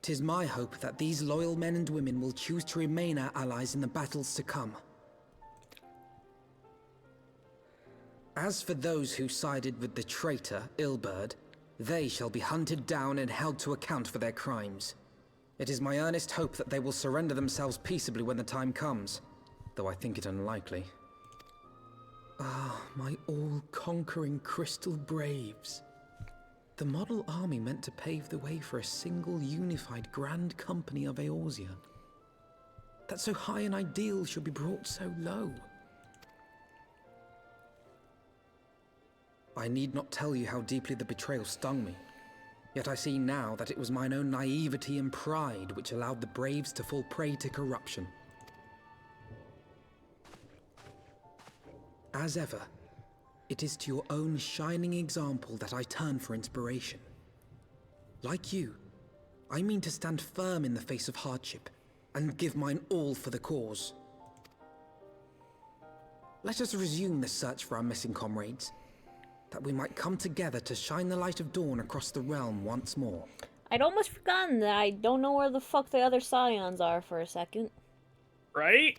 Speaker 3: 'Tis my hope that these loyal men and women will choose to remain our allies in the battles to come. As for those who sided with the traitor, Ilberd, they shall be hunted down and held to account for their crimes. It is my earnest hope that they will surrender themselves peaceably when the time comes, though I think it unlikely. Ah, my all-conquering Crystal Braves. The model army meant to pave the way for a single unified grand company of Eorzea. That so high an ideal should be brought so low. I need not tell you how deeply the betrayal stung me. Yet I see now that it was mine own naivety and pride which allowed the Braves to fall prey to corruption. As ever, it is to your own shining example that I turn for inspiration. Like you, I mean to stand firm in the face of hardship and give mine all for the cause. Let us resume the search for our missing comrades, that we might come together to shine the light of dawn across the realm once more.
Speaker 1: I'd almost forgotten that I don't know where the fuck the other Scions are for a second.
Speaker 2: Right?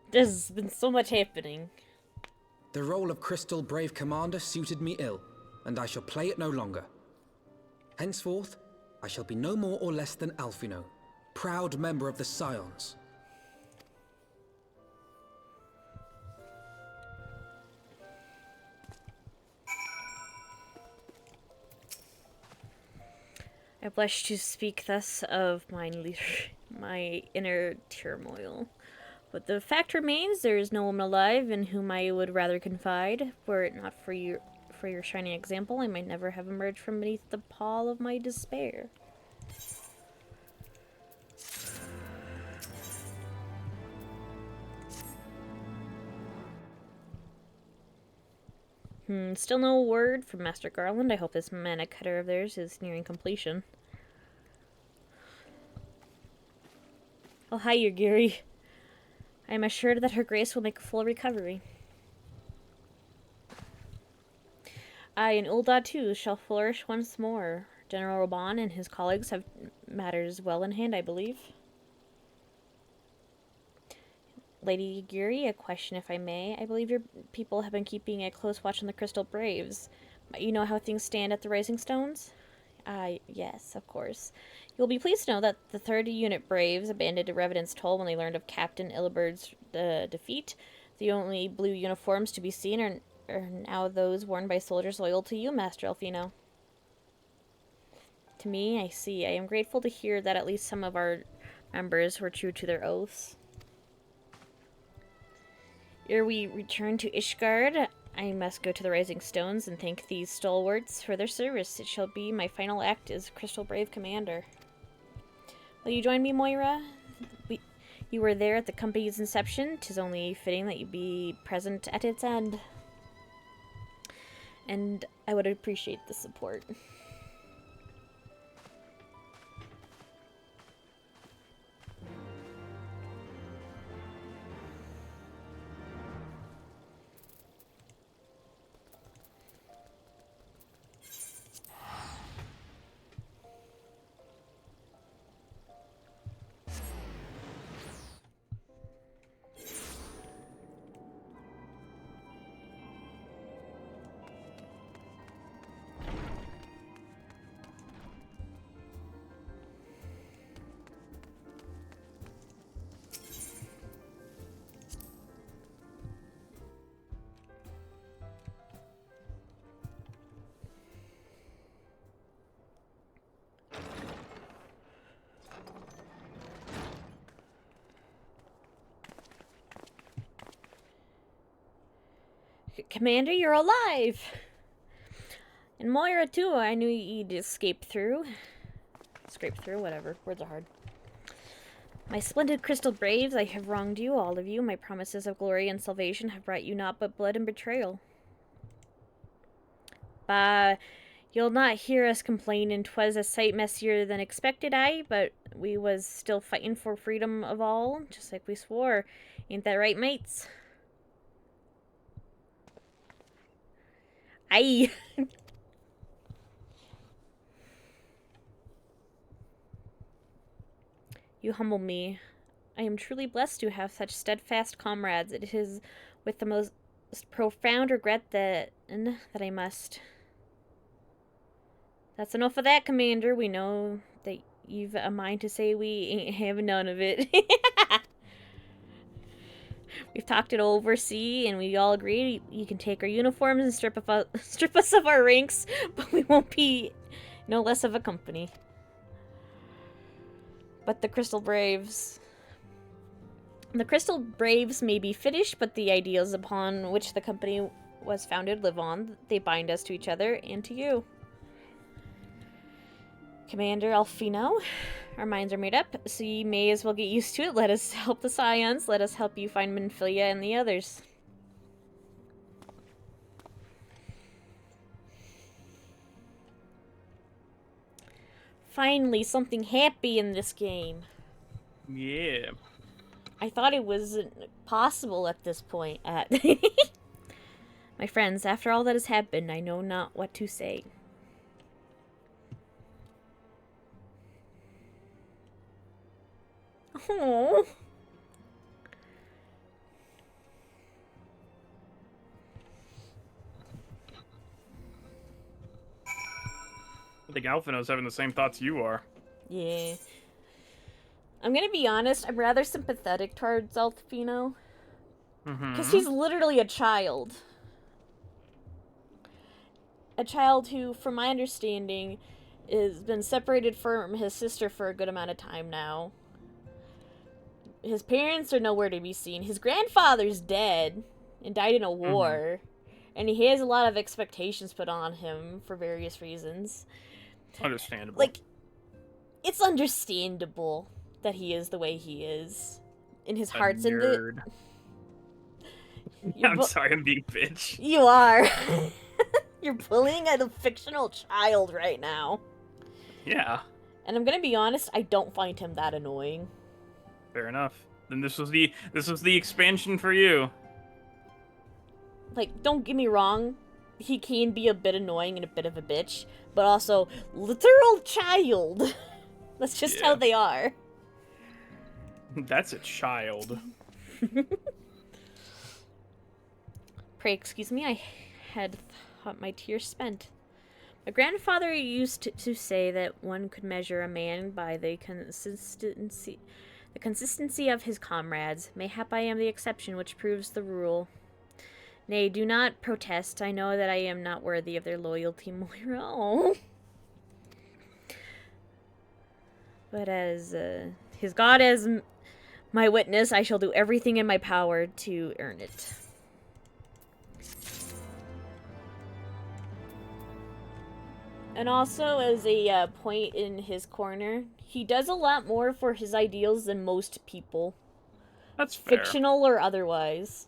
Speaker 1: There's been so much happening.
Speaker 3: The role of Crystal Brave Commander suited me ill, and I shall play it no longer. Henceforth, I shall be no more or less than Alfino, proud member of the Scions.
Speaker 1: I blush to speak thus of my inner turmoil. But the fact remains, there is no woman alive in whom I would rather confide. Were it not for your shining example, I might never have emerged from beneath the pall of my despair. Still no word from Master Garland. I hope this mana cutter of theirs is nearing completion. Oh, hi, Yugiri. I am assured that her grace will make a full recovery. I and Ul'dah too shall flourish once more. General Raban and his colleagues have matters well in hand, I believe. Lady Yugiri, a question if I may. I believe your people have been keeping a close watch on the Crystal Braves. You know how things stand at the Rising Stones? Yes, of course. You'll be pleased to know that the 3rd Unit Braves abandoned Revenant's Toll when they learned of Captain Illibird's defeat. The only blue uniforms to be seen are now those worn by soldiers loyal to you, Master Elfino. To me, I see. I am grateful to hear that at least some of our members were true to their oaths. Ere we return to Ishgard, I must go to the Rising Stones and thank these stalwarts for their service. It shall be my final act as Crystal Brave Commander. Will you join me, Moira? You were there at the company's inception. 'Tis only fitting that you be present at its end. And I would appreciate the support. Commander, you're alive! And Moira, too, I knew you'd escape through. Scrape through, whatever. Words are hard. My splendid Crystal Braves, I have wronged you, all of you. My promises of glory and salvation have brought you naught but blood and betrayal. Bah, you'll not hear us complainin'. 'Twas a sight messier than expected, aye, but we was still fighting for freedom of all, just like we swore. Ain't that right, mates? Aye. You humble me. I am truly blessed to have such steadfast comrades. It is with the most profound regret that I must. That's enough of that, Commander. We know that you've a mind to say we ain't having none of it. We've talked it over, see, and we all agreed you can take our uniforms and strip us of our ranks, but we won't be no less of a company. But the Crystal Braves may be finished, but the ideals upon which the company was founded live on. They bind us to each other and to you. Commander Elfino, our minds are made up, so you may as well get used to it. Let us help the Scions. Let us help you find Minfilia and the others. Finally, something happy in this game.
Speaker 2: Yeah.
Speaker 1: I thought it wasn't possible at this point. My friends, after all that has happened, I know not what to say. Oh.
Speaker 2: I think Alphino's having the same thoughts you are.
Speaker 1: Yeah. I'm gonna be honest, I'm rather sympathetic towards Alfino. Because he's literally a child. A child who, from my understanding, has been separated from his sister for a good amount of time now. His parents are nowhere to be seen. His grandfather's dead and died in a war. And he has a lot of expectations put on him for various reasons.
Speaker 2: Understandable.
Speaker 1: Like, it's understandable that he is the way he is. And his heart's in the...
Speaker 2: I'm sorry, I'm being bitch.
Speaker 1: You are. You're bullying a fictional child right now.
Speaker 2: Yeah.
Speaker 1: And I'm gonna be honest, I don't find him that annoying.
Speaker 2: Fair enough. Then this was the expansion for you.
Speaker 1: Like, don't get me wrong, he can be a bit annoying and a bit of a bitch, but also literal child. That's just how they are.
Speaker 2: That's a child.
Speaker 1: Pray excuse me, I had thought my tears spent. My grandfather used to say that one could measure a man by the consistency of his comrades. Mayhap I am the exception which proves the rule. Nay, do not protest. I know that I am not worthy of their loyalty, Moira. Oh. But as his God as my witness, I shall do everything in my power to earn it. And also, as a point in his corner, he does a lot more for his ideals than most people.
Speaker 2: That's fair.
Speaker 1: Fictional or otherwise.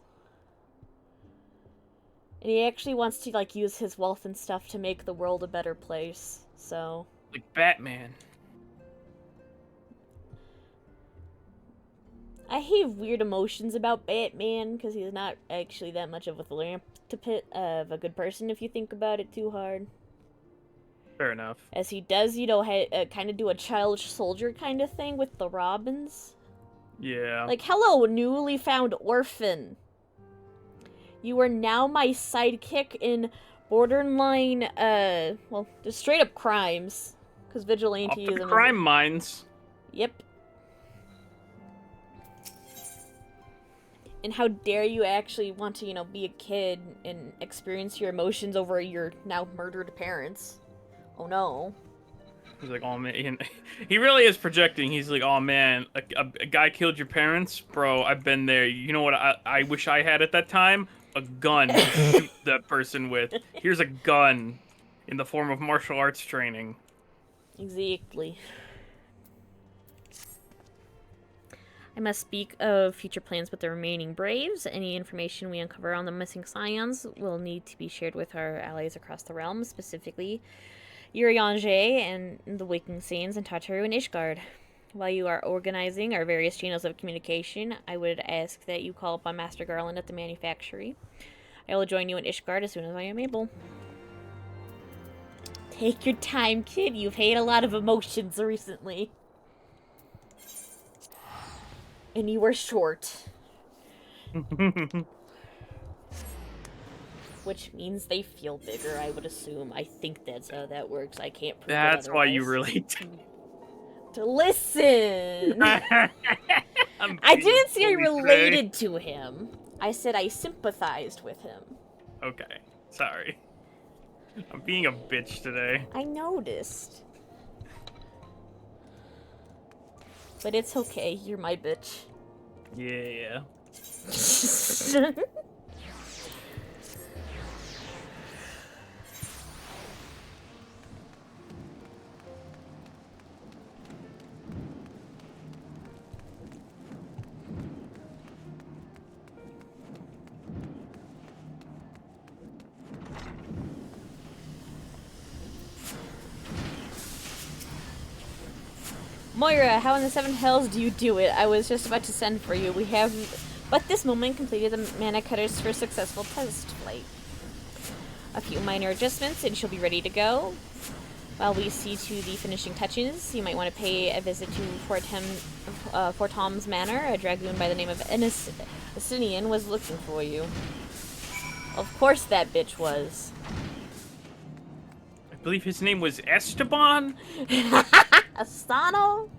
Speaker 1: And he actually wants to, like, use his wealth and stuff to make the world a better place, so...
Speaker 2: Like Batman.
Speaker 1: I have weird emotions about Batman, because he's not actually that much of a of a good person if you think about it too hard.
Speaker 2: Fair enough.
Speaker 1: As he does, you know, kind of do a childish soldier kind of thing with the Robins.
Speaker 2: Yeah.
Speaker 1: Like, hello, newly found orphan. You are now my sidekick in borderline, well, just straight up crimes. Because vigilantism is...
Speaker 2: crime mines.
Speaker 1: Yep. And how dare you actually want to, you know, be a kid and experience your emotions over your now murdered parents. Oh no.
Speaker 2: He's like, oh man, he really is projecting. He's like, oh man, a guy killed your parents? Bro, I've been there. You know what I wish I had at that time? A gun to shoot that person with. Here's a gun in the form of martial arts training.
Speaker 1: Exactly. I must speak of future plans with the remaining Braves. Any information we uncover on the missing Scions will need to be shared with our allies across the realm, specifically Urianger and the Waking Saints and Tataru and Ishgard. While you are organizing our various channels of communication, I would ask that you call upon Master Garland at the manufactory. I will join you in Ishgard as soon as I am able. Take your time, kid. You've had a lot of emotions recently. And you were short. Which means they feel bigger, I would assume. I think that's how that works. I can't prove
Speaker 2: That's
Speaker 1: it
Speaker 2: why you
Speaker 1: otherwise.
Speaker 2: really...
Speaker 1: To listen! I didn't say I related to him. I said I sympathized with him.
Speaker 2: Okay, sorry. I'm being a bitch today.
Speaker 1: I noticed. But it's okay, you're my bitch.
Speaker 2: Yeah.
Speaker 1: Moira, how in the seven hells do you do it? I was just about to send for you. We have, but this moment, completed the mana cutters for a successful test flight. A few minor adjustments and she'll be ready to go. While we see to the finishing touches, you might want to pay a visit to Fort Tom's Manor. A dragoon by the name of Essinian was looking for you. Of course that bitch was.
Speaker 2: I believe his name was Esteban?
Speaker 1: Asano?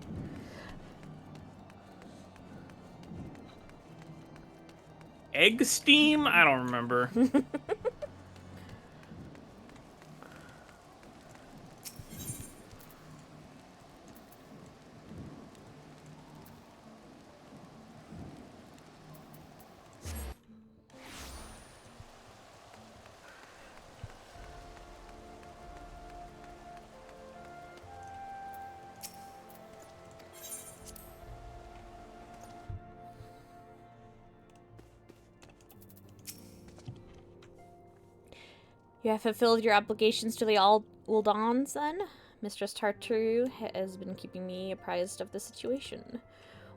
Speaker 2: Egg steam? I don't remember.
Speaker 1: You have fulfilled your obligations to the Uldans, then? Mistress Tartaru has been keeping me apprised of the situation.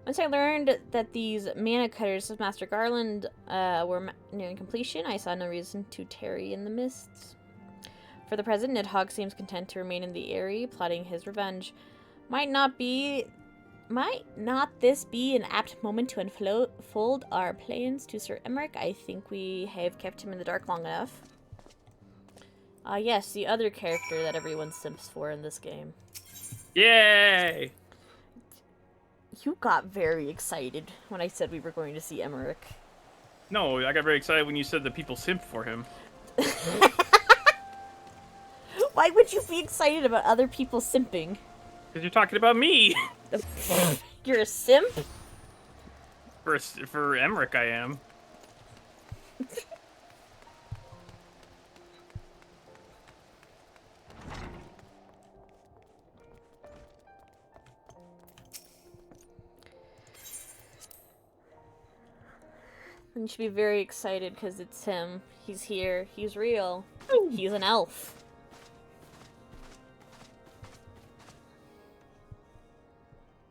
Speaker 1: Once I learned that these mana cutters of Master Garland were nearing completion, I saw no reason to tarry in the mists. For the present, Nidhogg seems content to remain in the Eyrie, plotting his revenge. Might not this be an apt moment to unfold our plans to Sir Emmerich? I think we have kept him in the dark long enough. Yes, the other character that everyone simps for in this game.
Speaker 2: Yay!
Speaker 1: You got very excited when I said we were going to see Emmerich.
Speaker 2: No, I got very excited when you said that people simp for him.
Speaker 1: Why would you be excited about other people simping?
Speaker 2: Because you're talking about me!
Speaker 1: You're a simp?
Speaker 2: For Emmerich, I am.
Speaker 1: And you should be very excited because it's him. He's here. He's real. He's an elf.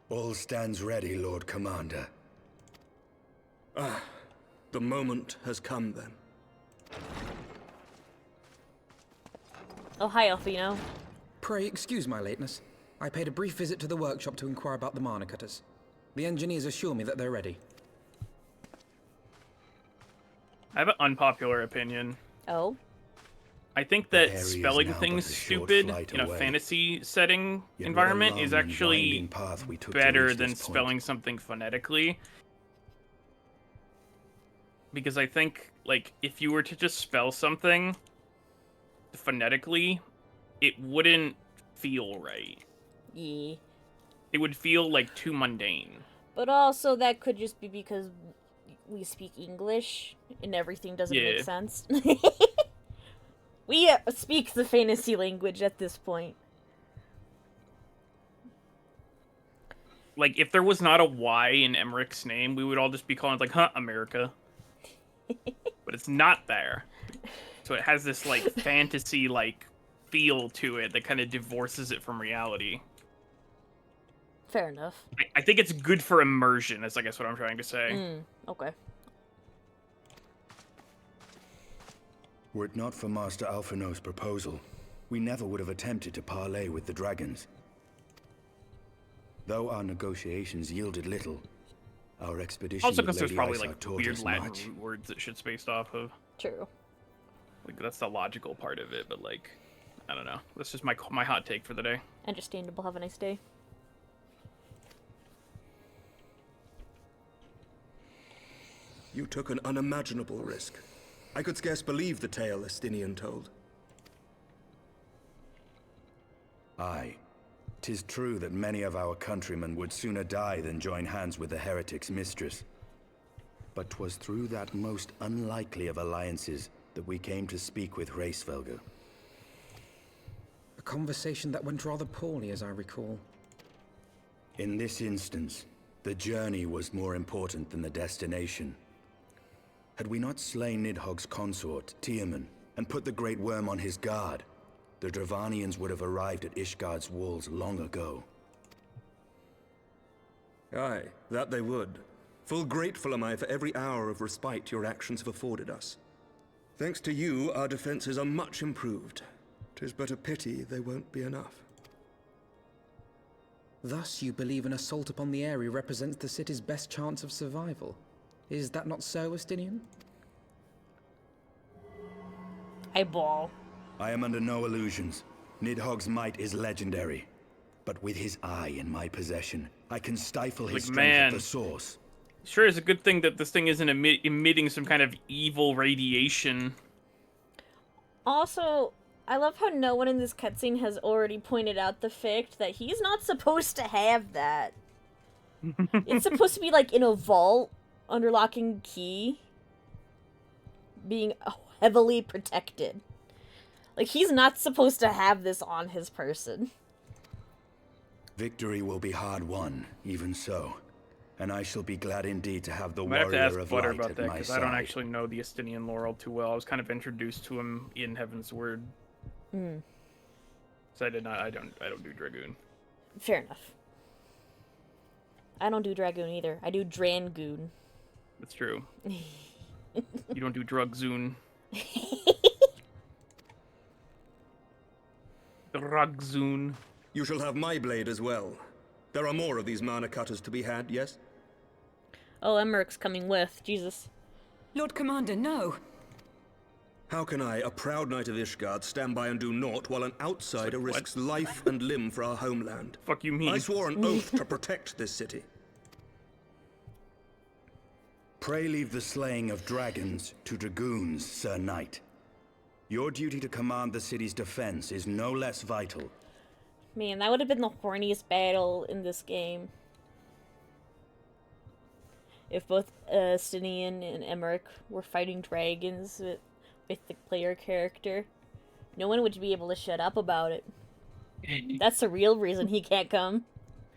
Speaker 5: All stands ready, Lord Commander.
Speaker 8: Ah, the moment has come then.
Speaker 1: Oh, hi, Alfino.
Speaker 3: Pray excuse my lateness. I paid a brief visit to the workshop to inquire about the mana cutters. The engineers assure me that they're ready.
Speaker 2: I have an unpopular opinion.
Speaker 1: Oh?
Speaker 2: I think that spelling things stupid in a fantasy setting environment is actually better than spelling something phonetically. Because I think, like, if you were to just spell something phonetically, it wouldn't feel right.
Speaker 1: Yeah.
Speaker 2: It would feel, like, too mundane.
Speaker 1: But also, that could just be because we speak English and everything doesn't make sense. We speak the fantasy language at this point.
Speaker 2: Like, if there was not a Y in Emmerich's name, we would all just be calling it, like, huh, America. But it's not there. So it has this, like, fantasy, like, feel to it that kind of divorces it from reality.
Speaker 1: Fair enough.
Speaker 2: I think it's good for immersion, is I guess what I'm trying to say.
Speaker 1: Okay.
Speaker 5: Were it not for Master Alphino's proposal, we never would have attempted to parley with the dragons. Though our negotiations yielded little, our expedition
Speaker 2: Also,
Speaker 5: with
Speaker 2: because there's
Speaker 5: Lady
Speaker 2: probably,
Speaker 5: Isar
Speaker 2: like,
Speaker 5: taught
Speaker 2: weird
Speaker 5: us
Speaker 2: Latin
Speaker 5: much.
Speaker 2: root words that shit's based off of.
Speaker 1: True.
Speaker 2: Like, that's the logical part of it, but, like, I don't know. That's just my hot take for the day.
Speaker 1: Understandable. Have a nice day.
Speaker 8: You took an unimaginable risk. I could scarce believe the tale Estinian told.
Speaker 5: Aye. 'Tis true that many of our countrymen would sooner die than join hands with the heretic's mistress. But 'twas through that most unlikely of alliances that we came to speak with Hraesvelgr.
Speaker 3: A conversation that went rather poorly, as I recall.
Speaker 5: In this instance, the journey was more important than the destination. Had we not slain Nidhogg's consort, Tiaman, and put the Great Worm on his guard, the Dravanians would have arrived at Ishgard's walls long ago.
Speaker 8: Aye, that they would. Full grateful am I for every hour of respite your actions have afforded us. Thanks to you, our defenses are much improved. 'Tis but a pity they won't be enough.
Speaker 3: Thus, you believe an assault upon the area represents the city's best chance of survival. Is that not so, Estinian?
Speaker 1: Eyeball.
Speaker 5: I am under no illusions. Nidhogg's might is legendary. But with his eye in my possession, I can stifle his strength at the source.
Speaker 2: Sure is a good thing that this thing isn't emitting some kind of evil radiation.
Speaker 1: Also, I love how no one in this cutscene has already pointed out the fact that he's not supposed to have that. It's supposed to be, like, in a vault, under lock and key, being heavily protected. Like, he's not supposed to have this on his person.
Speaker 5: Victory will be hard won, even so. and I shall be glad indeed to have the
Speaker 2: I might have to
Speaker 5: warrior
Speaker 2: ask
Speaker 5: of
Speaker 2: Butter
Speaker 5: light
Speaker 2: about
Speaker 5: at
Speaker 2: that,
Speaker 5: my
Speaker 2: because
Speaker 5: side.
Speaker 2: I don't actually know the Estinian lore all too well. I was kind of introduced to him in Heaven's Word.
Speaker 1: Hmm.
Speaker 2: So I don't do Dragoon.
Speaker 1: Fair enough. I don't do Dragoon either. I do Drangoon.
Speaker 2: That's true. You don't do Drugzoon. Drugzoon.
Speaker 14: You shall have my blade as well. There are more of these mana cutters to be had, yes?
Speaker 1: Oh, Emmeric's coming with. Jesus.
Speaker 4: Lord Commander, no.
Speaker 14: How can I, a proud knight of Ishgard, stand by and do naught while an outsider risks life and limb for our homeland?
Speaker 2: Fuck you mean?
Speaker 14: I swore an oath to protect this city.
Speaker 5: Pray leave the slaying of dragons to dragoons, Sir Knight. Your duty to command the city's defense is no less vital.
Speaker 1: Man, that would have been the horniest battle in this game. If both Stinian and Emmerich were fighting dragons with the player character. No one would be able to shut up about it. That's the real reason he can't come.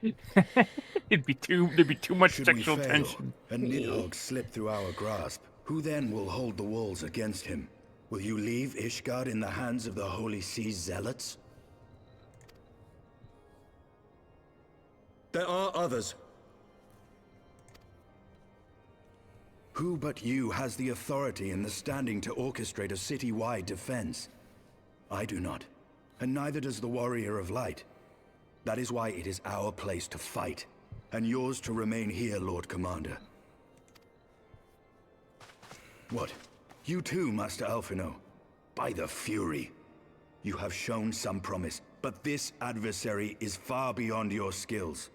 Speaker 2: There'd be too much
Speaker 5: Should
Speaker 2: sexual
Speaker 5: we fail,
Speaker 2: tension.
Speaker 5: and Nidhogg slip through our grasp, who then will hold the walls against him? Will you leave Ishgard in the hands of the Holy Sea's zealots?
Speaker 14: There are others.
Speaker 5: Who but you has the authority and the standing to orchestrate a city-wide defense? I do not, and neither does the Warrior of Light. That is why it is our place to fight, and yours to remain here, Lord Commander. What? You too, Master Alphino? By the Fury! You have shown some promise, but this adversary is far beyond your skills.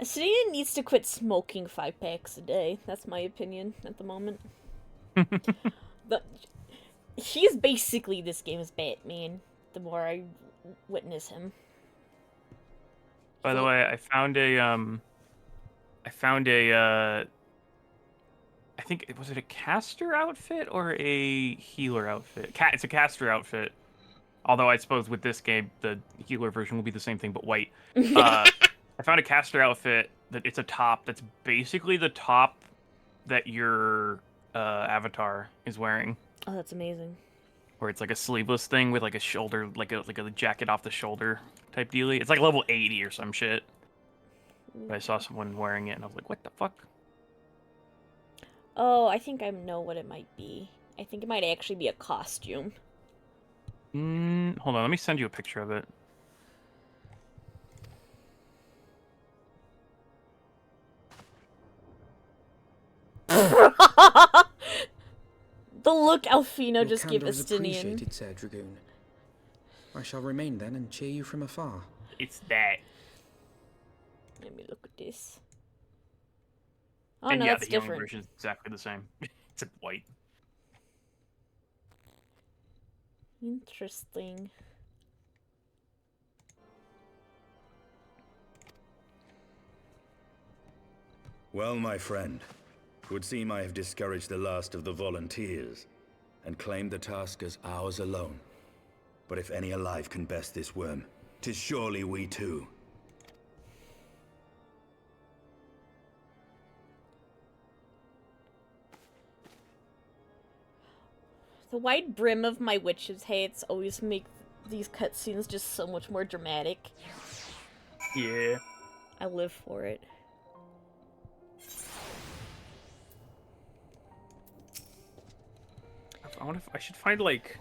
Speaker 1: Stinian needs to quit smoking 5 packs a day. That's my opinion at the moment. He's basically this game's Batman, the more I witness him.
Speaker 2: By the way, I found I think, was it a caster outfit or a healer outfit? It's a caster outfit. Although I suppose with this game, the healer version will be the same thing, but white. I found a caster outfit that it's a top that's basically the top that your avatar is wearing.
Speaker 1: Oh, that's amazing.
Speaker 2: Where it's like a sleeveless thing with like a shoulder, like a jacket off the shoulder type dealie. It's like level 80 or some shit. But I saw someone wearing it and I was like, what the fuck?
Speaker 1: Oh, I think I know what it might be. I think it might actually be a costume.
Speaker 2: Hold on, let me send you a picture of it.
Speaker 1: The look Alfino
Speaker 3: Your
Speaker 1: just gave
Speaker 3: candor is
Speaker 1: Estinian.
Speaker 3: appreciated, Sir Dragoon. I shall remain then and cheer you from afar.
Speaker 2: It's that.
Speaker 1: Let me look at this. Oh,
Speaker 2: And
Speaker 1: no,
Speaker 2: yeah,
Speaker 1: that's
Speaker 2: the healing
Speaker 1: different.
Speaker 2: version is exactly the same. It's white.
Speaker 1: Interesting.
Speaker 5: Well, my friend, it would seem I have discouraged the last of the volunteers, and claimed the task as ours alone. But if any alive can best this worm, 'tis surely we too.
Speaker 1: The wide brim of my witch's hats always make these cutscenes just so much more dramatic.
Speaker 2: Yeah.
Speaker 1: I live for it.
Speaker 2: I wonder if I should find like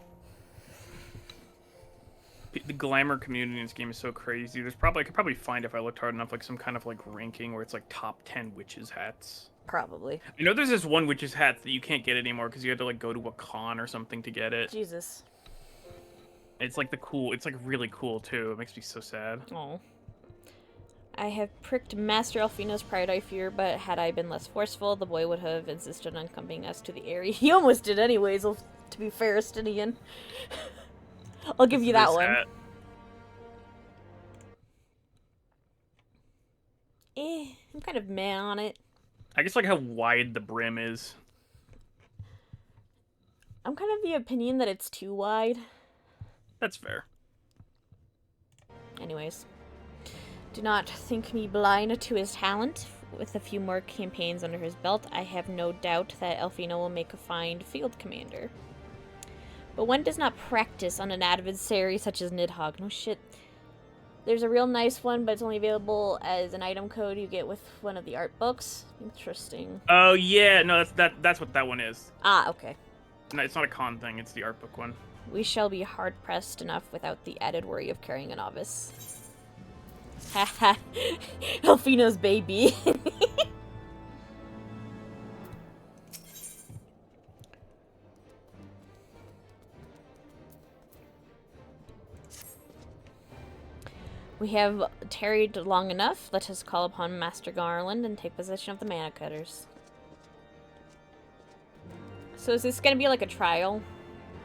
Speaker 2: the glamour community in this game is so crazy. I could probably find if I looked hard enough like some kind of like ranking where it's like top 10 witches hats.
Speaker 1: Probably.
Speaker 2: You know, there's this one witch's hat that you can't get anymore because you had to like go to a con or something to get it.
Speaker 1: Jesus.
Speaker 2: It's like it's like really cool too. It makes me so sad.
Speaker 1: Oh. I have pricked Master Alfino's pride, I fear, but had I been less forceful, the boy would have insisted on accompanying us to the area. He almost did anyways, to be fair, Stinian. I'll give you that one.
Speaker 2: Hat.
Speaker 1: I'm kind of meh on it.
Speaker 2: I guess like how wide the brim is.
Speaker 1: I'm kind of the opinion that it's too wide.
Speaker 2: That's fair.
Speaker 1: Anyways. Do not think me blind to his talent. With a few more campaigns under his belt, I have no doubt that Elfino will make a fine field commander. But one does not practice on an adversary such as Nidhogg. No shit. There's a real nice one, but it's only available as an item code you get with one of the art books. Interesting.
Speaker 2: Oh yeah, no, that's what that one is.
Speaker 1: Ah, okay.
Speaker 2: No, it's not a con thing, it's the art book one.
Speaker 1: We shall be hard-pressed enough without the added worry of carrying a novice. Haha. Elfino's baby. We have tarried long enough. Let us call upon Master Garland and take possession of the mana cutters. So is this gonna be like a trial?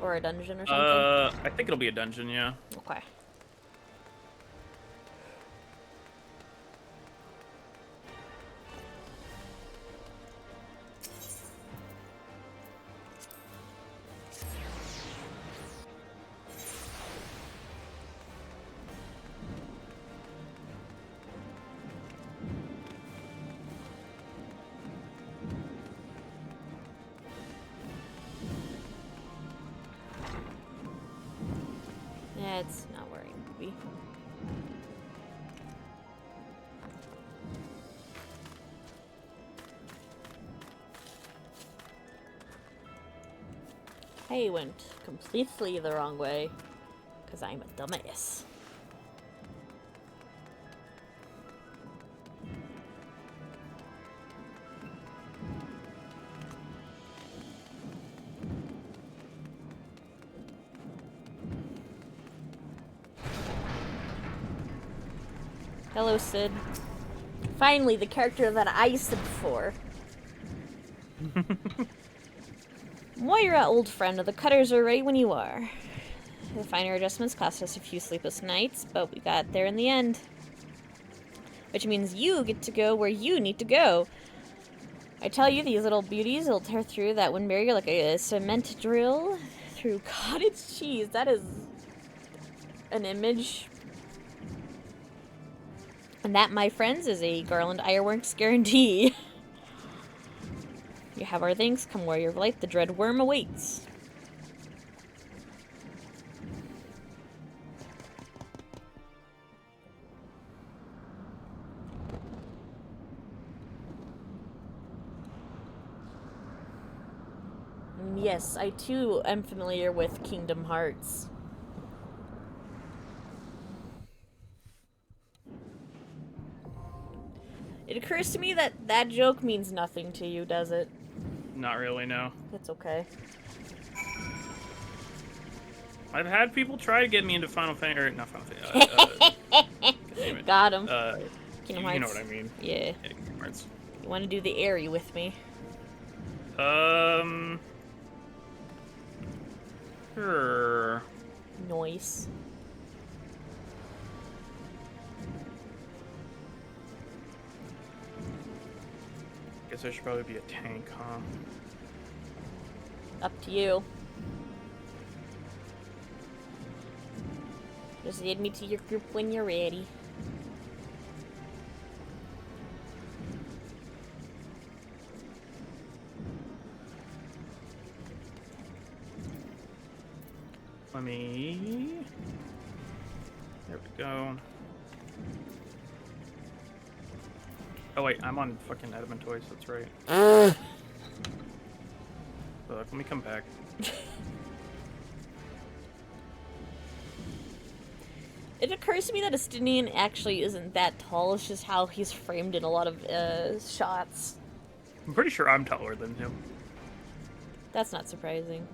Speaker 1: Or a dungeon or something?
Speaker 2: I think it'll be a dungeon, yeah.
Speaker 1: Okay. It's not where I need to be. I went completely the wrong way, because I'm a dumbass. Hello, Sid. Finally, the character that I Sid for. Moira, old friend, the cutters are ready when you are. The finer adjustments cost us a few sleepless nights, but we got there in the end. Which means you get to go where you need to go. I tell you, these little beauties will tear through that wind barrier like a cement drill through cottage cheese. That is an image. And that, my friends, is a Garland Ironworks guarantee. You have our thanks. Come warrior of light. The dread worm awaits. Yes, I too am familiar with Kingdom Hearts. It occurs to me that that joke means nothing to you, does it?
Speaker 2: Not really, no.
Speaker 1: That's okay.
Speaker 2: I've had people try to get me into Final Fantasy, or not Final Fantasy.
Speaker 1: Got him.
Speaker 2: Kingdom Hearts. You know what I mean.
Speaker 1: Yeah.
Speaker 2: Kingdom Hearts.
Speaker 1: You want to do the airy with me?
Speaker 2: Sure.
Speaker 1: Noise.
Speaker 2: Guess I should probably be a tank, huh?
Speaker 1: Up to you. Just add me to your group when you're ready.
Speaker 2: Let me... There we go. Oh wait, I'm on fucking Edmund Toys, that's right. Look, let me come back.
Speaker 1: It occurs to me that Estinian actually isn't that tall, it's just how he's framed in a lot of shots.
Speaker 2: I'm pretty sure I'm taller than him.
Speaker 1: That's not surprising.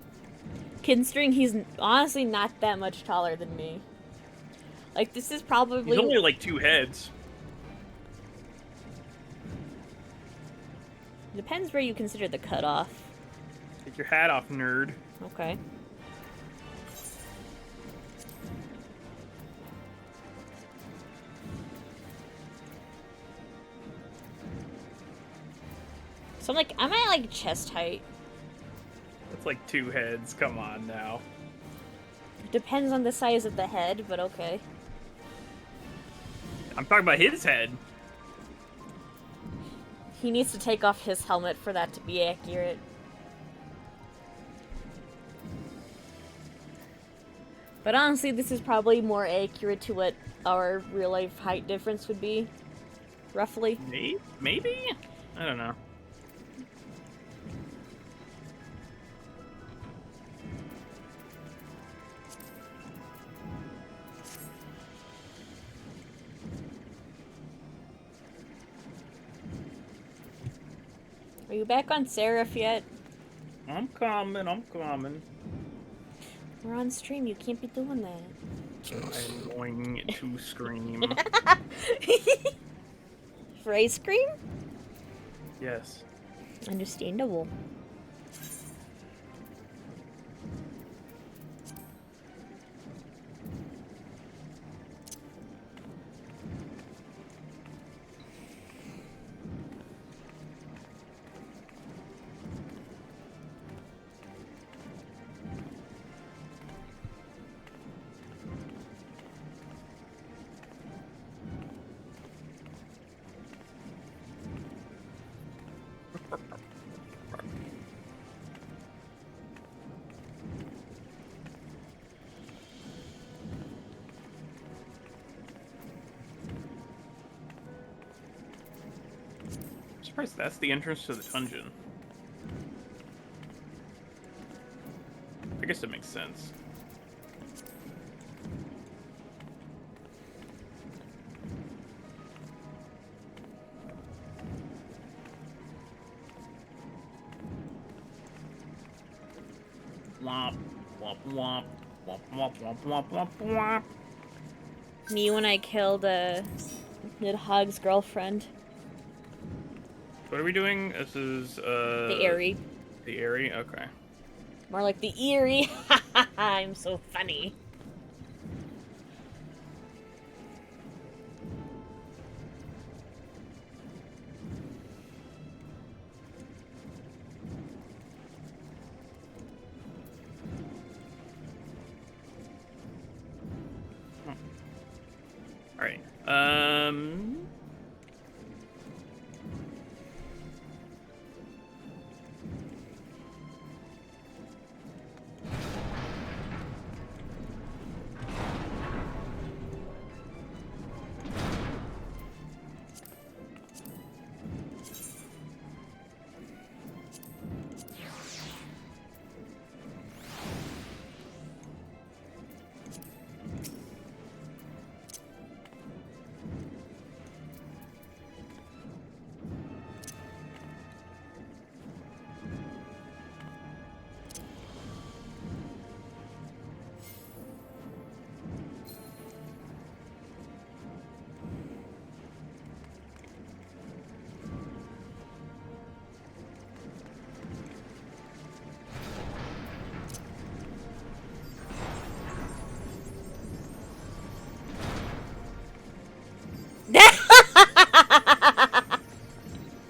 Speaker 1: Considering he's honestly not that much taller than me. Like, this is probably...
Speaker 2: He's only like 2 heads.
Speaker 1: Depends where you consider the cutoff.
Speaker 2: Take your hat off, nerd.
Speaker 1: Okay. So I'm at like chest height.
Speaker 2: It's like 2 heads, come on now.
Speaker 1: Depends on the size of the head, but okay.
Speaker 2: I'm talking about his head.
Speaker 1: He needs to take off his helmet for that to be accurate. But honestly, this is probably more accurate to what our real-life height difference would be. Roughly.
Speaker 2: Maybe? I don't know.
Speaker 1: Are you back on Seraph yet?
Speaker 2: I'm coming.
Speaker 1: We're on stream, you can't be doing that.
Speaker 2: I'm going to scream.
Speaker 1: For ice cream?
Speaker 2: Yes.
Speaker 1: Understandable.
Speaker 2: I'm surprised that's the entrance to the dungeon. I guess it makes sense. Womp, womp, womp, womp, womp, womp, womp, womp, womp.
Speaker 1: Me when I killed Nidhogg's girlfriend.
Speaker 2: What are we doing? This is
Speaker 1: The Airy.
Speaker 2: The Airy? Okay.
Speaker 1: More like the Eerie. I'm so funny.
Speaker 2: Alright.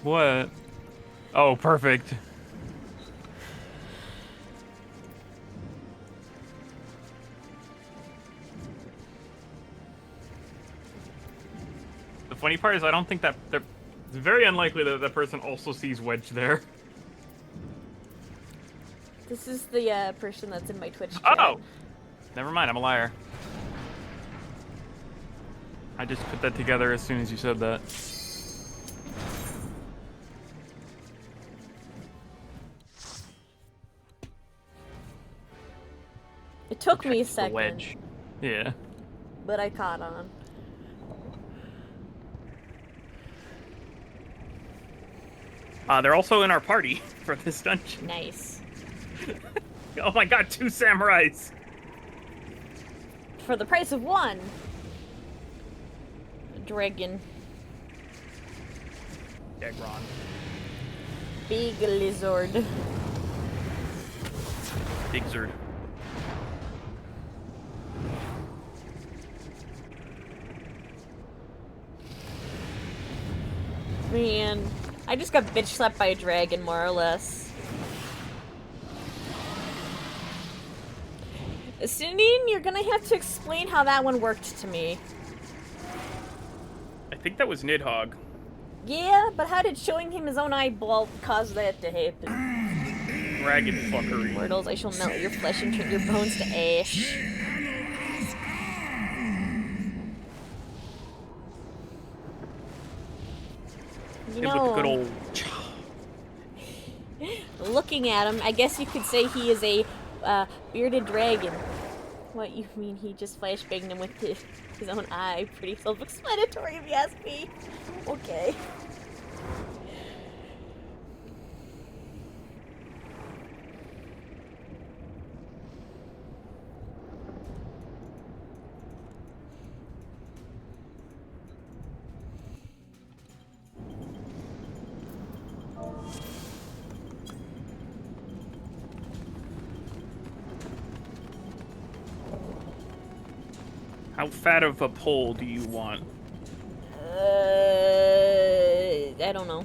Speaker 2: What? Oh, perfect. The funny part is I don't think that it's very unlikely that that person also sees Wedge there.
Speaker 1: This is the person that's in my Twitch chat.
Speaker 2: Oh! Never mind, I'm a liar. I just put that together as soon as you said that.
Speaker 1: It took me a
Speaker 2: The
Speaker 1: second.
Speaker 2: Wedge. Yeah.
Speaker 1: But I caught on.
Speaker 2: They're also in our party for this dungeon.
Speaker 1: Nice.
Speaker 2: Oh my god, 2 samurais!
Speaker 1: For the price of one. Dragon.
Speaker 2: Degron.
Speaker 1: Big lizard.
Speaker 2: Big Zerd.
Speaker 1: Man, I just got bitch slapped by a dragon, more or less. Cindy, you're gonna have to explain how that one worked to me.
Speaker 2: think that was Nidhogg.
Speaker 1: Yeah, but how did showing him his own eyeball cause that to happen?
Speaker 2: Dragon fuckery.
Speaker 1: Mortals, I shall melt your flesh and turn your bones to ash. You know,
Speaker 2: good old...
Speaker 1: looking at him, I guess you could say he is a bearded dragon. What, you mean he just flashbanged him with his own eye? Pretty self-explanatory if you ask me. Okay.
Speaker 2: How fat of a pole do you want?
Speaker 1: I don't know.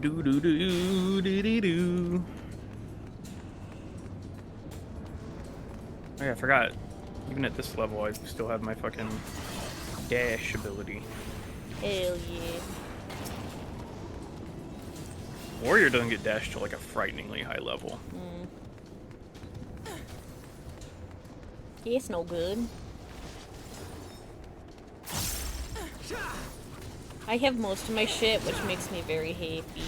Speaker 2: Do do do do do do. Oh yeah, I forgot. Even at this level, I still have my fucking dash ability.
Speaker 1: Hell yeah.
Speaker 2: Warrior doesn't get dashed to like a frighteningly high level.
Speaker 1: It's no good. I have most of my shit, which makes me very happy.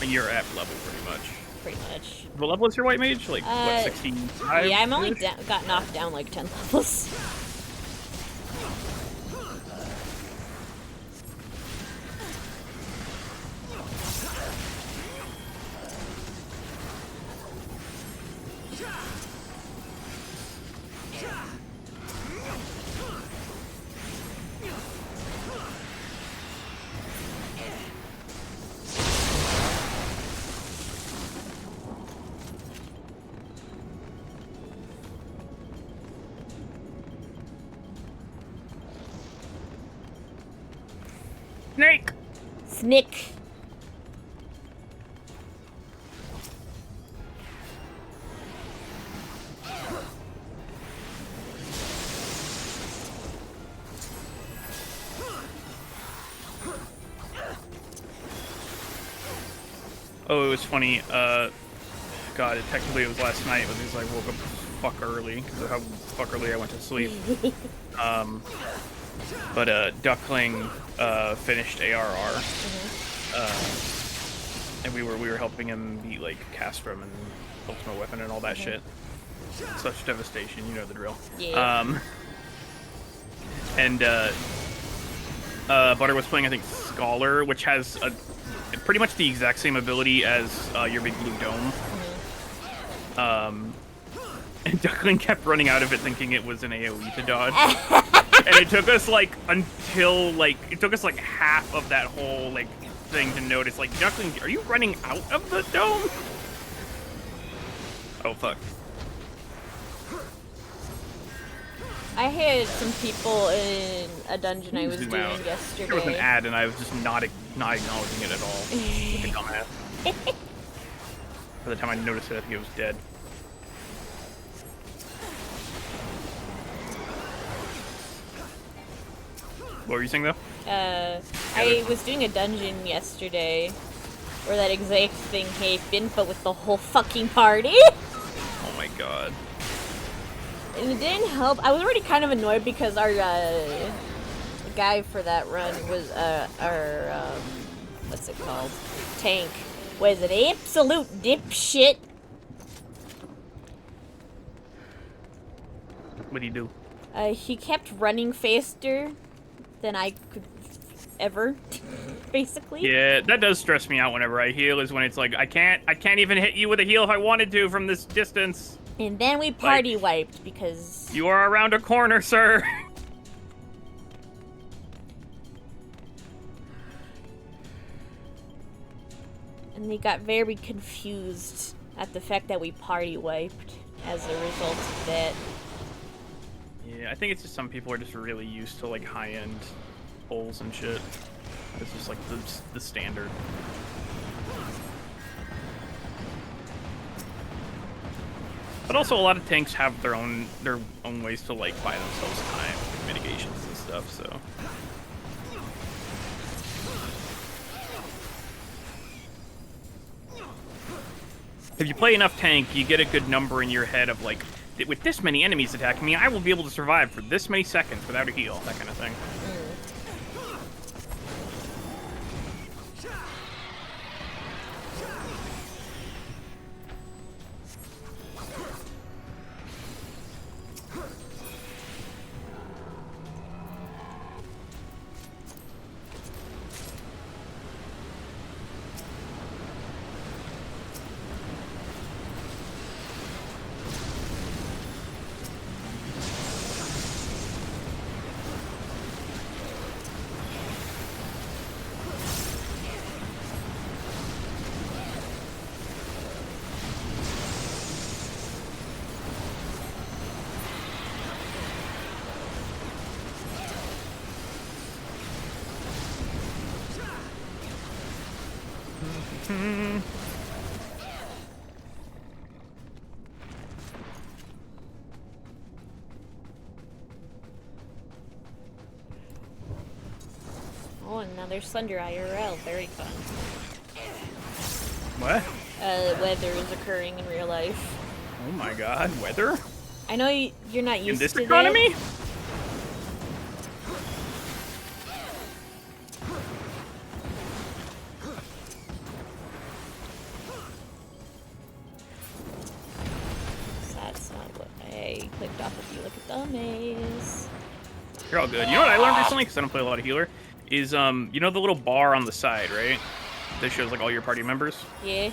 Speaker 2: And you're at level pretty much.
Speaker 1: Pretty much.
Speaker 2: What level is your white mage? Like, what, 65?
Speaker 1: Yeah, I'm only got knocked down like 10 levels.
Speaker 2: Snake!
Speaker 1: Snick!
Speaker 2: Oh, it was funny. God, technically it was last night, but because I woke up fuck early because of how fuck early I went to sleep. But Duckling finished ARR, and we were helping him beat like Castrum and Ultimate Weapon and all that shit. Such devastation, you know the drill.
Speaker 1: Yeah.
Speaker 2: And Butter was playing, I think, Scholar, which has pretty much the exact same ability as your big blue dome. And Duckling kept running out of it thinking it was an AoE to dodge. And it took us like it took us like half of that whole like thing to notice, like, Duckling, are you running out of the dome? Oh fuck.
Speaker 1: I had some people in a dungeon I was doing yesterday.
Speaker 2: There was an ad and I was just not acknowledging it at all. Like a dumbass. By the time I noticed it, I think it was dead. What were you saying, though?
Speaker 1: I was doing a dungeon yesterday where that exact thing happened, but with the whole fucking party.
Speaker 2: Oh my god.
Speaker 1: And it didn't help. I was already kind of annoyed because our guy for that run was our what's it called? Tank. Was an absolute dipshit.
Speaker 2: What do you do?
Speaker 1: He kept running faster than I could ever, basically.
Speaker 2: Yeah, that does stress me out whenever I heal, is when it's like, I can't even hit you with a heal if I wanted to from this distance.
Speaker 1: And then we party wiped because...
Speaker 2: You are around a corner, sir.
Speaker 1: And they got very confused at the fact that we party wiped as a result of that.
Speaker 2: Yeah, I think it's just some people are just really used to, like, high-end pulls and shit. This is, like, the standard. But also, a lot of tanks have their own ways to, like, buy themselves time, like mitigations and stuff, so... If you play enough tank, you get a good number in your head of, like, with this many enemies attacking me, I will be able to survive for this many seconds without a heal, that kind of thing.
Speaker 1: Oh, and now there's Thunder IRL. Very fun.
Speaker 2: What?
Speaker 1: Weather is occurring in real life.
Speaker 2: Oh my god, weather?
Speaker 1: I know you're not used to
Speaker 2: this economy?
Speaker 1: that. That's not what I clicked off of you like a dumbass.
Speaker 2: You're all good. You know what I learned recently, because I don't play a lot of healer, is, you know the little bar on the side, right? That shows, like, all your party members?
Speaker 1: Yeah.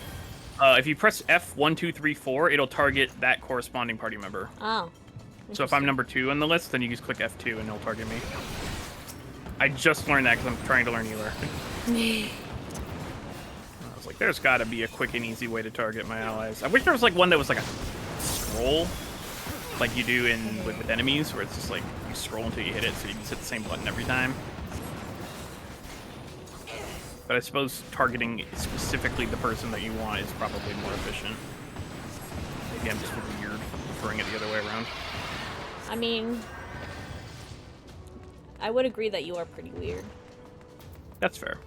Speaker 2: If you press F1, 2, 3, 4, it'll target that corresponding party member.
Speaker 1: Oh.
Speaker 2: So if I'm number 2 on the list, then you just click F2 and it'll target me. I just learned that because I'm trying to learn healer. I was like, there's got to be a quick and easy way to target my allies. I wish there was, like, one that was, like, a scroll, like you do with enemies, where it's just, like, you scroll until you hit it, so you just hit the same button every time. But I suppose targeting specifically the person that you want is probably more efficient. Maybe I'm just weird preferring it the other way around.
Speaker 1: I mean, I would agree that you are pretty weird.
Speaker 2: That's fair.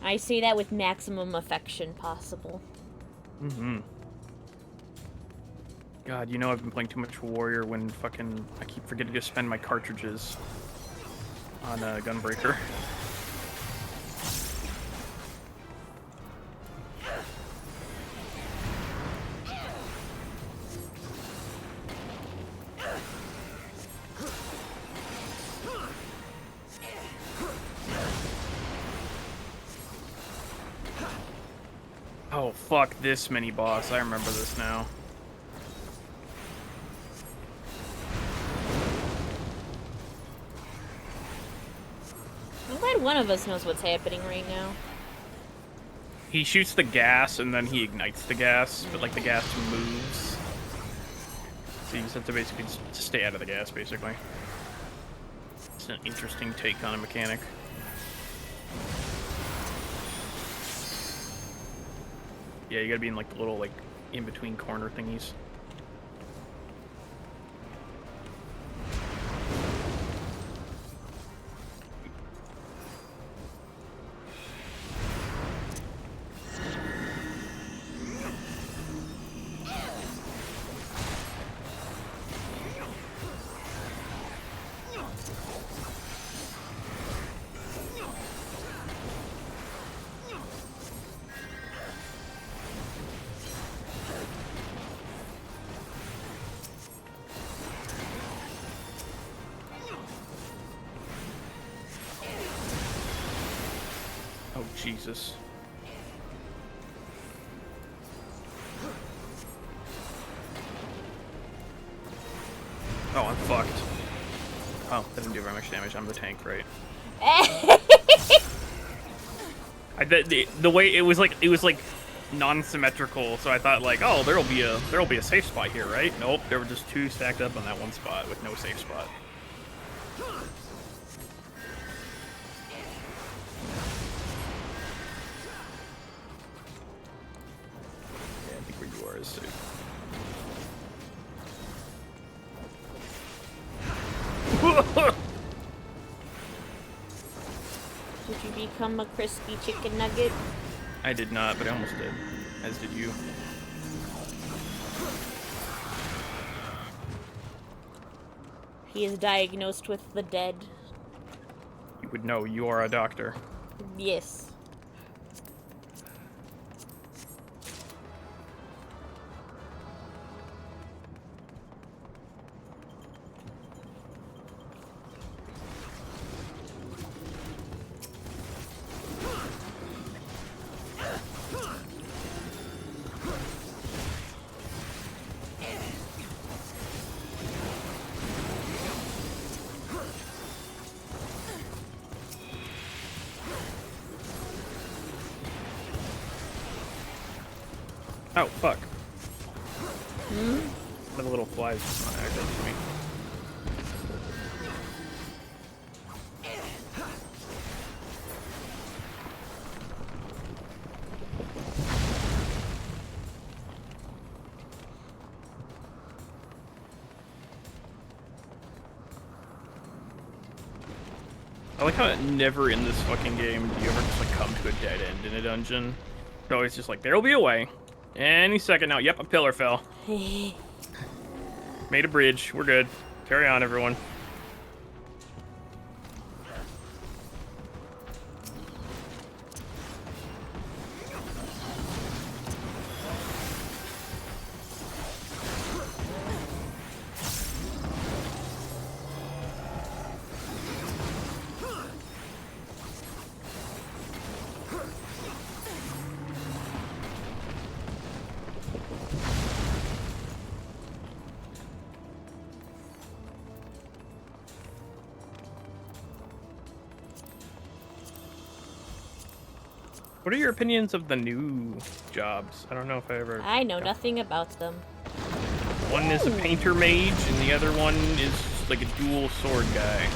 Speaker 1: I say that with maximum affection possible.
Speaker 2: Mm-hmm. God, you know I've been playing too much Warrior when fucking I keep forgetting to spend my cartridges on Gunbreaker. Oh, fuck this mini boss. I remember this now.
Speaker 1: I'm glad one of us knows what's happening right now.
Speaker 2: He shoots the gas and then he ignites the gas, but like the gas moves. So you just have to basically just stay out of the gas, basically. It's an interesting take on a mechanic. Yeah, you gotta be in like the little like in-between corner thingies. Jesus. Oh, I'm fucked. Oh, that didn't do very much damage. I'm the tank, right? The way it was like non-symmetrical, so I thought like, oh, there'll be a safe spot here, right? Nope, there were just two stacked up on that one spot with no safe spot. Yeah, I think where you are is safe.
Speaker 1: Did you become a crispy chicken nugget?
Speaker 2: I did not, but I almost did. As did you.
Speaker 1: He is diagnosed with the dead.
Speaker 2: You would know. You are a doctor.
Speaker 1: Yes.
Speaker 2: Oh, fuck. The little flies just not acting to me. I like how never in this fucking game do you ever just like come to a dead end in a dungeon. It's always just like, there'll be a way. Any second now. Yep, a pillar fell. Made a bridge. We're good. Carry on, everyone. What are your opinions of the new jobs? I don't know if I ever...
Speaker 1: I know nothing about them.
Speaker 2: One is a painter mage, and the other one is like a dual sword guy.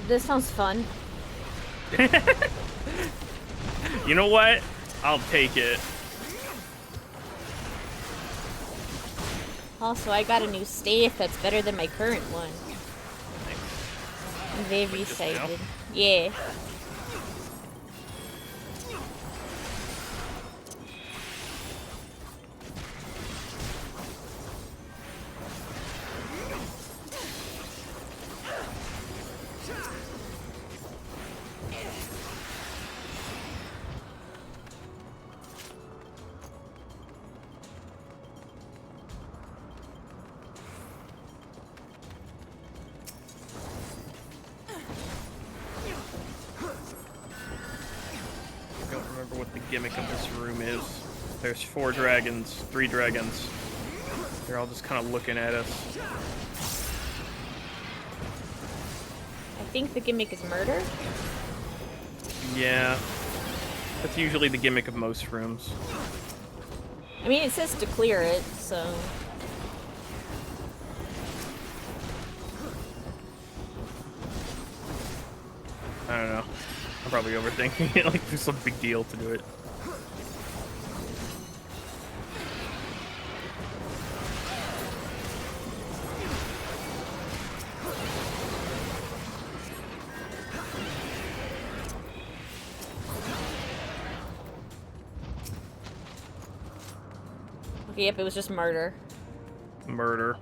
Speaker 1: This sounds fun.
Speaker 2: You know what? I'll take it.
Speaker 1: Also, I got a new staff that's better than my current one. I'm very excited. Yeah.
Speaker 2: Gimmick of this room is. There's 4 dragons, 3 dragons. They're all just kind of looking at us.
Speaker 1: I think the gimmick is murder.
Speaker 2: Yeah. That's usually the gimmick of most rooms.
Speaker 1: I mean, it says to clear it, so...
Speaker 2: I don't know. I'm probably overthinking it, like there's some big deal to do it.
Speaker 1: Okay, yep, it was just murder.
Speaker 2: Murder.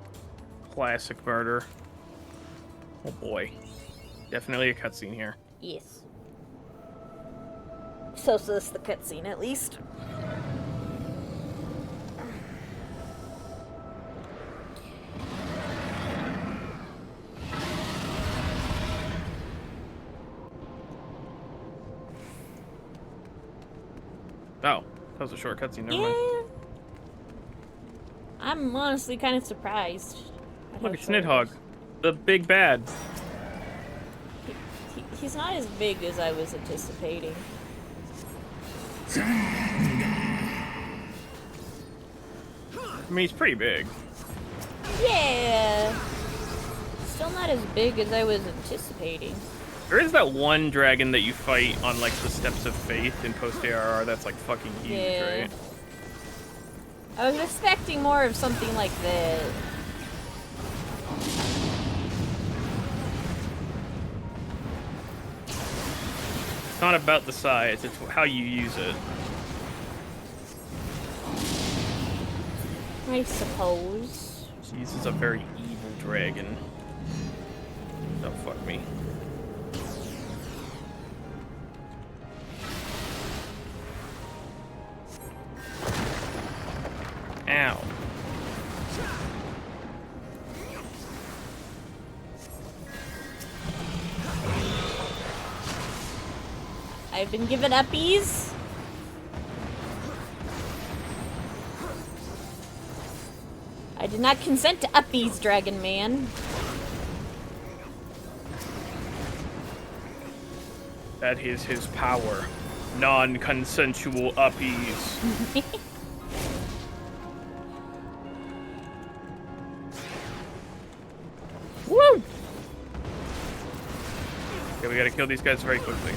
Speaker 2: Classic murder. Oh boy. Definitely a cutscene here.
Speaker 1: Yes. So this the cutscene, at least.
Speaker 2: Oh, that was a short cutscene. Never mind.
Speaker 1: Yeah. I'm honestly kind of surprised. At
Speaker 2: Look,
Speaker 1: how
Speaker 2: it's
Speaker 1: short it
Speaker 2: Nidhogg,
Speaker 1: was.
Speaker 2: the big bad.
Speaker 1: He's not as big as I was anticipating.
Speaker 2: I mean, he's pretty big.
Speaker 1: Yeah. Still not as big as I was anticipating.
Speaker 2: There is that one dragon that you fight on, like, the Steps of Faith in post-ARR that's, like, fucking huge,
Speaker 1: Yeah.
Speaker 2: right?
Speaker 1: I was expecting more of something like that.
Speaker 2: It's not about the size, it's how you use it.
Speaker 1: I suppose.
Speaker 2: This is a very evil dragon. Don't fuck me. Ow.
Speaker 1: I've been given uppies. I did not consent to uppies, Dragon Man.
Speaker 2: That is his power. Non-consensual uppies. Woo! Okay, we gotta kill these guys very quickly.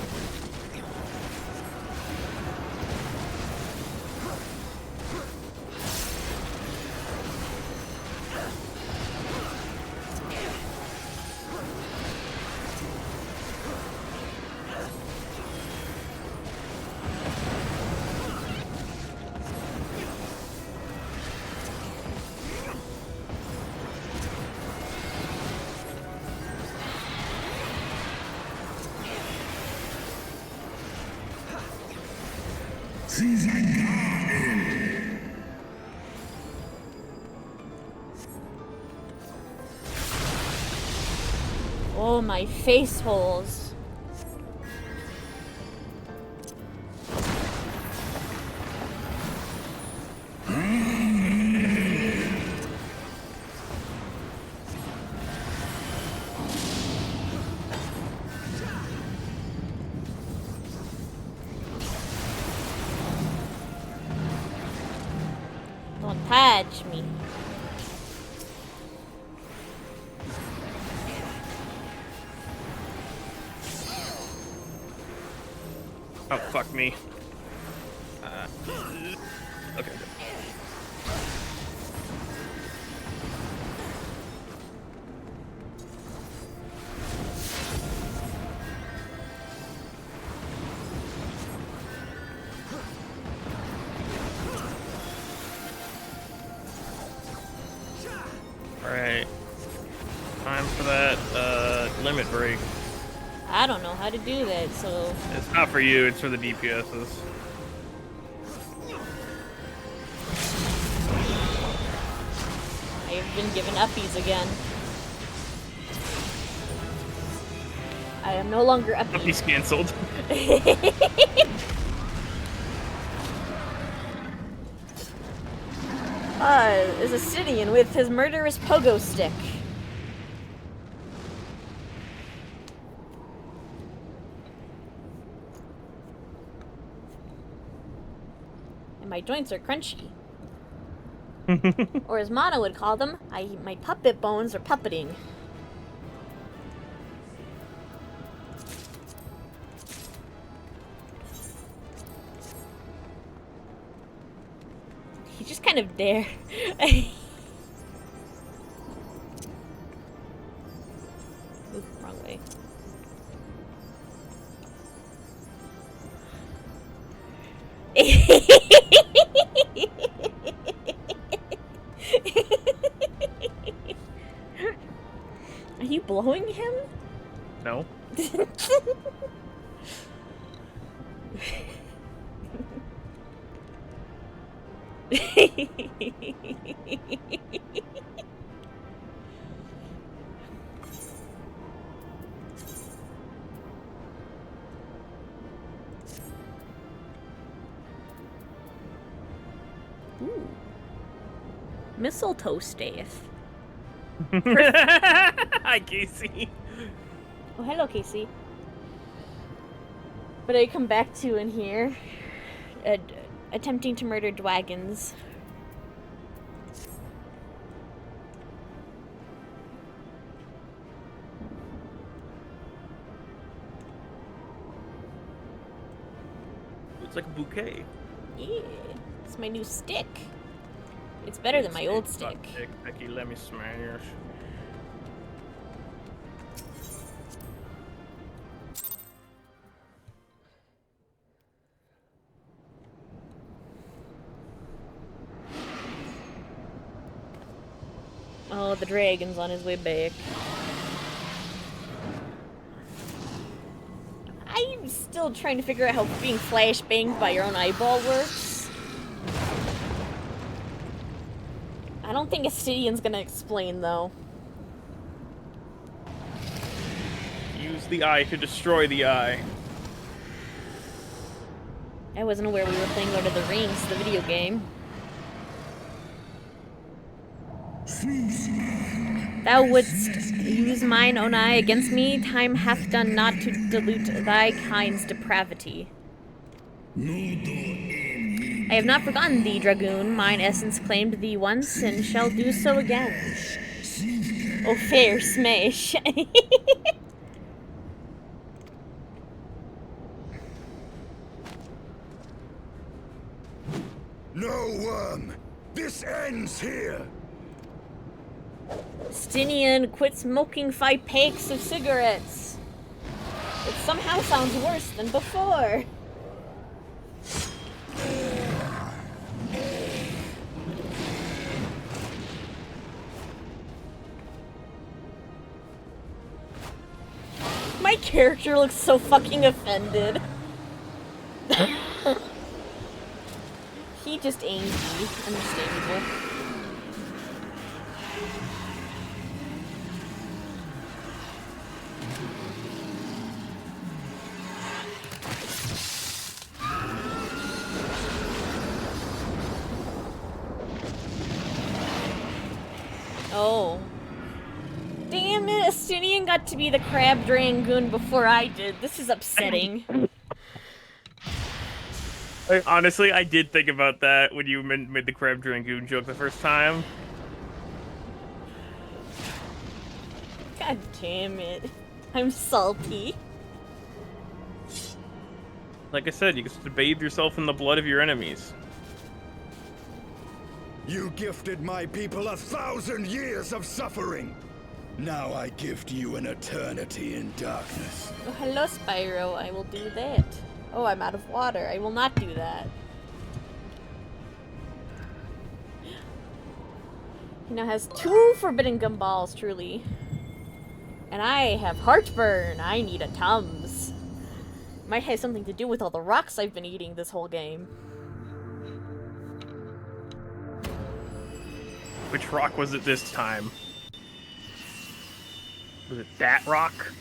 Speaker 1: Oh, my face holes. Don't touch me.
Speaker 2: Oh, fuck me. Okay. Alright. Time for that, limit break.
Speaker 1: I don't know how to do that, so...
Speaker 2: It's not for you, it's for the DPSs.
Speaker 1: I have been given uppies again. I am no longer uppies.
Speaker 2: Uppies cancelled.
Speaker 1: Is a Sidian with his murderous pogo stick. And my joints are crunchy. Or as Mana would call them, my puppet bones are puppeting. He just kind of dare. Ooh, wrong way. Are you blowing him?
Speaker 2: No.
Speaker 1: Ooh. Mistletoe staff.
Speaker 2: Hi, Casey.
Speaker 1: Oh, hello, Casey. But I come back to in here, attempting to murder dragons.
Speaker 2: Looks like a bouquet.
Speaker 1: Yeah, it's my new stick. It's better than my old stick.
Speaker 2: Becky, let me smash.
Speaker 1: Oh, the dragon's on his way back. I'm still trying to figure out how being flashbanged by your own eyeball works. I don't think Astidian's gonna explain, though.
Speaker 2: Use the eye to destroy the eye.
Speaker 1: I wasn't aware we were playing Lord of the Rings, the video game. Thou wouldst use mine own eye against me, time hath done not to dilute thy kind's depravity. I have not forgotten thee, dragoon. Mine essence claimed thee once, and shall do so again. Oh, fair smash.
Speaker 5: No worm! This ends here!
Speaker 1: Stinian, quit smoking 5 packs of cigarettes. It somehow sounds worse than before. My character looks so fucking offended. He just angry. Understandable. Oh. Damn it, Astinian got to be the crab dragoon before I did. This is upsetting.
Speaker 2: Honestly, I did think about that when you made the crab dragoon joke the first time.
Speaker 1: God damn it. I'm salty.
Speaker 2: Like I said, you get to bathe yourself in the blood of your enemies.
Speaker 5: You gifted my people 1,000 years of suffering. Now I gift you an eternity in darkness.
Speaker 1: Oh, hello, Spyro. I will do that. Oh, I'm out of water. I will not do that. He now has 2 forbidden gumballs, truly. And I have heartburn. I need a Tums. Might have something to do with all the rocks I've been eating this whole game.
Speaker 2: Which rock was it this time? Was it that rock?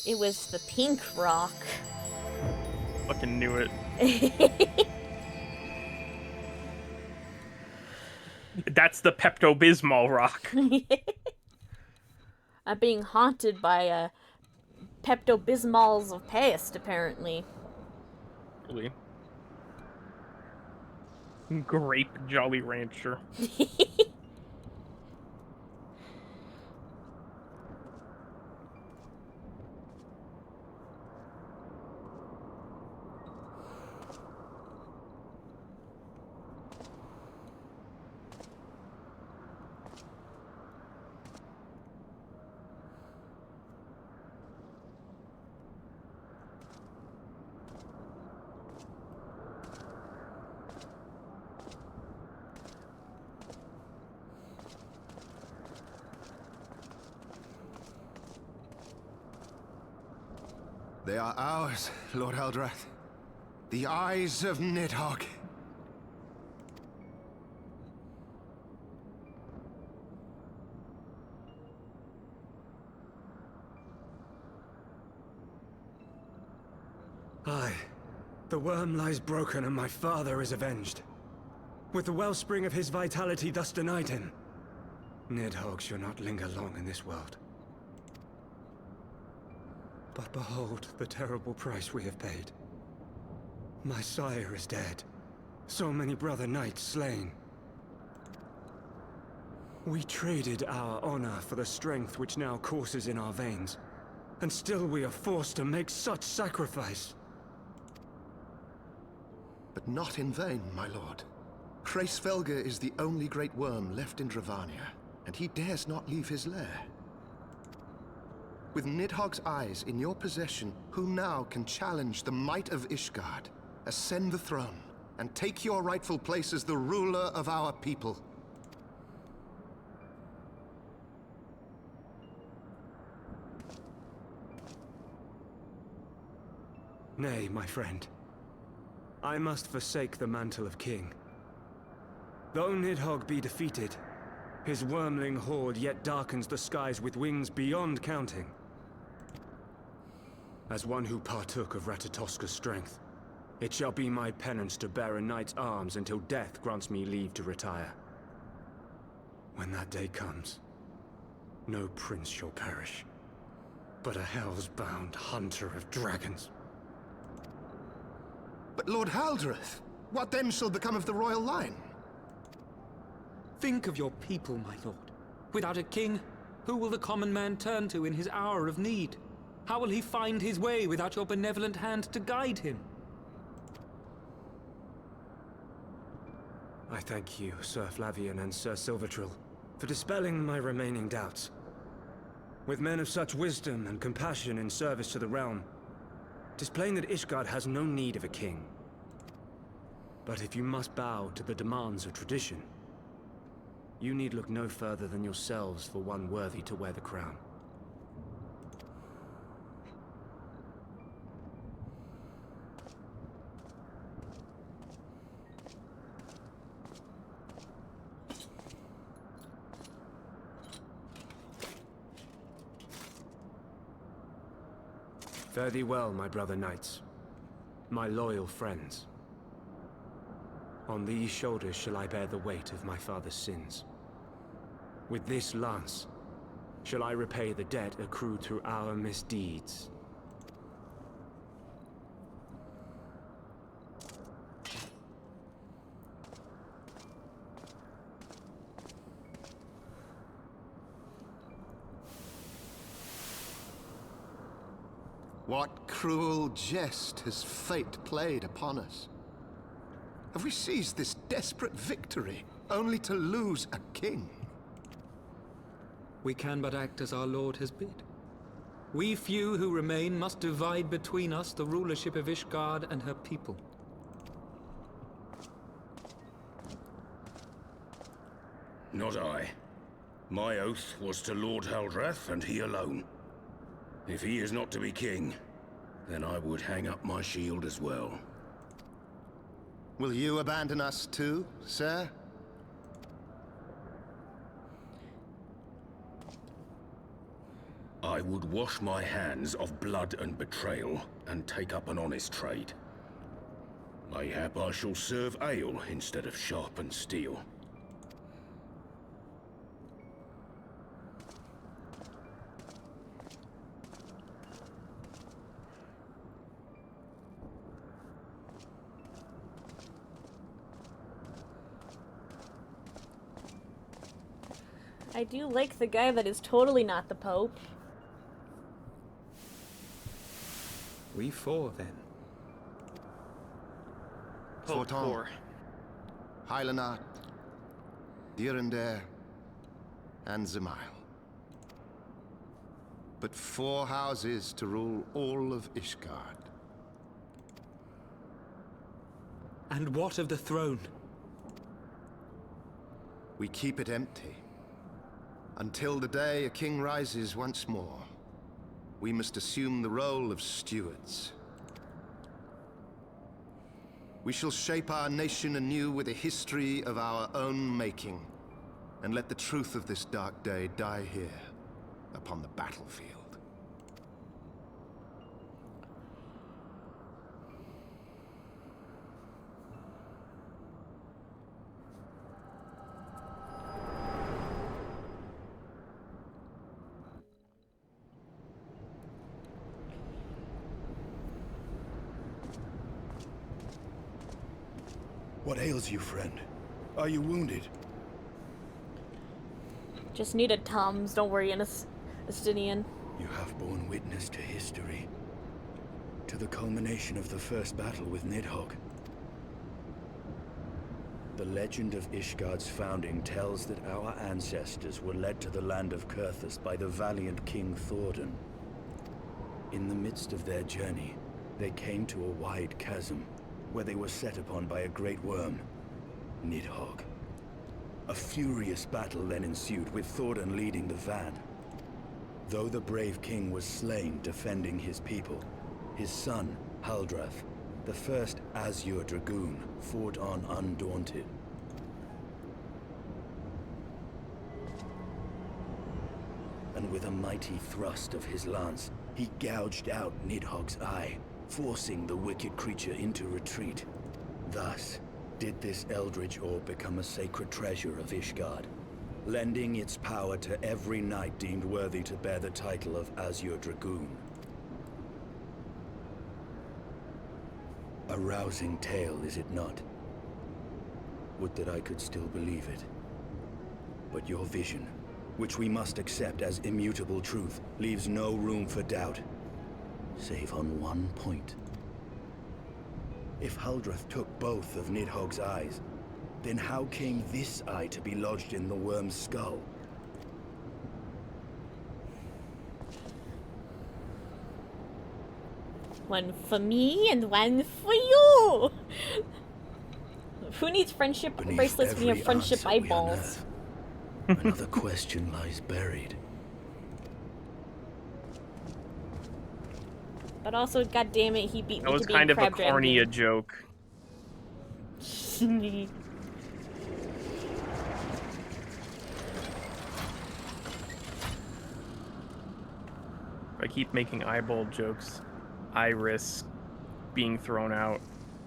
Speaker 1: It was the pink rock.
Speaker 2: Fucking knew it. That's the Pepto-Bismol rock.
Speaker 1: I'm being haunted by Pepto-Bismols of past, apparently.
Speaker 2: Really? Grape Jolly Rancher.
Speaker 15: They are ours, Lord Eldrath. The eyes of Nidhogg.
Speaker 14: Aye.
Speaker 3: The worm lies broken and my father is avenged. With the wellspring of his vitality thus denied him, Nidhogg shall not linger long in this world. But behold the terrible price we have paid. My sire is dead. So many brother knights slain. We traded our honor for the strength which now courses in our veins. And still we are forced to make such sacrifice.
Speaker 15: But not in vain, my lord. Hraesvelgr is the only great worm left in Dravania, and he dares not leave his lair. With Nidhogg's eyes in your possession, who now can challenge the might of Ishgard, ascend the throne, and take your rightful place as the ruler of our people?
Speaker 3: Nay, my friend. I must forsake the mantle of king. Though Nidhogg be defeated, his wormling horde yet darkens the skies with wings beyond counting. As one who partook of Ratatoska's strength, it shall be my penance to bear a knight's arms until death grants me leave to retire. When that day comes, no prince shall perish, but a hell's-bound hunter of dragons.
Speaker 15: But Lord Haldreth, what then shall become of the royal line?
Speaker 16: Think of your people, my lord. Without a king, who will the common man turn to in his hour of need? How will he find his way without your benevolent hand to guide him?
Speaker 3: I thank you, Sir Flavian and Sir Silvertrill, for dispelling my remaining doubts. With men of such wisdom and compassion in service to the realm, 'tis plain that Ishgard has no need of a king. But if you must bow to the demands of tradition, you need look no further than yourselves for one worthy to wear the crown. Fare thee well, my brother knights, my loyal friends. On these shoulders shall I bear the weight of my father's sins. With this lance shall I repay the debt accrued through our misdeeds.
Speaker 15: What cruel jest has fate played upon us? Have we seized this desperate victory only to lose a king?
Speaker 16: We can but act as our lord has bid. We few who remain must divide between us the rulership of Ishgard and her people.
Speaker 13: Not I. My oath was to Lord Haldreth, and he alone. If he is not to be king, then I would hang up my shield as well.
Speaker 15: Will you abandon us too, sir?
Speaker 13: I would wash my hands of blood and betrayal, and take up an honest trade. Mayhap I shall serve ale instead of sharpened steel.
Speaker 1: I do like the guy that is totally not the Pope.
Speaker 16: We four, then.
Speaker 15: Forton, Hylanat, Dyrendare, and Zemail. But 4 houses to rule all of Ishgard.
Speaker 16: And what of the throne?
Speaker 15: We keep it empty. Until the day a king rises once more, we must assume the role of stewards. We shall shape our nation anew with a history of our own making, and let the truth of this dark day die here, upon the battlefield.
Speaker 5: What ails you, friend? Are you wounded?
Speaker 1: Just needed Tums, don't worry, Estinian.
Speaker 5: You have borne witness to history. To the culmination of the first battle with Nidhogg. The legend of Ishgard's founding tells that our ancestors were led to the land of Kurthus by the valiant King Thordan. In the midst of their journey, they came to a wide chasm, where they were set upon by a great worm, Nidhogg. A furious battle then ensued, with Thordan leading the van. Though the brave king was slain defending his people, his son, Haldrath, the first Azure Dragoon, fought on undaunted. And with a mighty thrust of his lance, he gouged out Nidhogg's eye, forcing the wicked creature into retreat. Thus, did this eldritch orb become a sacred treasure of Ishgard, lending its power to every knight deemed worthy to bear the title of Azure Dragoon. A rousing tale, is it not? Would that I could still believe it. But your vision, which we must accept as immutable truth, leaves no room for doubt, save on one point. If Haldrath took both of Nidhogg's eyes, then how came this eye to be lodged in the worm's skull?
Speaker 1: One for me and one for you! Who needs friendship bracelets when you have friendship eyeballs?
Speaker 5: Another question lies buried.
Speaker 1: But also, goddammit, he beat me
Speaker 2: That was
Speaker 1: to being
Speaker 2: kind of a
Speaker 1: crab
Speaker 2: corny
Speaker 1: dragon.
Speaker 2: joke. I keep making eyeball jokes. I risk being thrown out.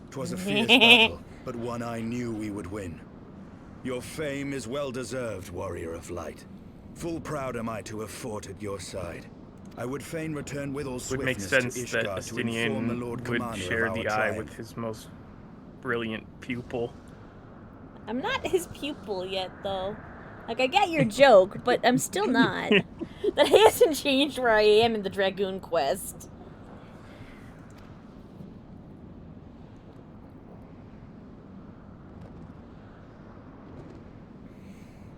Speaker 5: 'Twas a fierce battle, but one I knew we would win. Your fame is well deserved, warrior of light. Full proud am I to have fought at your side. I would fain return with all
Speaker 2: Would make
Speaker 5: swiftness
Speaker 2: sense
Speaker 5: to
Speaker 2: that
Speaker 5: Ishgard to inform the Lord
Speaker 2: Estinian would
Speaker 5: Commander
Speaker 2: share
Speaker 5: of our
Speaker 2: the eye
Speaker 5: triumph.
Speaker 2: with his most brilliant pupil.
Speaker 1: I'm not his pupil yet, though. Like, I get your joke, but I'm still not. That hasn't changed where I am in the Dragoon quest.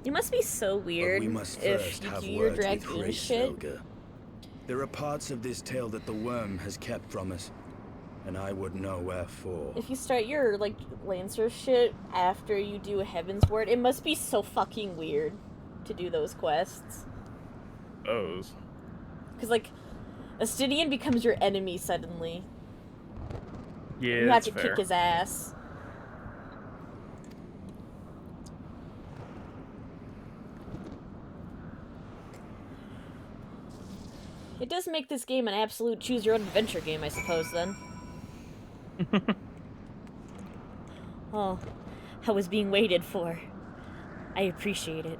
Speaker 1: It must be so weird
Speaker 5: But we must
Speaker 1: if
Speaker 5: first
Speaker 1: you
Speaker 5: have
Speaker 1: do your
Speaker 5: words with
Speaker 1: Dragoon shit.
Speaker 5: Hraesvelgr. There are parts of this tale that the worm has kept from us, and I would know wherefore.
Speaker 1: If you start your, like, Lancer shit after you do Heaven's Word, it must be so fucking weird to do those quests.
Speaker 2: Those.
Speaker 1: Because, like, Estinian becomes your enemy suddenly.
Speaker 2: Yeah,
Speaker 1: you have
Speaker 2: that's
Speaker 1: to
Speaker 2: fair.
Speaker 1: kick his ass. It does make this game an absolute choose-your-own-adventure game, I suppose, then. Oh, I was being waited for. I appreciate it.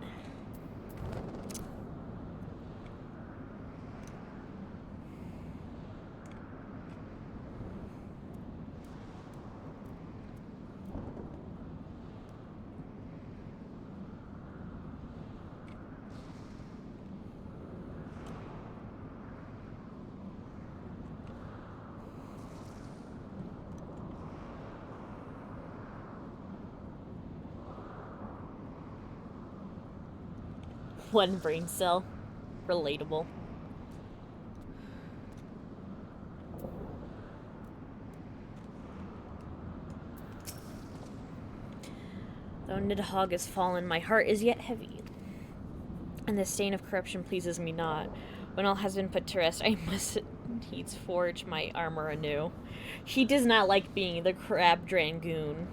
Speaker 1: One brain cell. Relatable. Though Nidhogg has fallen, my heart is yet heavy, and the stain of corruption pleases me not. When all has been put to rest, I must needs forge my armor anew. She does not like being the crab dragoon.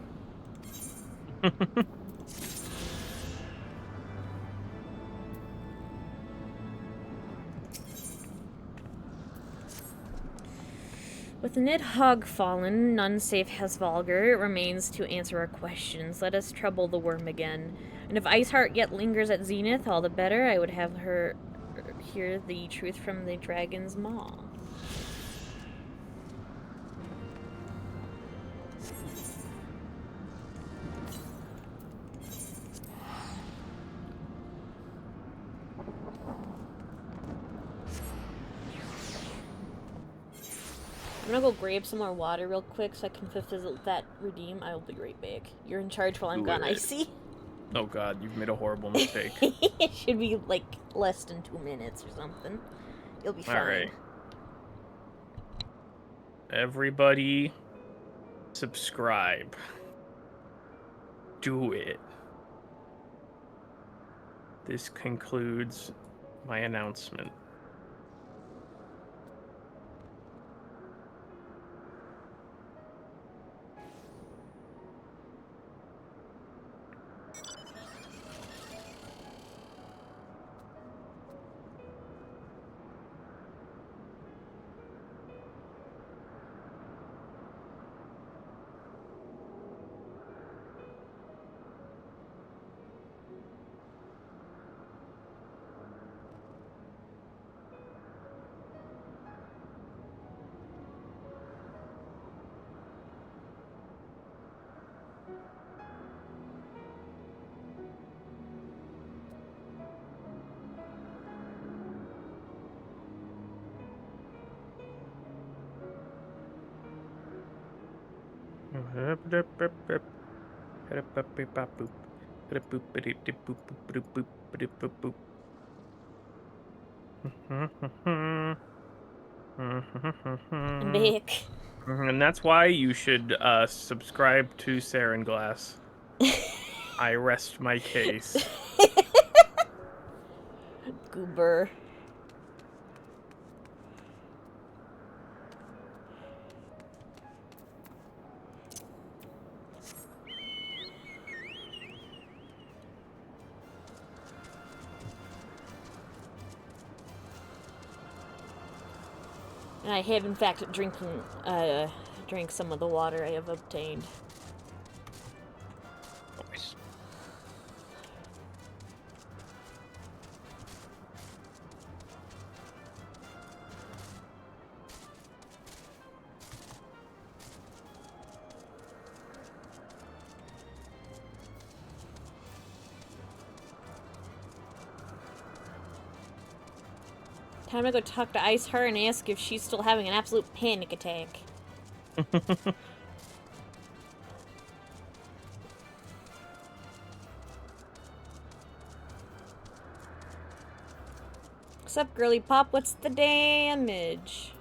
Speaker 1: With Nidhogg fallen, none save Hraesvelgr remains to answer our questions. Let us trouble the worm again. And if Iceheart yet lingers at Zenith, all the better. I would have her hear the truth from the dragon's maw. I'm gonna go grab some more water real quick so I can fulfill that redeem. I will be right back. You're in charge while I'm gone, Icy.
Speaker 2: Oh god, you've made a horrible mistake.
Speaker 1: It should be like less than 2 minutes or something. You'll be fine.
Speaker 2: Alright. Everybody, subscribe. Do it. This concludes my announcement.
Speaker 1: Vic.
Speaker 2: And that's why you should subscribe to Sarin Glass. I rest my case.
Speaker 1: Goober. And I have, in fact, drank some of the water I have obtained.
Speaker 2: Nice.
Speaker 1: Time to go talk to Ice Her and ask if she's still having an absolute panic attack. What's up, girly pop? What's the damage?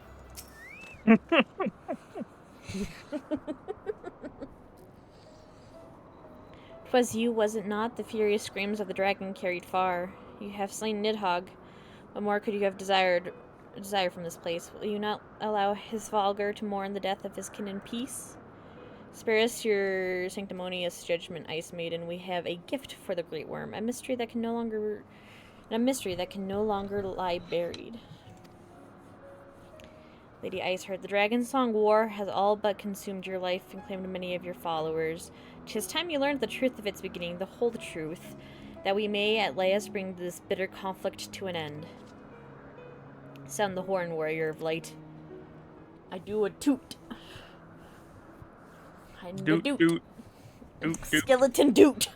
Speaker 1: 'Twas you, was it not? The furious screams of the dragon carried far. You have slain Nidhogg. What more could you have desire from this place? Will you not allow his Valgar to mourn the death of his kin in peace? Spare us your sanctimonious judgment, Ice Maiden. We have a gift for the Great Worm, a mystery that can no longer lie buried. Lady Ice heard the dragon song war has all but consumed your life and claimed many of your followers. 'Tis time you learned the truth of its beginning, the whole truth, that we may at last bring this bitter conflict to an end. Sound the horn, warrior of light. I do a toot. I do a doot.
Speaker 2: Doot, doot, doot.
Speaker 1: Skeleton doot.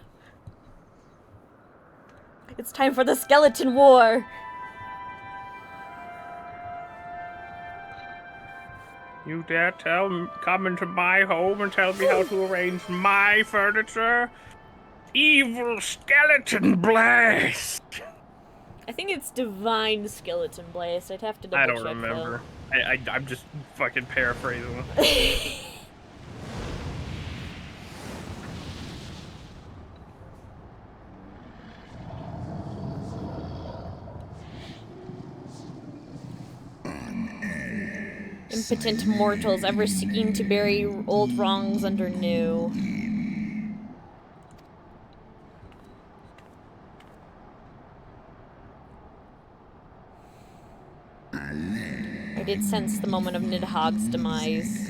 Speaker 1: It's time for the skeleton war.
Speaker 2: You dare come into my home and tell me how to arrange my furniture? Evil skeleton blast!
Speaker 1: I think it's divine skeleton blast. I'd have to double check.
Speaker 2: I don't remember. I'm just fucking paraphrasing.
Speaker 1: Impotent mortals ever seeking to bury old wrongs under new. I did sense the moment of Nidhogg's demise.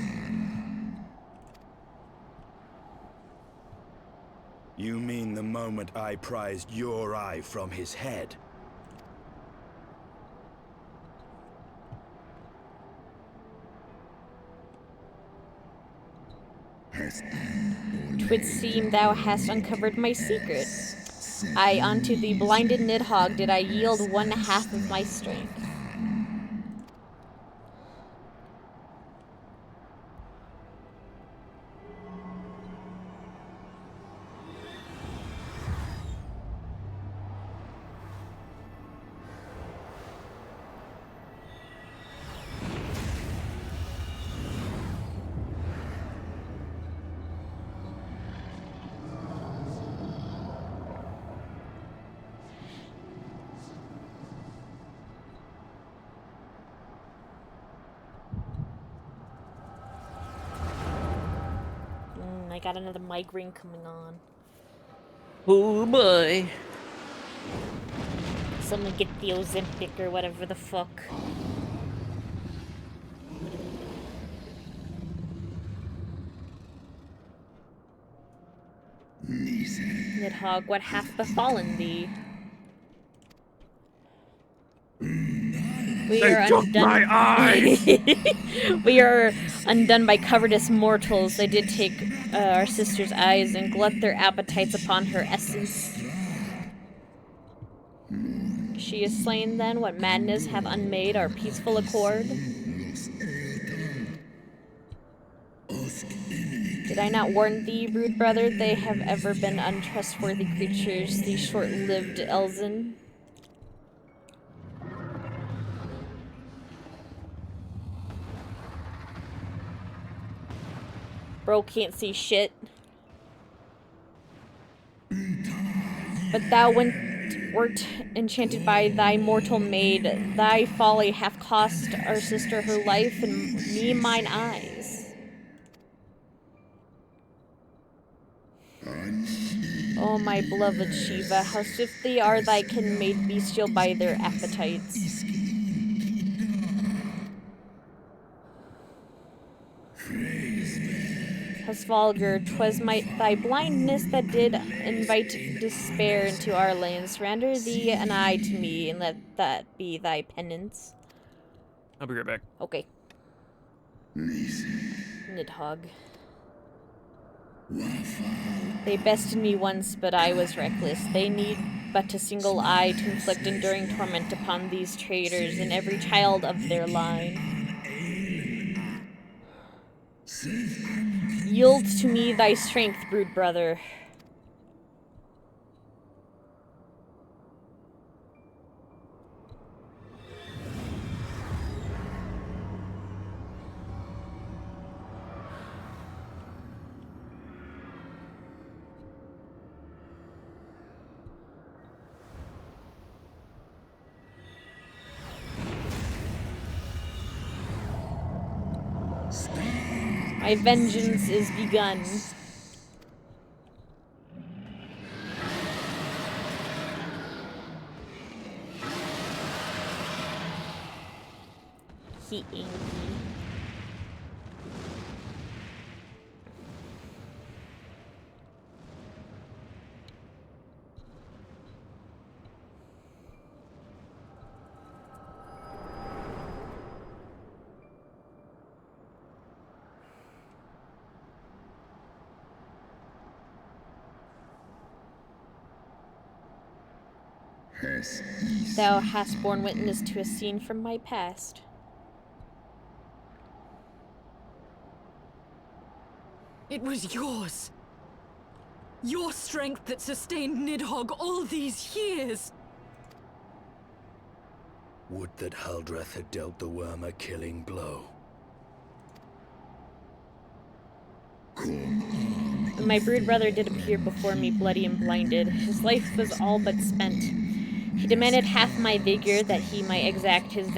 Speaker 5: You mean the moment I prized your eye from his head?
Speaker 1: Twould seem thou hast uncovered my secret. Aye, unto the blinded Nidhogg did I yield 1/2 of my strength. got another migraine coming on.
Speaker 2: Oh boy.
Speaker 1: Someone get the Ozempic or whatever the fuck. Nidhogg, what hath befallen thee? We
Speaker 2: They
Speaker 1: are
Speaker 2: took
Speaker 1: undone.
Speaker 2: my eyes!
Speaker 1: We are undone by covetous mortals. They did take our sister's eyes and glut their appetites upon her essence. She is slain then, what madness hath unmade our peaceful accord? Did I not warn thee, brood brother? They have ever been untrustworthy creatures, these short-lived Elzen. Bro can't see shit. But thou wert enchanted by thy mortal maid. Thy folly hath cost our sister her life and me mine eyes. O my beloved Shiva, how swiftly are thy kin made bestial by their appetites. Husvalgar, 'twas thy blindness that did invite despair into our lands. Surrender thee an eye to me, and let that be thy penance.
Speaker 2: I'll be right back.
Speaker 1: Okay. Nidhogg. They bested me once, but I was reckless. They need but a single eye to inflict enduring torment upon these traitors and every child of their line. Yield to me thy strength, brood brother. My vengeance is begun. He angry. Thou hast borne witness to a scene from my past.
Speaker 4: It was yours. Your strength that sustained Nidhogg all these years.
Speaker 5: Would that Haldreth had dealt the worm a killing blow.
Speaker 1: My brood brother did appear before me bloody and blinded. His life was all but spent. He demanded half my vigor that he might exact his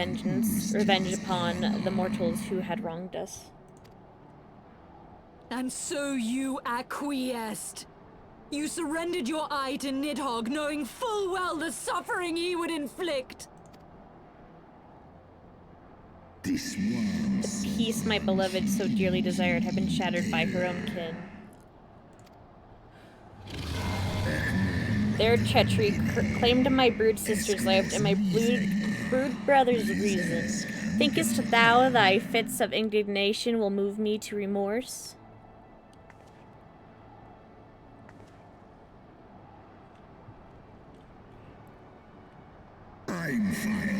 Speaker 1: revenge upon the mortals who had wronged us.
Speaker 4: And so you acquiesced. You surrendered your eye to Nidhogg, knowing full well the suffering he would inflict.
Speaker 1: The peace my beloved so dearly desired had been shattered by her own kin. Their treachery claimed my brood sister's life and my brood brother's reason. Thinkest thou thy fits of indignation will move me to remorse?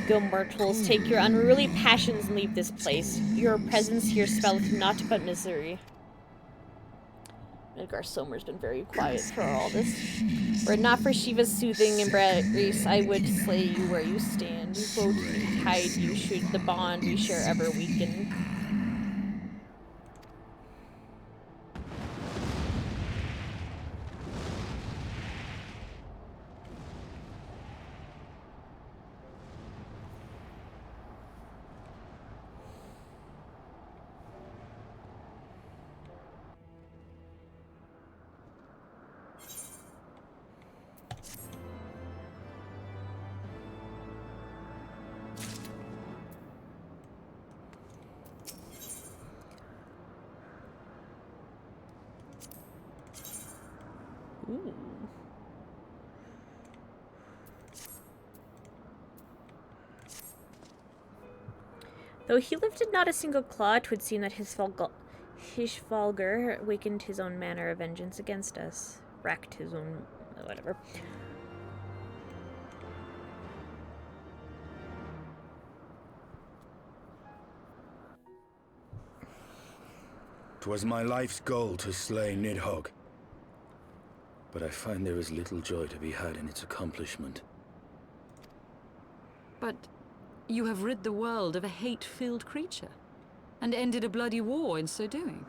Speaker 1: Go, mortals, take your unruly passions and leave this place. Your presence here spelleth naught but misery. Midgar Somer's been very quiet for all this. Were it not for Shiva's soothing embrace, I would slay you where you stand. Woe betide you should the bond we share ever weaken. Though he lifted not a single claw, 'twould seem that his Hishvalgar awakened his own manner of vengeance against us. Racked his own... whatever.
Speaker 5: 'Twas my life's goal to slay Nidhogg. But I find there is little joy to be had in its accomplishment.
Speaker 4: But you have rid the world of a hate-filled creature, and ended a bloody war in so doing.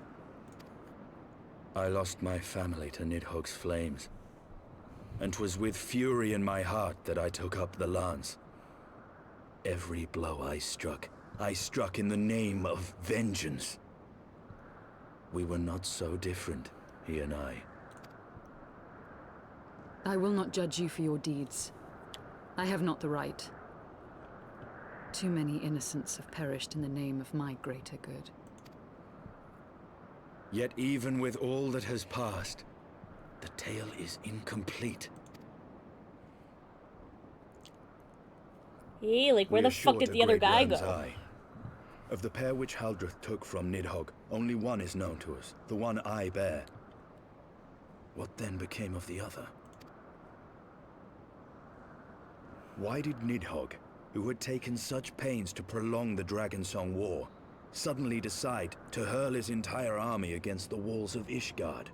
Speaker 5: I lost my family to Nidhogg's flames, and 'twas with fury in my heart that I took up the lance. Every blow I struck in the name of vengeance. We were not so different, he and I.
Speaker 4: I will not judge you for your deeds. I have not the right. Too many innocents have perished in the name of my greater good.
Speaker 5: Yet even with all that has passed, the tale is incomplete.
Speaker 1: Hey, like, where the fuck did the other guy go?
Speaker 5: Of the pair which Haldreth took from Nidhogg, only one is known to us, the one I bear. What then became of the other? Why did Nidhogg, who had taken such pains to prolong the Dragonsong War, suddenly decide to hurl his entire army against the walls of Ishgard?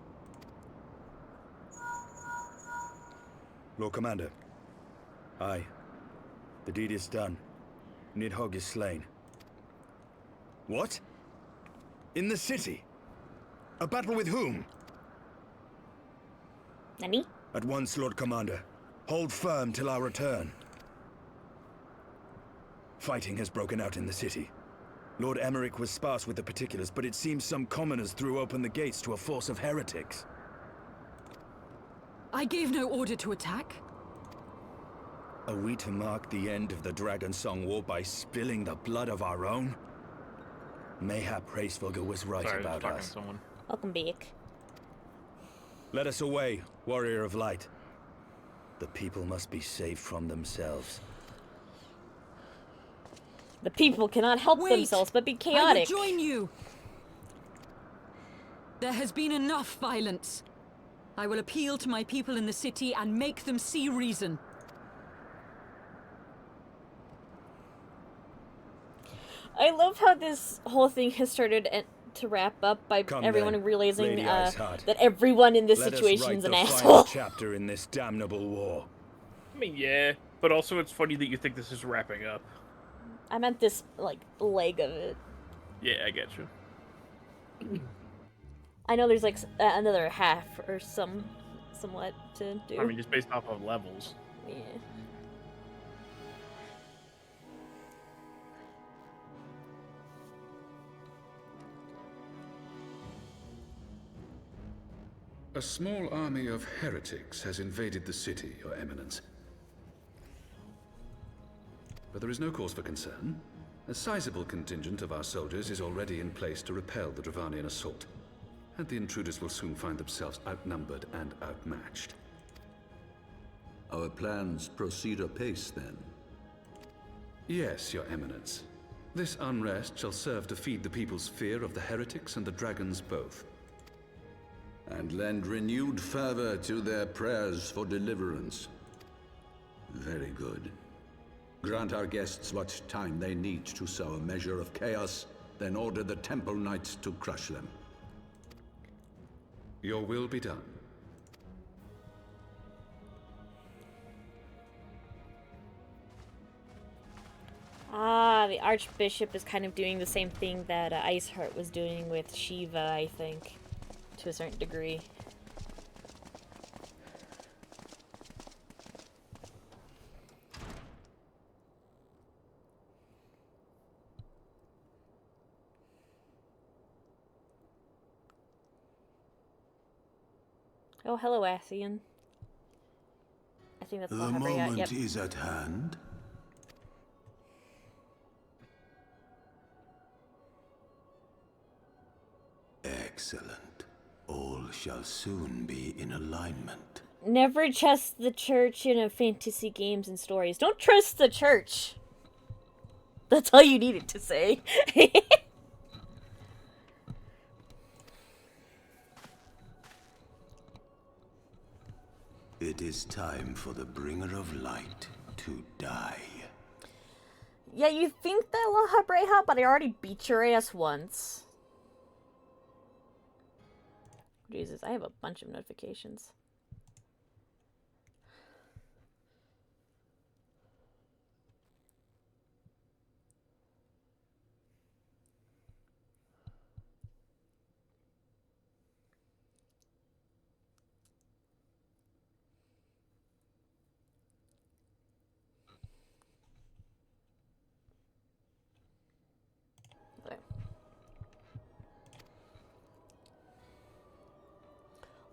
Speaker 5: Lord Commander. Aye. The deed is done. Nidhogg is slain. What? In the city? A battle with whom?
Speaker 1: Nani?
Speaker 5: At once, Lord Commander. Hold firm till our return. Fighting has broken out in the city. Lord Emmerich was sparse with the particulars, but it seems some commoners threw open the gates to a force of heretics.
Speaker 4: I gave no order to attack.
Speaker 5: Are we to mark the end of the Dragonsong War by spilling the blood of our own? Mayhap Hraesvelgr was right about us.
Speaker 1: Welcome back.
Speaker 5: Let us away, warrior of light. The people must be saved from themselves.
Speaker 1: The people cannot help themselves but be chaotic.
Speaker 4: I will join you. There has been enough violence. I will appeal to my people in the city and make them see reason.
Speaker 1: I love how this whole thing has started to wrap up by everyone realizing that everyone in this situation is an asshole.
Speaker 5: Chapter in this damnable war.
Speaker 2: I mean, yeah, but also it's funny that you think this is wrapping up.
Speaker 1: I meant this, like, leg of it.
Speaker 2: Yeah, I get you.
Speaker 1: I know there's, like, another half or somewhat to do.
Speaker 2: I mean, just based off of levels.
Speaker 1: Yeah.
Speaker 13: A small army of heretics has invaded the city, Your Eminence. But there is no cause for concern. A sizable contingent of our soldiers is already in place to repel the Dravanian assault, and the intruders will soon find themselves outnumbered and outmatched.
Speaker 17: Our plans proceed apace, then?
Speaker 13: Yes, Your Eminence. This unrest shall serve to feed the people's fear of the heretics and the dragons both.
Speaker 17: And lend renewed fervor to their prayers for deliverance. Very good. Grant our guests what time they need to sow a measure of chaos, then order the Temple Knights to crush them.
Speaker 13: Your will be done.
Speaker 1: Ah, the Archbishop is kind of doing the same thing that Iceheart was doing with Shiva, I think, to a certain degree. Oh, hello, Athian. I think that's
Speaker 17: The
Speaker 1: not happening yet.
Speaker 17: moment
Speaker 1: Yep.
Speaker 17: is at hand. Excellent. All shall soon be in alignment.
Speaker 1: Never trust the church in a fantasy games and stories. Don't trust the church. That's all you needed to say.
Speaker 7: It is time for the bringer of light to die.
Speaker 1: Yeah, you think that La Habreha, but I already beat your ass once. Jesus, I have a bunch of notifications.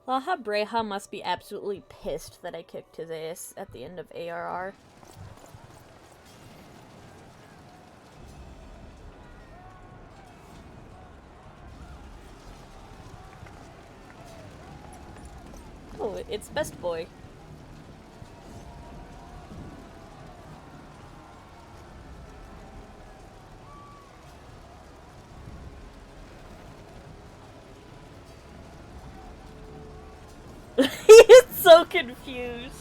Speaker 1: La Habreha must be absolutely pissed that I kicked his ass at the end of ARR. Oh, it's Best Boy. He is so confused.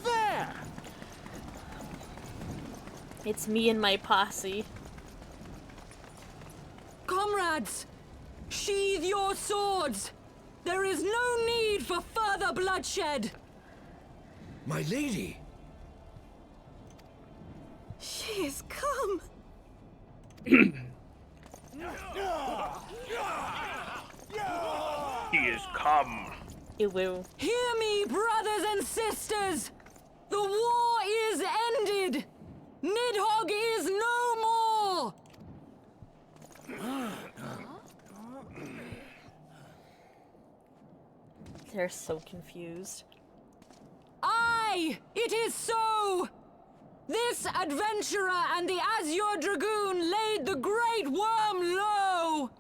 Speaker 6: There!
Speaker 1: It's me and my posse.
Speaker 4: Comrades! Sheathe your swords! There is no need for further bloodshed!
Speaker 14: My lady!
Speaker 12: She has come.
Speaker 2: He is come.
Speaker 1: Ew.
Speaker 4: Hear me, brothers and sisters! The war is ended! Nidhogg is no more!
Speaker 1: They're so confused.
Speaker 4: Aye! It is so! This adventurer and the Azure Dragoon laid the Great Worm low!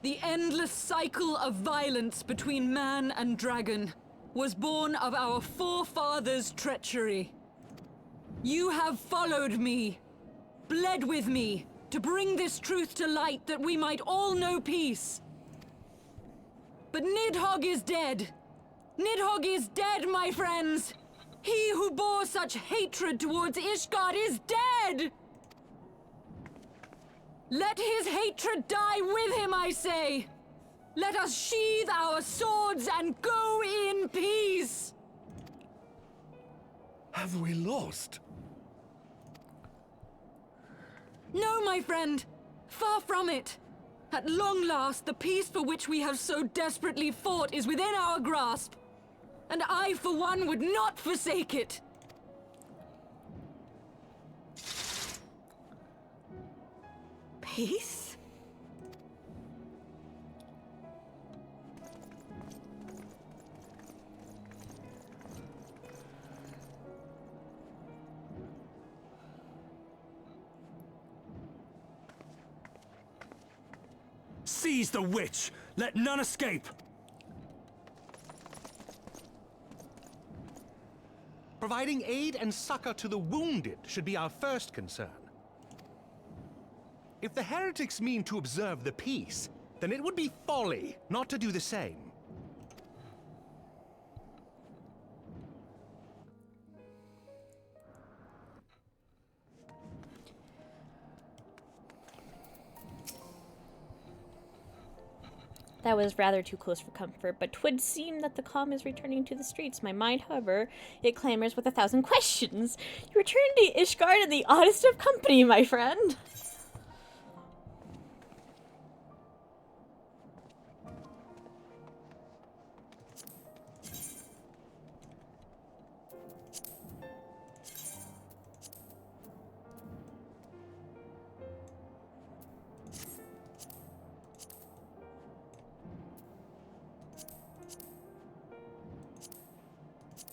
Speaker 4: The endless cycle of violence between man and dragon was born of our forefathers' treachery. You have followed me, bled with me, to bring this truth to light that we might all know peace. But Nidhogg is dead. Nidhogg is dead, my friends. He who bore such hatred towards Ishgard is dead! Let his hatred die with him, I say! Let us sheathe our swords and go in peace!
Speaker 14: Have we lost?
Speaker 4: No, my friend. Far from it. At long last, the peace for which we have so desperately fought is within our grasp. And I, for one, would not forsake it.
Speaker 12: Peace?
Speaker 6: Seize the witch! Let none escape!
Speaker 18: Providing aid and succor to the wounded should be our first concern. If the heretics mean to observe the peace, then it would be folly not to do the same.
Speaker 1: That was rather too close for comfort, but 'twould seem that the calm is returning to the streets. My mind, however, it clamors with 1,000 questions. You return to Ishgard in the oddest of company, my friend.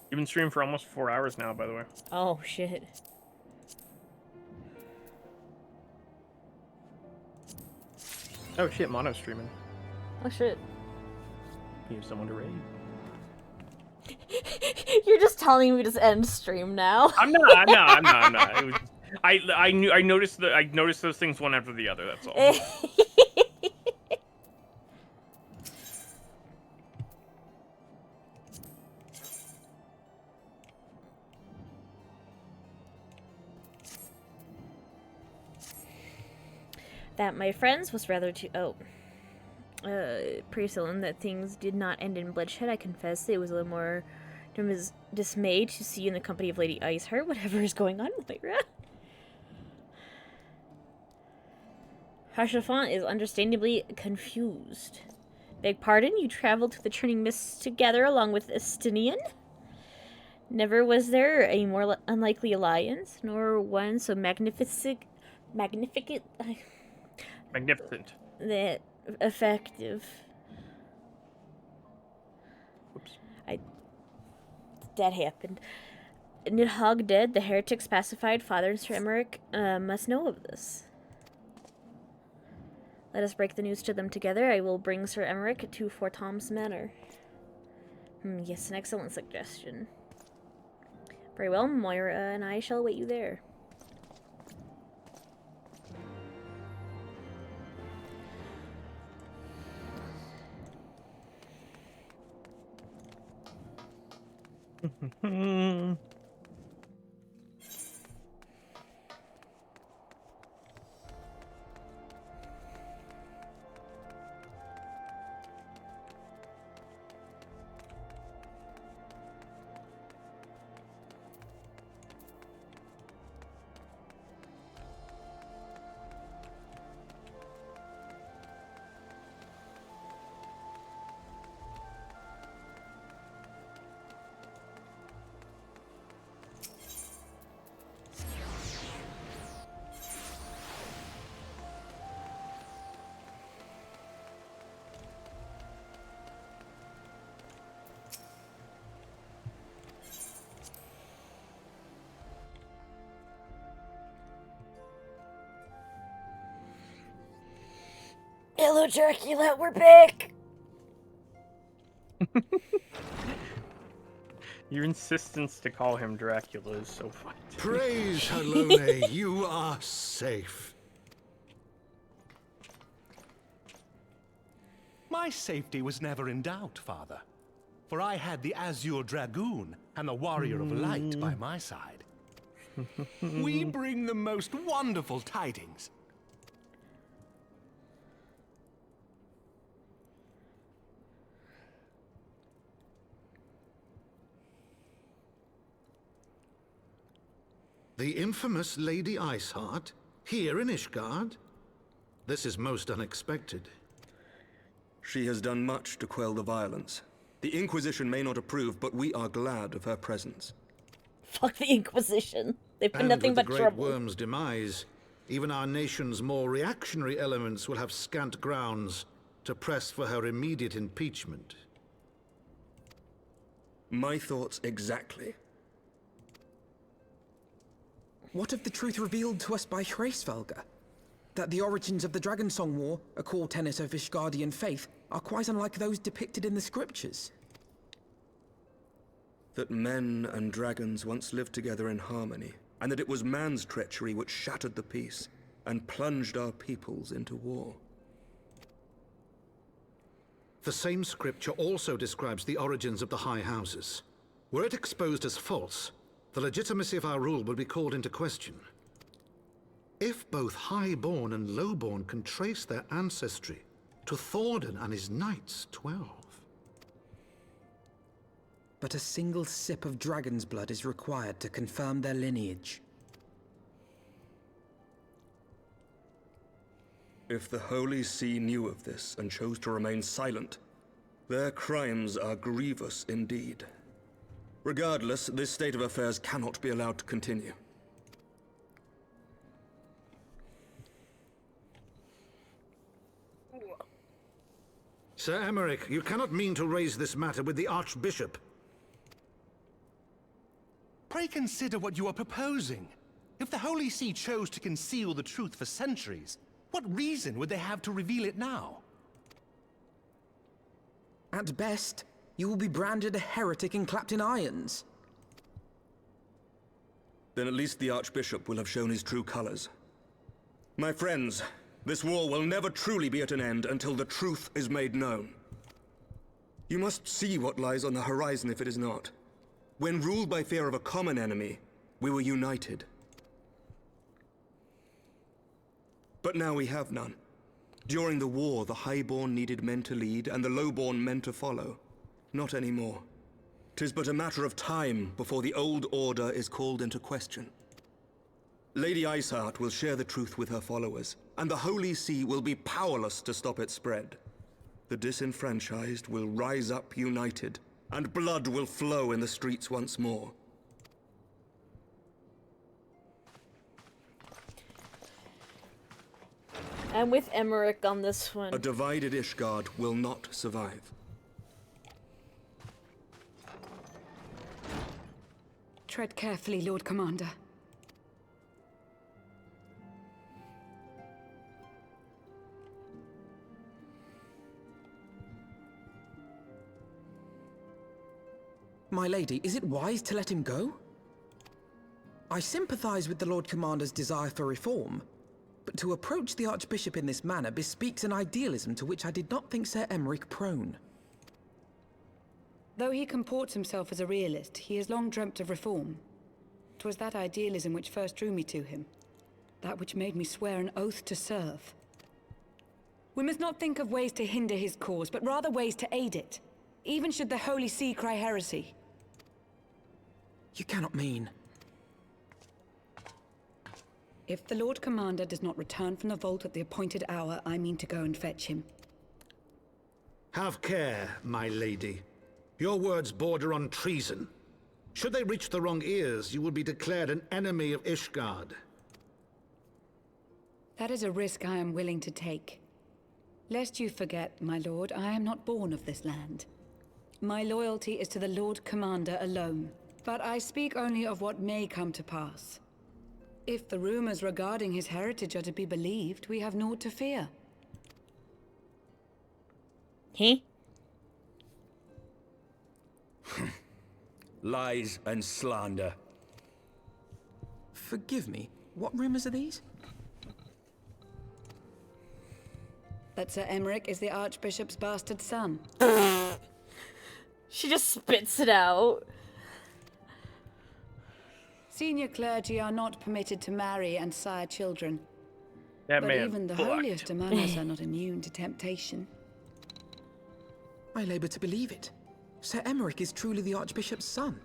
Speaker 2: You've been streaming for almost 4 hours now, by the way.
Speaker 1: Oh, shit.
Speaker 2: Oh shit, Mono's streaming.
Speaker 1: Oh, shit.
Speaker 2: You have someone to raid.
Speaker 1: You're just telling me to end stream now.
Speaker 2: I'm not. It was, I noticed those things one after the other. That's all.
Speaker 1: That, my friends, was rather too... Priscilla, that things did not end in bloodshed. I confess it was a little more dismayed to see you in the company of Lady Iceheart, whatever is going on with Lyra. Harshafant is understandably confused. Beg pardon, you traveled to the Churning Mists together along with Estinian? Never was there a more unlikely alliance, nor one so magnificent... Magnificent? That effective.
Speaker 2: Oops.
Speaker 1: That happened. Nidhogg dead, the heretics pacified, Father and Sir Emmerich must know of this. Let us break the news to them together. I will bring Sir Emmerich to Fort Tom's Manor. Yes, an excellent suggestion. Very well, Moira and I shall await you there. Hello, Dracula, we're back!
Speaker 2: Your insistence to call him Dracula is so funny.
Speaker 15: Praise Halone, you are safe.
Speaker 18: My safety was never in doubt, Father. For I had the Azure Dragoon and the Warrior of Light by my side. We bring the most wonderful tidings.
Speaker 19: The infamous Lady Iceheart? Here in Ishgard? This is most unexpected.
Speaker 14: She has done much to quell the violence. The Inquisition may not approve, but we are glad of her presence.
Speaker 1: Fuck the Inquisition. They've been
Speaker 19: And
Speaker 1: nothing
Speaker 19: with
Speaker 1: but
Speaker 19: the Great
Speaker 1: trouble.
Speaker 19: Worm's demise, even our nation's more reactionary elements will have scant grounds to press for her immediate impeachment.
Speaker 14: My thoughts exactly.
Speaker 3: What of the truth revealed to us by Hraesvelga? That the origins of the Dragonsong War, a core tenet of Ishgardian faith, are quite unlike those depicted in the scriptures.
Speaker 14: That men and dragons once lived together in harmony, and that it was man's treachery which shattered the peace and plunged our peoples into war.
Speaker 19: The same scripture also describes the origins of the High Houses. Were it exposed as false, the legitimacy of our rule will be called into question. If both highborn and lowborn can trace their ancestry to Thordan and his knights 12.
Speaker 3: But a single sip of dragon's blood is required to confirm their lineage.
Speaker 14: If the Holy See knew of this and chose to remain silent, their crimes are grievous indeed. Regardless, this state of affairs cannot be allowed to continue.
Speaker 19: Sir Emmerich, you cannot mean to raise this matter with the Archbishop.
Speaker 18: Why consider what you are proposing? If the Holy See chose to conceal the truth for centuries, what reason would they have to reveal it now?
Speaker 3: At best, you will be branded a heretic and clapped in irons.
Speaker 14: Then at least the Archbishop will have shown his true colors. My friends, this war will never truly be at an end until the truth is made known. You must see what lies on the horizon if it is not. When ruled by fear of a common enemy, we were united. But now we have none. During the war, the highborn needed men to lead, and the lowborn men to follow. Not anymore. 'Tis but a matter of time before the old order is called into question. Lady Iceheart will share the truth with her followers, and the Holy See will be powerless to stop its spread. The disenfranchised will rise up united, and blood will flow in the streets once more.
Speaker 1: I'm with Emmerich on this one.
Speaker 14: A divided Ishgard will not survive.
Speaker 4: Tread carefully, Lord Commander.
Speaker 3: My lady, is it wise to let him go? I sympathize with the Lord Commander's desire for reform, but to approach the Archbishop in this manner bespeaks an idealism to which I did not think Sir Emmerich prone.
Speaker 20: Though he comports himself as a realist, he has long dreamt of reform. 'Twas that idealism which first drew me to him, that which made me swear an oath to serve. We must not think of ways to hinder his cause, but rather ways to aid it, even should the Holy See cry heresy.
Speaker 3: You cannot mean...
Speaker 20: If the Lord Commander does not return from the vault at the appointed hour, I mean to go and fetch him.
Speaker 19: Have care, my lady. Your words border on treason. Should they reach the wrong ears, you will be declared an enemy of Ishgard.
Speaker 20: That is a risk I am willing to take. Lest you forget, my lord, I am not born of this land. My loyalty is to the Lord Commander alone, but I speak only of what may come to pass. If the rumors regarding his heritage are to be believed, we have naught to fear.
Speaker 1: He?
Speaker 5: Lies and slander.
Speaker 3: Forgive me, what rumors are these?
Speaker 20: That Sir Emmerich is the Archbishop's bastard son.
Speaker 1: She just spits it out.
Speaker 20: Senior clergy are not permitted to marry and sire children.
Speaker 2: That
Speaker 20: but
Speaker 2: man
Speaker 20: even the
Speaker 2: fucked.
Speaker 20: holiest among us are not immune to temptation.
Speaker 3: I labor to believe it. Sir Emmerich is truly the Archbishop's son.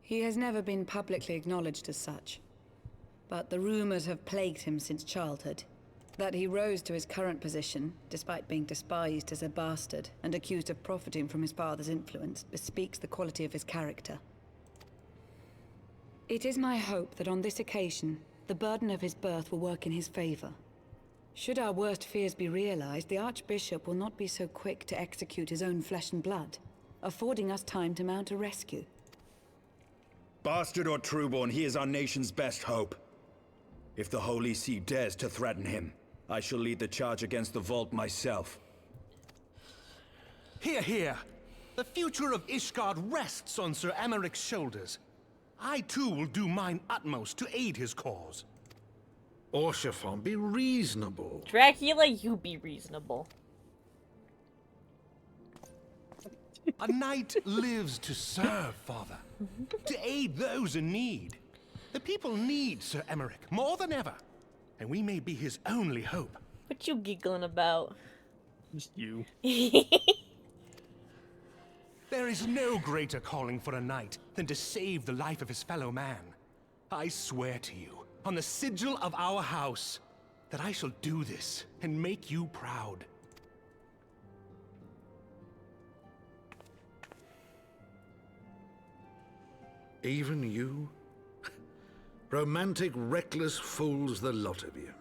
Speaker 20: He has never been publicly acknowledged as such. But the rumors have plagued him since childhood. That he rose to his current position, despite being despised as a bastard and accused of profiting from his father's influence, bespeaks the quality of his character. It is my hope that on this occasion, the burden of his birth will work in his favor. Should our worst fears be realized, the Archbishop will not be so quick to execute his own flesh and blood, affording us time to mount a rescue.
Speaker 5: Bastard or trueborn, he is our nation's best hope. If the Holy See dares to threaten him, I shall lead the charge against the vault myself.
Speaker 18: Hear, hear! The future of Ishgard rests on Sir Emmerich's shoulders. I too will do mine utmost to aid his cause.
Speaker 19: Orshafon, be reasonable.
Speaker 1: Dracula, you be reasonable.
Speaker 18: A knight lives to serve, Father. To aid those in need. The people need Sir Emmerich more than ever. And we may be his only hope.
Speaker 1: What you giggling about?
Speaker 2: Just you.
Speaker 18: There is no greater calling for a knight than to save the life of his fellow man. I swear to you, on the sigil of our house, that I shall do this and make you proud.
Speaker 19: Even you? Romantic, reckless fools, the lot of you.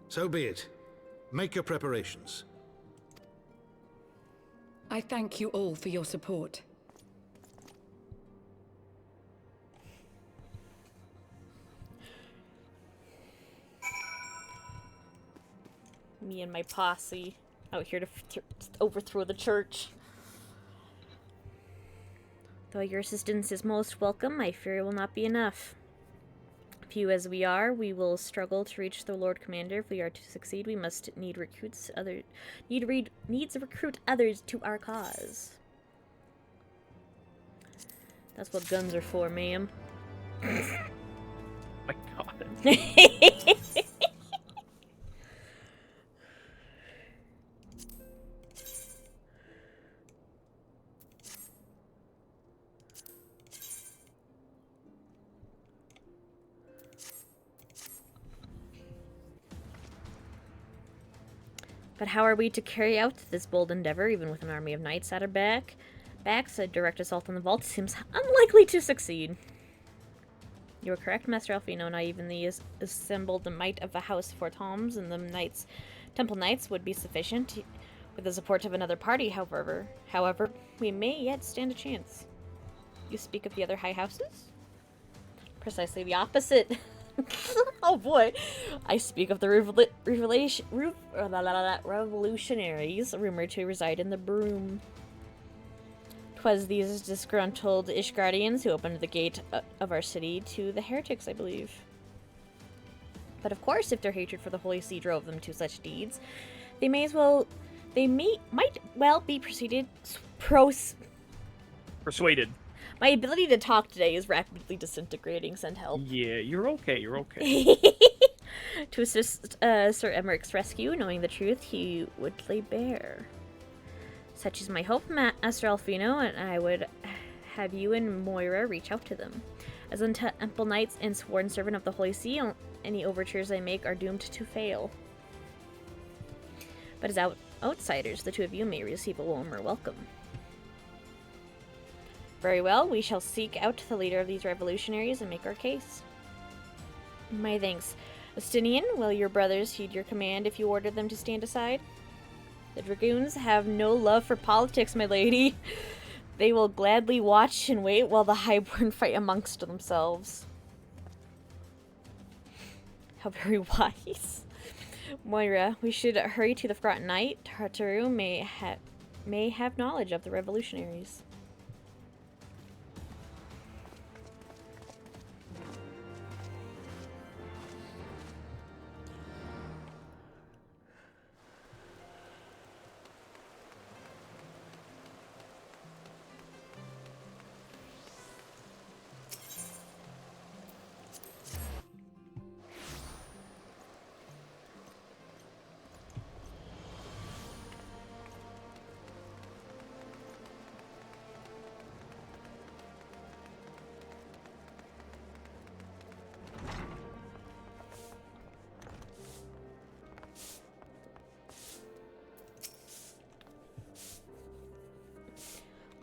Speaker 19: So be it. Make your preparations.
Speaker 20: I thank you all for your support.
Speaker 1: Me and my posse out here to overthrow the church. Though your assistance is most welcome, I fear it will not be enough. Few as we are, we will struggle to reach the Lord Commander. If we are to succeed, we must needs recruit others to our cause. That's what guns are for, ma'am.
Speaker 2: My God.
Speaker 1: But how are we to carry out this bold endeavor, even with an army of knights at our backs? A direct assault on the vault seems unlikely to succeed. You are correct, Master Alfino. Not even the assembled might of the House Four Toms and the Temple Knights would be sufficient. With the support of another party, however, we may yet stand a chance. You speak of the other high houses? Precisely the opposite. Oh boy. I speak of the revolutionaries rumored to reside in the Broom. 'Twas these disgruntled Ishgardians who opened the gate of our city to the heretics, I believe. But of course, if their hatred for the Holy See drove them to such deeds, they might well be
Speaker 2: Persuaded.
Speaker 1: My ability to talk today is rapidly disintegrating. Send help.
Speaker 2: Yeah, you're okay. You're okay.
Speaker 1: To assist Sir Emmerich's rescue, knowing the truth, he would lay bare. Such is my hope, Master Alfino, and I would have you and Moira reach out to them. As a Temple Knights and sworn servant of the Holy See, any overtures I make are doomed to fail. But as outsiders, the two of you may receive a warmer welcome. Very well, we shall seek out the leader of these revolutionaries and make our case. My thanks. Justinian, will your brothers heed your command if you order them to stand aside? The Dragoons have no love for politics, my lady. They will gladly watch and wait while the Highborn fight amongst themselves. How very wise. Moira, we should hurry to the Forgotten Knight. Tartaru may have knowledge of the revolutionaries.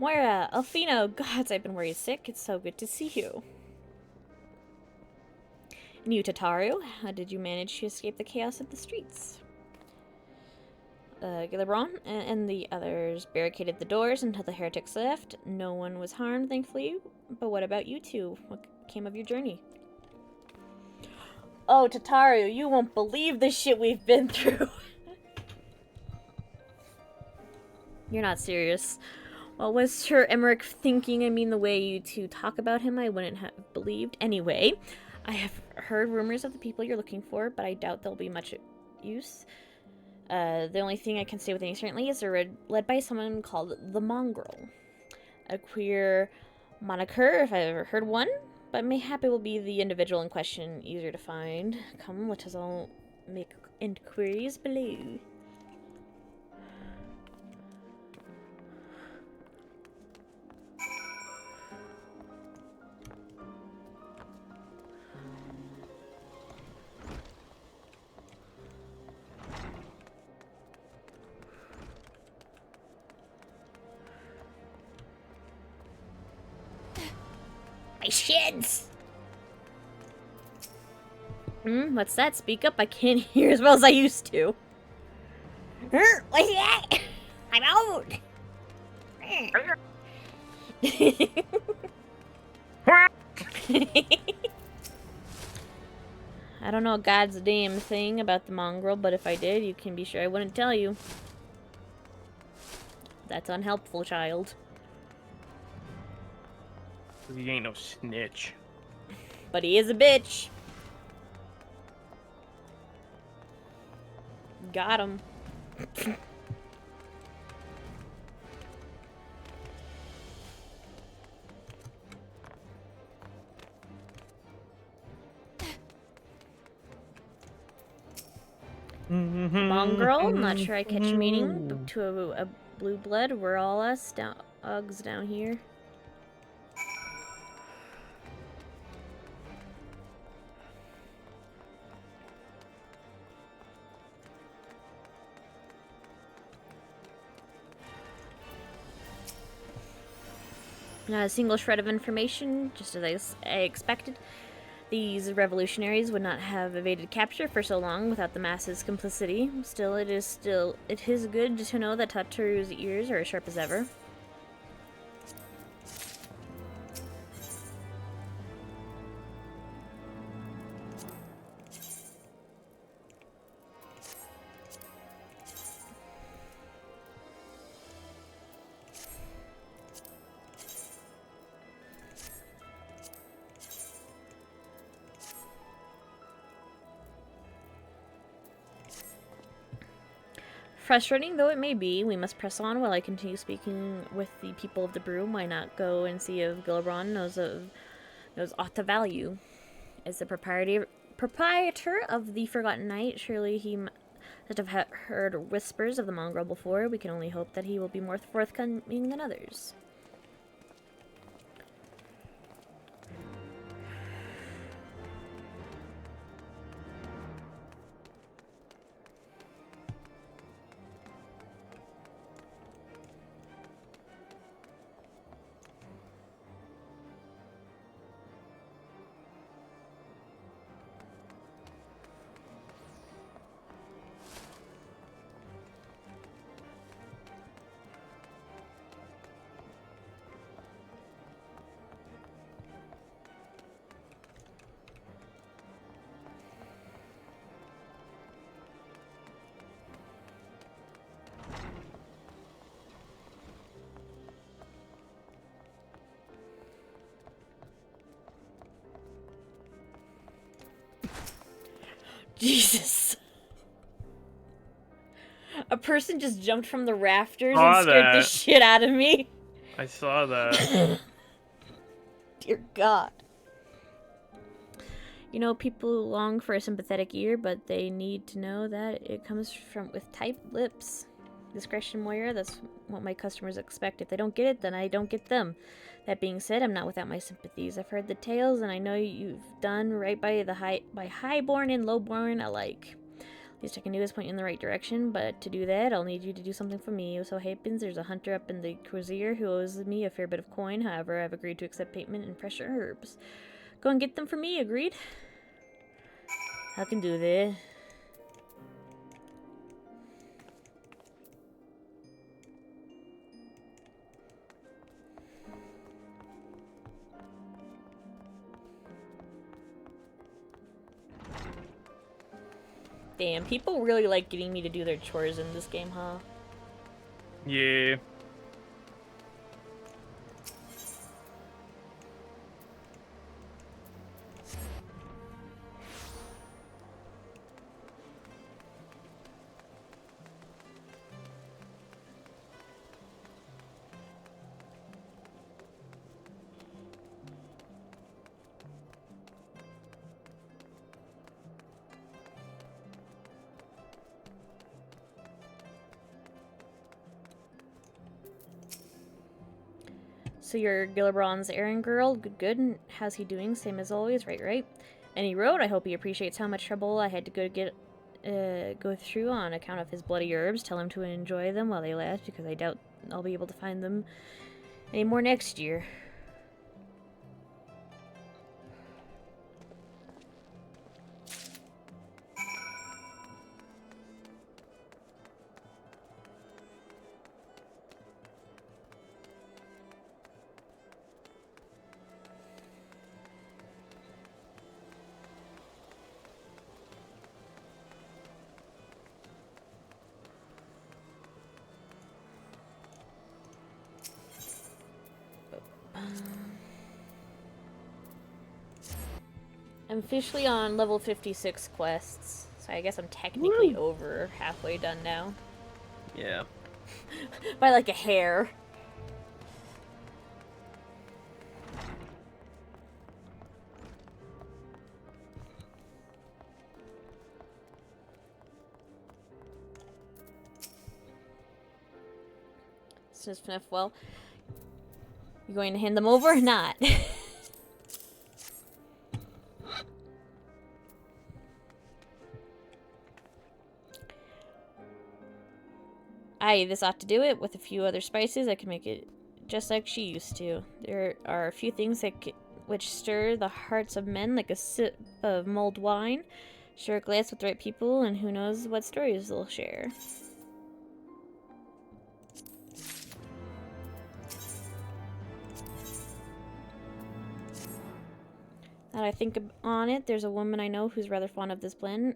Speaker 1: Moira, Alfino, gods, I've been worried sick. It's so good to see you. And you, Tataru, how did you manage to escape the chaos of the streets? Gilibron and the others barricaded the doors until the heretics left. No one was harmed, thankfully. But what about you two? What came of your journey? Oh, Tataru, you won't believe the shit we've been through. You're not serious. What was Sir Emmerich thinking? I mean, the way you two talk about him, I wouldn't have believed. Anyway, I have heard rumors of the people you're looking for, but I doubt they'll be much use. The only thing I can say with any certainty is they're led by someone called the Mongrel. A queer moniker, if I've ever heard one, but mayhap it will be the individual in question easier to find. Come, let us all make inquiries below. My shins! What's that? Speak up, I can't hear as well as I used to. What's that? I'm out! I don't know God's damn thing about the mongrel, but if I did, you can be sure I wouldn't tell you. That's unhelpful, child.
Speaker 2: He ain't no snitch.
Speaker 1: But he is a bitch. Got him. Mongrel, not sure I catch your meaning. But to a blue blood, we're all us dogs down here. Not a single shred of information, just as I expected. These revolutionaries would not have evaded capture for so long without the masses' complicity. Still, it is good to know that Tataru's ears are as sharp as ever. Frustrating though it may be, we must press on while I continue speaking with the people of the Broom. Why not go and see if Gilbron knows aught of value? As the proprietor of the Forgotten Knight, surely he must have heard whispers of the mongrel before. We can only hope that he will be more forthcoming than others. Jesus. A person just jumped from the rafters and scared the shit out of me.
Speaker 2: I saw that.
Speaker 1: Dear God. You know, people long for a sympathetic ear, but they need to know that it comes with tight lips. Discretion, Moira, that's what my customers expect. If they don't get it, then I don't get them. That being said, I'm not without my sympathies. I've heard the tales, and I know you've done right by highborn and lowborn alike. Least I can do is point you in the right direction, but to do that, I'll need you to do something for me. So happens there's a hunter up in the Crozier who owes me a fair bit of coin. However, I've agreed to accept payment in fresh herbs. Go and get them for me, agreed? I can do that. Damn, people really like getting me to do their chores in this game, huh?
Speaker 2: Yeah.
Speaker 1: So you're Gillibrand's errand girl? Good, good. And how's he doing? Same as always, right? And he wrote, I hope he appreciates how much trouble I had to go through on account of his bloody herbs. Tell him to enjoy them while they last, because I doubt I'll be able to find them anymore next year. I'm officially on level 56 quests, so I guess I'm technically over halfway done now.
Speaker 19: Yeah.
Speaker 1: By like a hair. Says FNF, well, you going to hand them over or not? This ought to do it. With a few other spices, I can make it just like she used to. There are a few things which stir the hearts of men like a sip of mulled wine. Share a glass with the right people, and who knows what stories they'll share. Now that I think on it, there's a woman I know who's rather fond of this blend.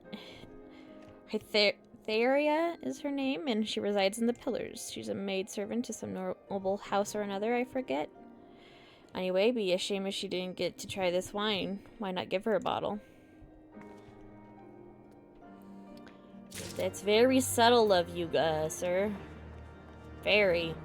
Speaker 1: Theria is her name, and she resides in the Pillars. She's a maidservant to some noble house or another, I forget. Anyway, be a shame if she didn't get to try this wine. Why not give her a bottle? That's very subtle of you, sir. Very.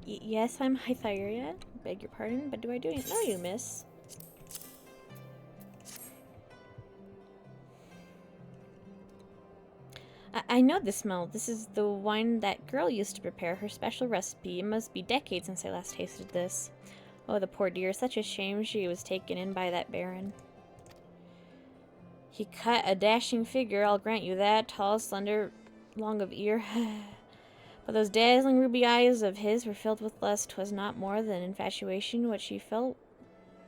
Speaker 1: Yes, I'm Hytheria. Beg your pardon, but do I know you, miss? I know this smell. This is the wine that girl used to prepare, her special recipe. It must be decades since I last tasted this. Oh, the poor dear. Such a shame she was taken in by that baron. He cut a dashing figure, I'll grant you that. Tall, slender, long of ear. But those dazzling ruby eyes of his were filled with lust. 'Twas not more than infatuation what she felt,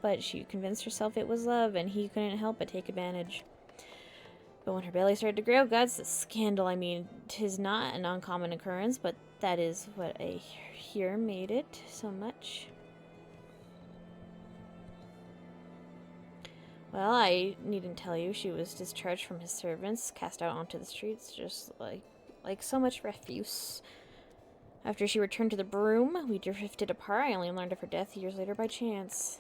Speaker 1: but she convinced herself it was love, and he couldn't help but take advantage. But when her belly started to grow, God's the scandal. I mean, 'tis not an uncommon occurrence, but that is what I hear made it so much. Well, I needn't tell you, she was discharged from his servants, cast out onto the streets, just like so much refuse. After she returned to the broom, we drifted apart. I only learned of her death years later by chance.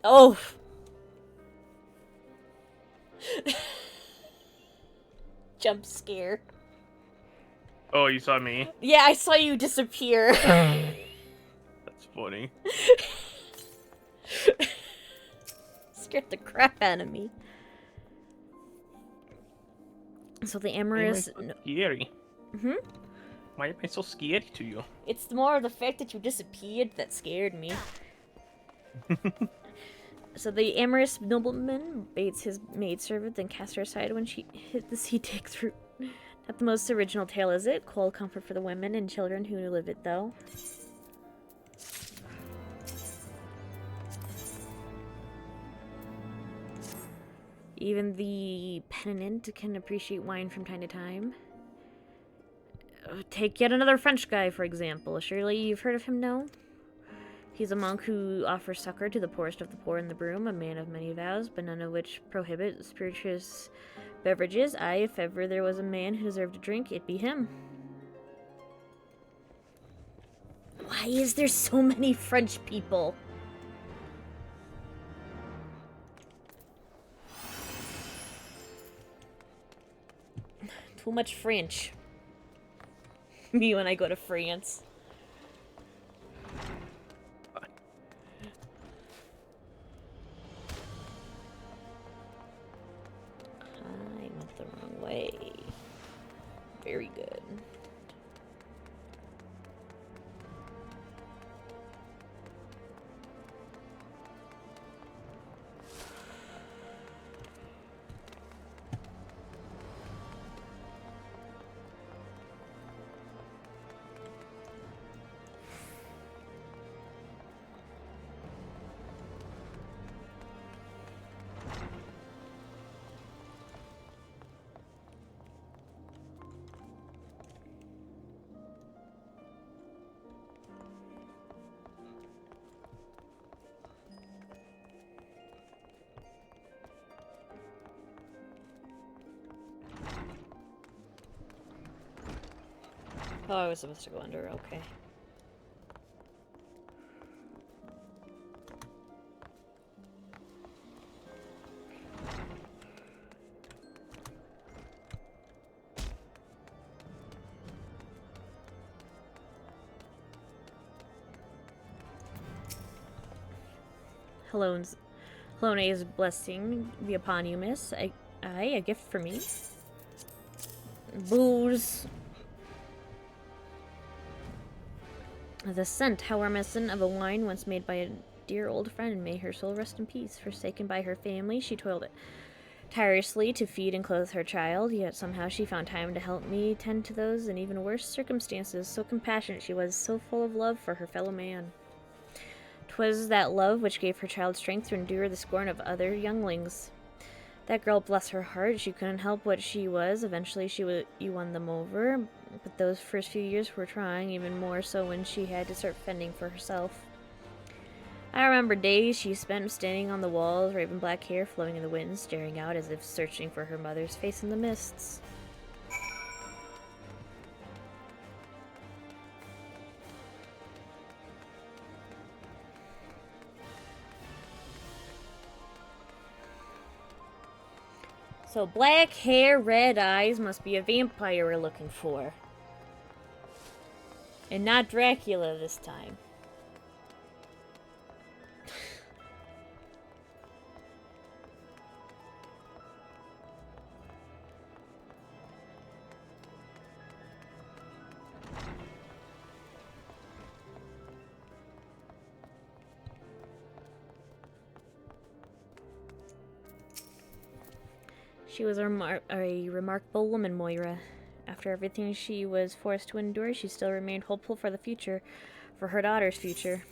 Speaker 1: Oh! Jump scare.
Speaker 2: Oh, you saw me?
Speaker 1: Yeah, I saw you disappear.
Speaker 2: That's funny.
Speaker 1: Scared the crap out of me. So the amorous...
Speaker 2: Why am I so scary? Why am I so scary to you?
Speaker 1: It's more of the fact that you disappeared that scared me. So the amorous nobleman baits his maidservant, then casts her aside when she hit the sea takes root. Not the most original tale, is it? Cold comfort for the women and children who live it, though. Even the penitent can appreciate wine from time to time. Take yet another French guy, for example. Surely you've heard of him, no? He's a monk who offers succor to the poorest of the poor in the broom, a man of many vows, but none of which prohibit spirituous beverages. Aye, if ever there was a man who deserved a drink, it be him. Why is there so many French people? Too much French. Me when I go to France. I went the wrong way. Very good. Oh, I was supposed to go under, okay. Halone's blessing be upon you, miss. Aye, a gift for me. Booze. The scent, how reminiscent of a wine once made by a dear old friend. May her soul rest in peace. Forsaken by her family, she toiled tirelessly to feed and clothe her child, yet somehow she found time to help me tend to those in even worse circumstances. So compassionate she was, so full of love for her fellow man. 'Twas that love which gave her child strength to endure the scorn of other younglings. That girl, bless her heart, she couldn't help what she was. Eventually you won them over, but those first few years were trying, even more so when she had to start fending for herself. I remember days she spent standing on the walls, raven black hair flowing in the wind, staring out as if searching for her mother's face in the mists. So black hair, red eyes must be a vampire we're looking for. And not Dracula this time. She was a remarkable woman, Moira. After everything she was forced to endure, she still remained hopeful for the future, for her daughter's future.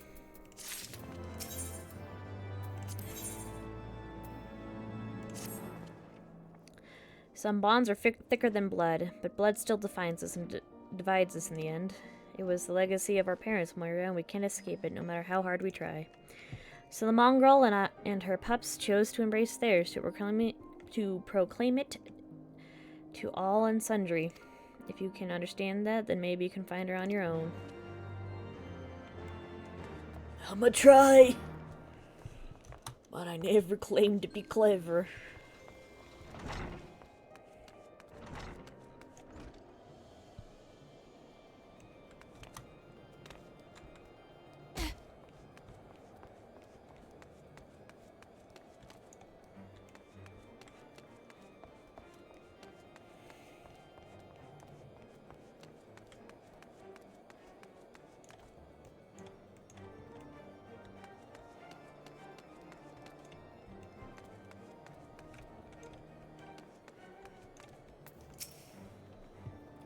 Speaker 1: Some bonds are thicker than blood, but blood still defines us and divides us in the end. It was the legacy of our parents, Moira, and we can't escape it, no matter how hard we try. So the mongrel and her pups chose to embrace theirs, to proclaim it to all and sundry. If you can understand that, then maybe you can find her on your own. I'ma try, but I never claimed to be clever.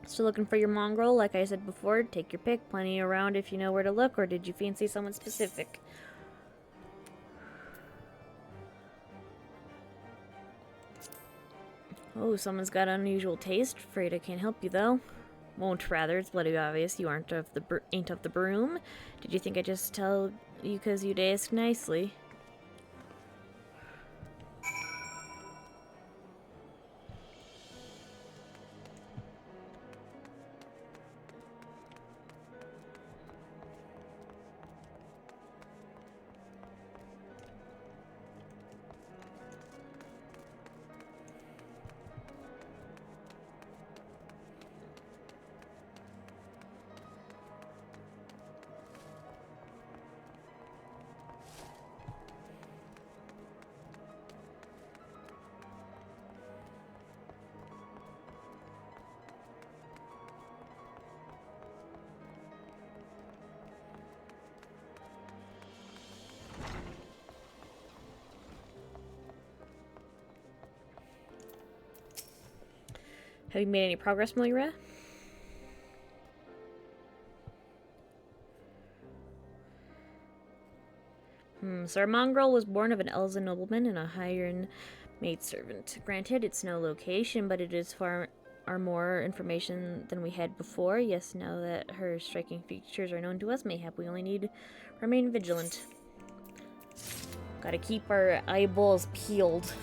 Speaker 1: Still looking for your mongrel? Like I said before, take your pick. Plenty around if you know where to look, or did you fancy someone specific? Oh, someone's got unusual taste. Afraid I can't help you, though. Won't rather. It's bloody obvious you ain't of the broom. Did you think I'd just tell you 'cause you'd ask nicely? Have you made any progress, Moira? So our mongrel was born of an Elza nobleman and a Hiren maidservant. Granted, it's no location, but it is far more information than we had before. Yes, now that her striking features are known to us, mayhap we only need remain vigilant. Gotta keep our eyeballs peeled.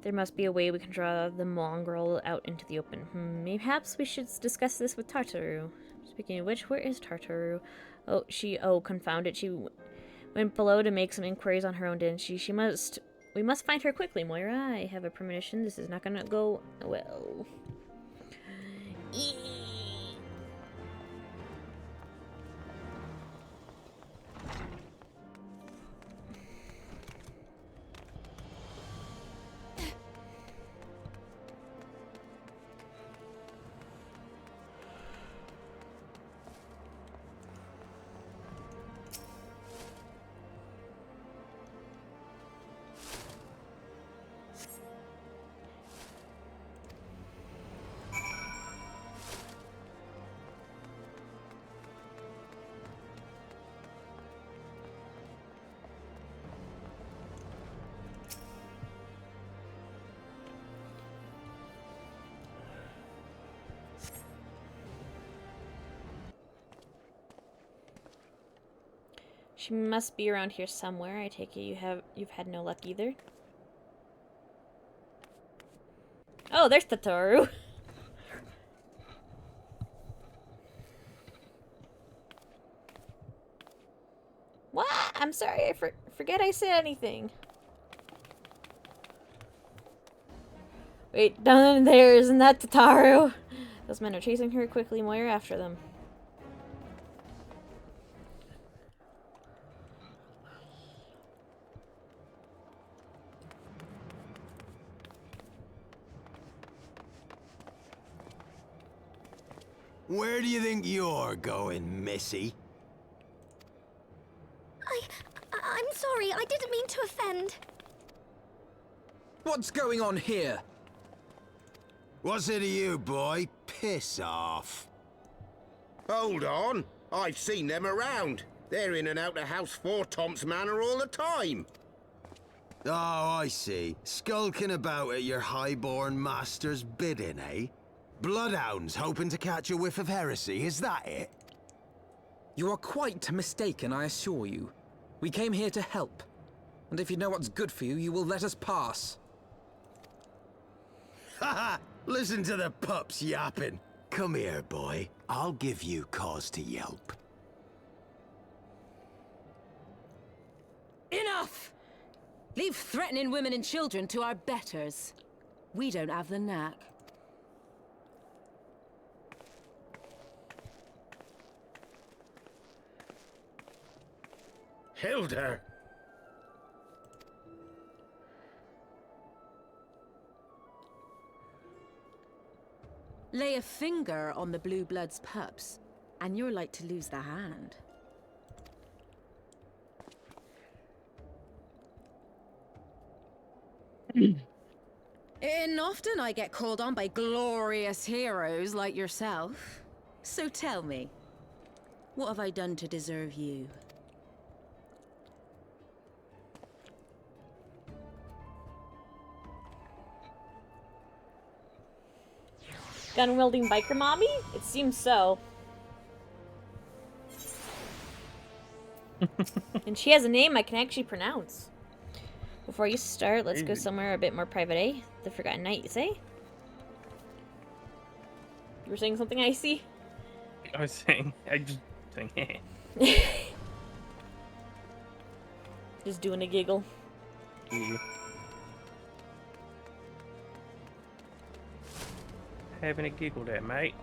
Speaker 1: There must be a way we can draw the mongrel out into the open. Perhaps we should discuss this with Tartaru. Speaking of which, where is Tartaru? Oh, confound it. She went below to make some inquiries on her own, didn't she? We must find her quickly, Moira. I have a premonition this is not gonna go well. She must be around here somewhere. I take it you've had no luck either. Oh, there's Tataru. What? I'm sorry. I forget I said anything. Wait, down there, isn't that Tataru? Those men are chasing her quickly, Moira, after them.
Speaker 21: Where do you think you're going, Missy?
Speaker 22: I'm sorry, I didn't mean to offend.
Speaker 3: What's going on here?
Speaker 21: What's it to you, boy? Piss off.
Speaker 7: Hold on. I've seen them around. They're in and out of House Four Tom's Manor all the time.
Speaker 21: Oh, I see. Skulking about at your highborn master's bidding, eh? Bloodhounds hoping to catch a whiff of heresy, is that it?
Speaker 3: You are quite mistaken, I assure you. We came here to help. And if you know what's good for you, you will let us pass.
Speaker 21: Haha! Listen to the pups yapping. Come here, boy. I'll give you cause to yelp.
Speaker 23: Enough! Leave threatening women and children to our betters. We don't have the knack.
Speaker 7: Hilda!
Speaker 23: Lay a finger on the Blue Blood's pups, and you're like to lose the hand. And often I get called on by glorious heroes like yourself. So tell me, what have I done to deserve you?
Speaker 1: Gun-wielding biker mommy? It seems so. And she has a name I can actually pronounce. Before you start, let's go somewhere a bit more private, eh? The Forgotten Night, you say? You were saying something, Icy?
Speaker 2: I just saying,
Speaker 1: Just doing a giggle.
Speaker 2: Yeah. Having a giggle there, mate.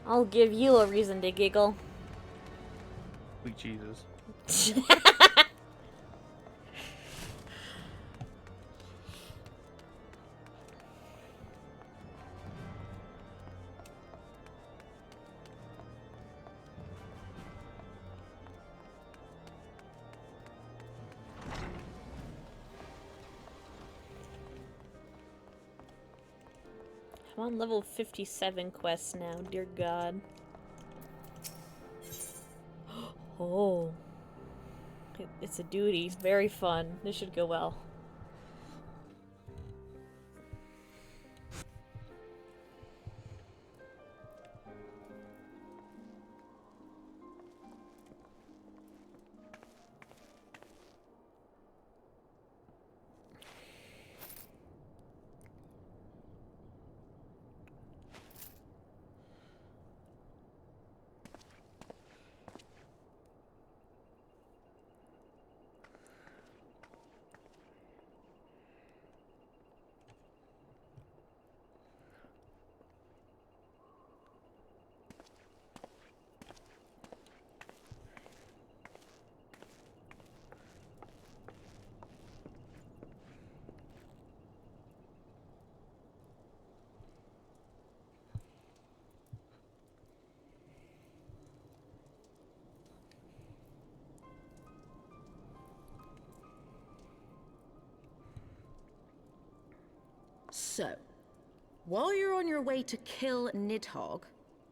Speaker 1: I'll give you a reason to giggle.
Speaker 2: Sweet Jesus.
Speaker 1: I'm on level 57 quests now, dear God. Oh. It's a duty. Very fun. This should go well.
Speaker 23: So, while you're on your way to kill Nidhogg,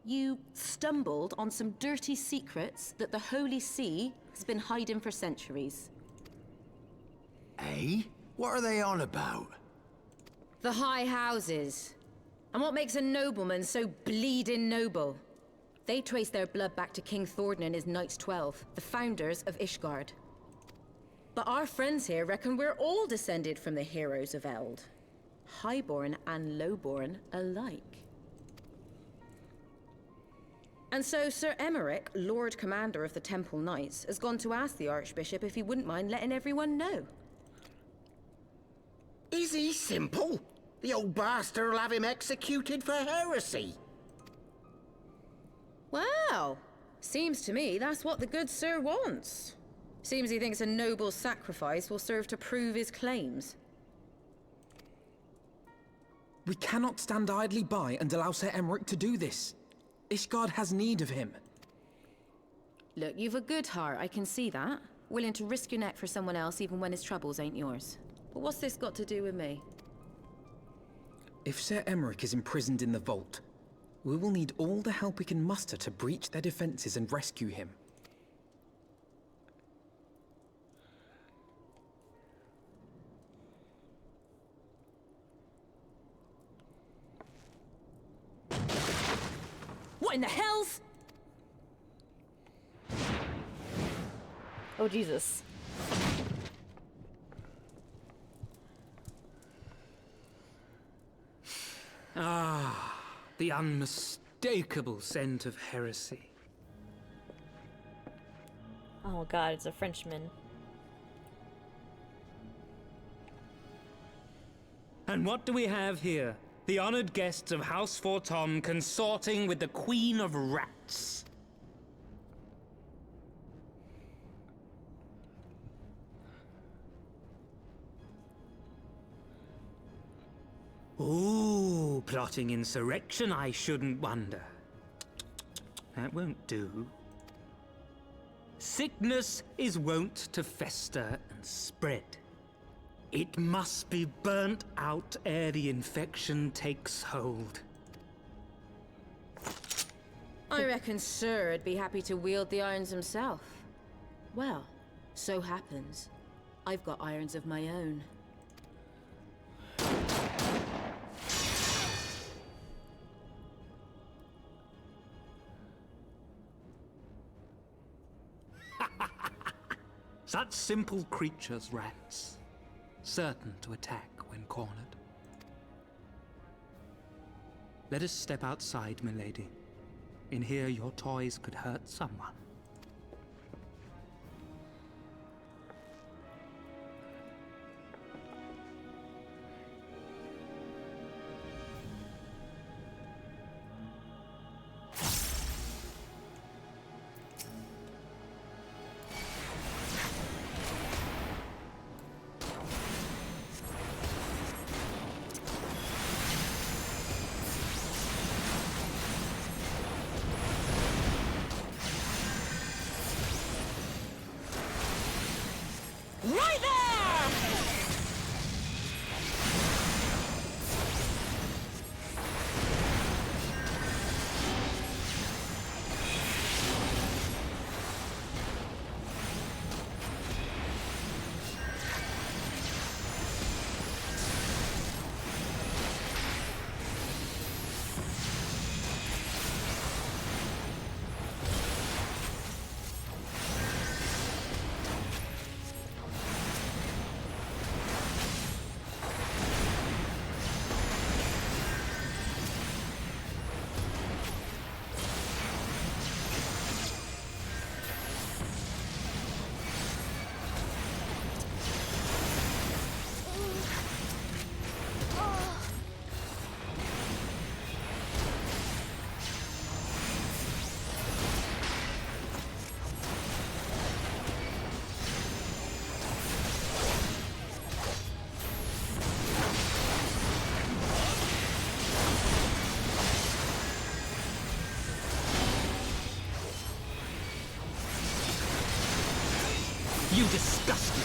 Speaker 23: you stumbled on some dirty secrets that the Holy See has been hiding for centuries.
Speaker 21: Eh? What are they on about?
Speaker 23: The High Houses. And what makes a nobleman so bleeding noble? They trace their blood back to King Thordan and his Knights 12, the founders of Ishgard. But our friends here reckon we're all descended from the heroes of Eld. Highborn and lowborn alike. And so Sir Emmerich, Lord Commander of the Temple Knights, has gone to ask the Archbishop if he wouldn't mind letting everyone know.
Speaker 9: Is he simple? The old bastard will have him executed for heresy.
Speaker 23: Well, seems to me that's what the good sir wants. Seems he thinks a noble sacrifice will serve to prove his claims.
Speaker 3: We cannot stand idly by and allow Sir Emmerich to do this. Ishgard has need of him.
Speaker 23: Look, you've a good heart, I can see that. Willing to risk your neck for someone else even when his troubles ain't yours. But what's this got to do with me?
Speaker 3: If Sir Emmerich is imprisoned in the vault, we will need all the help we can muster to breach their defenses and rescue him.
Speaker 23: What in the hell's?
Speaker 1: Oh, Jesus.
Speaker 16: Ah, the unmistakable scent of heresy.
Speaker 1: Oh God, it's a Frenchman.
Speaker 16: And what do we have here? The honored guests of House Fortom consorting with the Queen of Rats. Ooh, plotting insurrection, I shouldn't wonder. That won't do. Sickness is wont to fester and spread. It must be burnt out ere the infection takes hold.
Speaker 23: I reckon Sir would be happy to wield the irons himself. Well, so happens, I've got irons of my own.
Speaker 16: Such simple creatures, rats. Certain to attack when cornered. Let us step outside, milady. In here, your toys could hurt someone.
Speaker 12: Right there!
Speaker 16: You disgust me!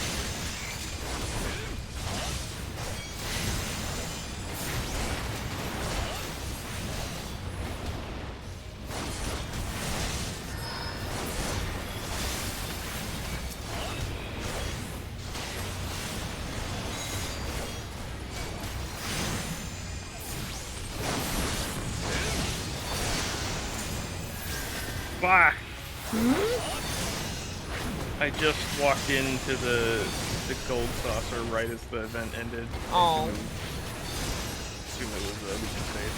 Speaker 2: Fuck! I just walked into the gold saucer right as the event ended.
Speaker 1: Oh.
Speaker 2: Assume it was a Legion save.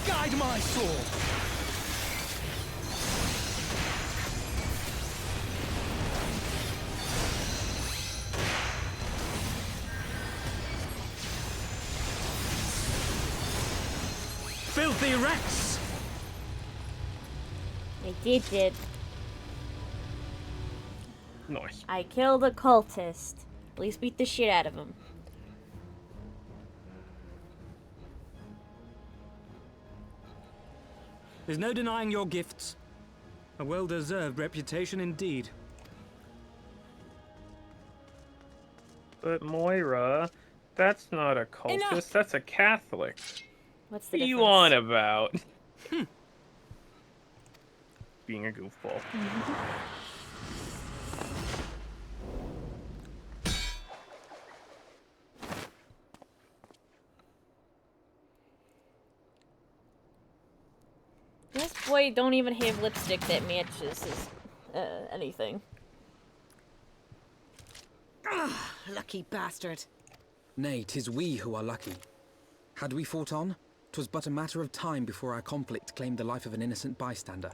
Speaker 18: Guide my sword!
Speaker 16: Filthy rats!
Speaker 1: I did it.
Speaker 2: Nice.
Speaker 1: I killed a cultist. At least beat the shit out of him.
Speaker 16: There's no denying your gifts. A well-deserved reputation indeed.
Speaker 2: But Moira, that's not a cultist,
Speaker 1: Enough!
Speaker 2: that's a Catholic.
Speaker 1: What's the
Speaker 2: What are
Speaker 1: difference?
Speaker 2: you on about? Being a goofball.
Speaker 1: This boy don't even have lipstick that matches his, anything.
Speaker 20: Ah, lucky bastard.
Speaker 3: Nay, 'tis we who are lucky. Had we fought on, 'twas but a matter of time before our conflict claimed the life of an innocent bystander.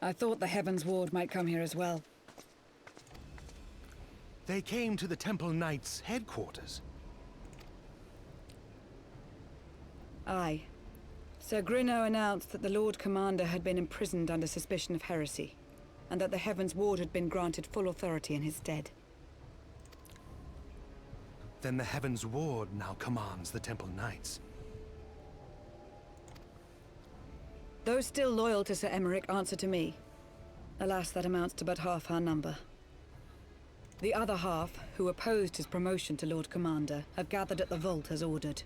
Speaker 20: I thought the Heavens Ward might come here as well.
Speaker 18: They came to the Temple Knights' headquarters.
Speaker 20: Aye. Sir Grinno announced that the Lord Commander had been imprisoned under suspicion of heresy, and that the Heavens Ward had been granted full authority in his stead.
Speaker 18: Then the Heavens Ward now commands the Temple Knights.
Speaker 20: Those still loyal to Sir Emmerich answer to me. Alas, that amounts to but half our number. The other half, who opposed his promotion to Lord Commander, have gathered at the vault as ordered.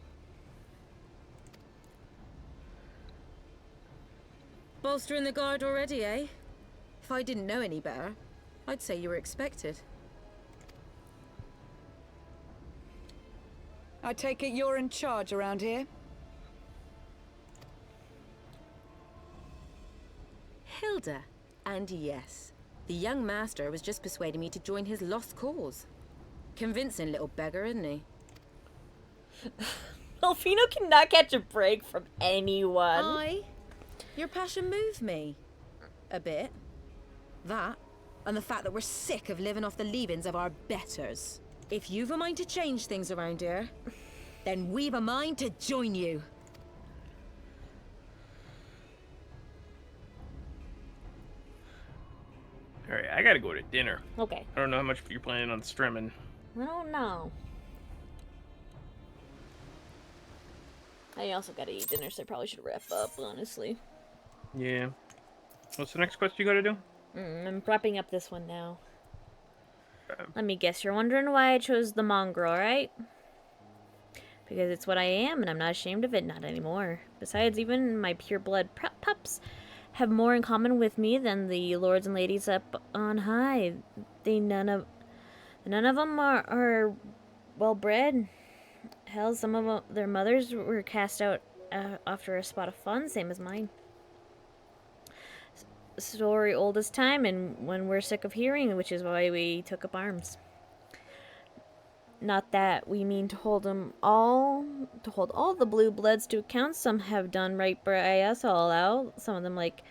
Speaker 23: Bolstering the guard already, eh? If I didn't know any better, I'd say you were expected.
Speaker 20: I take it you're in charge around here?
Speaker 23: Hilda. And yes, the young master was just persuading me to join his lost cause. Convincing little beggar, isn't he?
Speaker 1: Delfino cannot catch a break from anyone.
Speaker 23: Your passion moved me. A bit. That, and the fact that we're sick of living off the leavings of our betters. If you've a mind to change things around here, then we've a mind to join you.
Speaker 2: Alright, I gotta go to dinner.
Speaker 1: Okay.
Speaker 2: I don't know how much you're planning on streaming.
Speaker 1: I don't know. I also gotta eat dinner, so I probably should wrap up, honestly.
Speaker 2: Yeah. What's the next quest you gotta do?
Speaker 1: I'm wrapping up this one now. Let me guess, you're wondering why I chose the mongrel, right? Because it's what I am, and I'm not ashamed of it, not anymore. Besides, even my pure-blood pups have more in common with me than the lords and ladies up on high. None of them are well-bred. Hell, some of their mothers were cast out after a spot of fun, same as mine. Story old as time, and when we're sick of hearing, which is why we took up arms. Not that we mean to hold all the blue bloods to account. Some have done right by us all out. Some of them, like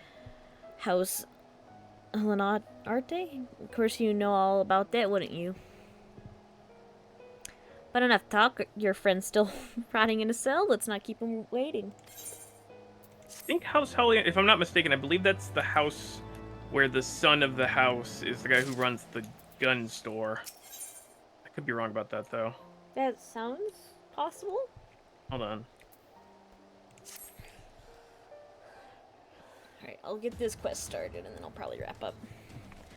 Speaker 1: House Lanarte. Of course, you know all about that, wouldn't you? But enough talk. Your friend's still rotting in a cell. Let's not keep him waiting.
Speaker 2: I think House Hellion, if I'm not mistaken, I believe that's the house where the son of the house is the guy who runs the gun store. I could be wrong about that, though.
Speaker 1: That sounds possible.
Speaker 2: Hold on.
Speaker 1: Alright, I'll get this quest started, and then I'll probably wrap up.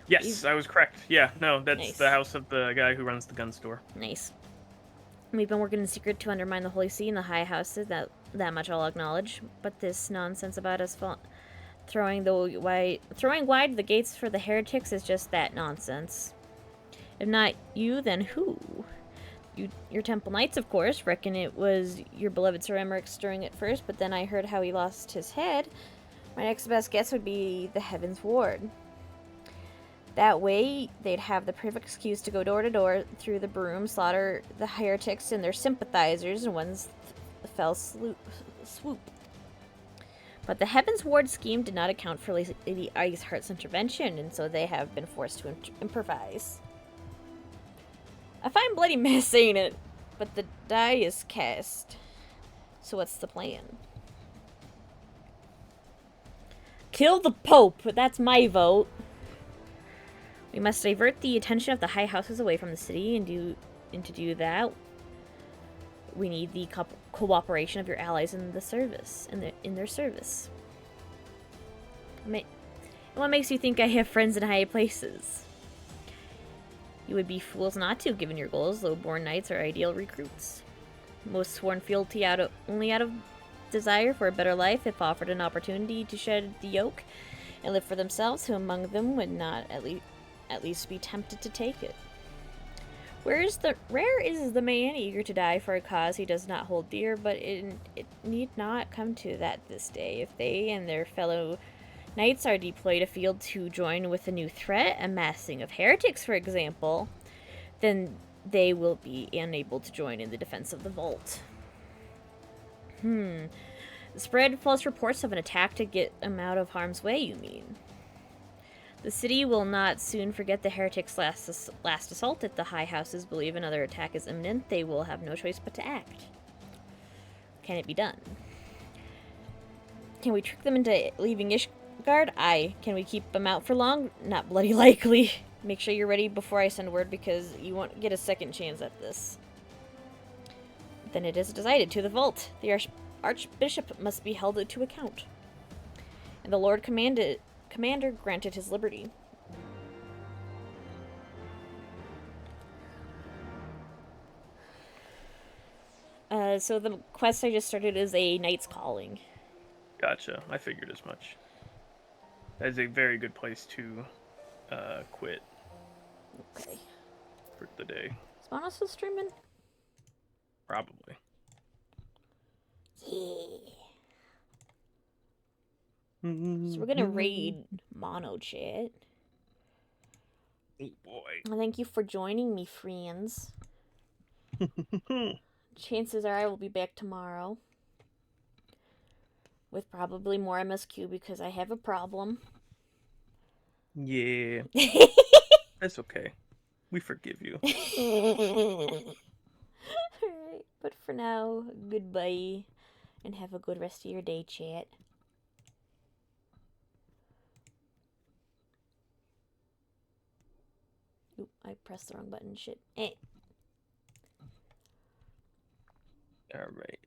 Speaker 2: Yes, I was correct. Yeah, no, that's
Speaker 1: Nice.
Speaker 2: the house of the guy who runs the gun store.
Speaker 1: Nice. We've been working in secret to undermine the Holy See and the High Houses, that much I'll acknowledge. But this nonsense about us throwing wide the gates for the heretics is just that nonsense. If not you, then who? Your Temple Knights, of course. Reckon it was your beloved Sir Emmerich stirring it first, but then I heard how he lost his head. My next best guess would be the Heaven's Ward. That way, they'd have the perfect excuse to go door to door through the broom, slaughter the heretics and their sympathizers in one fell swoop. But the Heaven's Ward scheme did not account for Lady Iceheart's intervention, and so they have been forced to improvise. A fine bloody mess, ain't it? But the die is cast. So what's the plan? Kill the Pope! That's my vote. We must divert the attention of the high houses away from the city, and to do that, we need the cooperation of your allies in the service, in their service. What makes you think I have friends in high places? You would be fools not to, given your goals. Low-born knights are ideal recruits. Most sworn fealty only out of desire for a better life, if offered an opportunity to shed the yoke and live for themselves, who among them would not at least be tempted to take it? Rare is the man eager to die for a cause he does not hold dear, but it need not come to that this day. If they and their fellow knights are deployed afield to join with a new threat, a massing of heretics, for example, then they will be unable to join in the defense of the vault. Spread false reports of an attack to get them out of harm's way, you mean? The city will not soon forget the heretics' last assault. If the high houses believe another attack is imminent, they will have no choice but to act. Can it be done? Can we trick them into leaving Ishgard? Aye. Can we keep them out for long? Not bloody likely. Make sure you're ready before I send word, because you won't get a second chance at this. Then it is decided. To the vault. The Archbishop must be held to account. And the Lord Commander granted his liberty. So the quest I just started is a Knight's Calling.
Speaker 2: Gotcha. I figured as much. That is a very good place to quit.
Speaker 1: Okay.
Speaker 2: For the day.
Speaker 1: Is Mono still streaming?
Speaker 2: Probably.
Speaker 1: Yeah. So we're gonna raid Mono Chat.
Speaker 2: Oh boy.
Speaker 1: Thank you for joining me, friends. Chances are I will be back tomorrow. With probably more MSQ because I have a problem.
Speaker 2: Yeah. That's okay. We forgive you.
Speaker 1: Alright, but for now, goodbye. And have a good rest of your day, chat. Oop, I pressed the wrong button. Shit.
Speaker 2: Alright.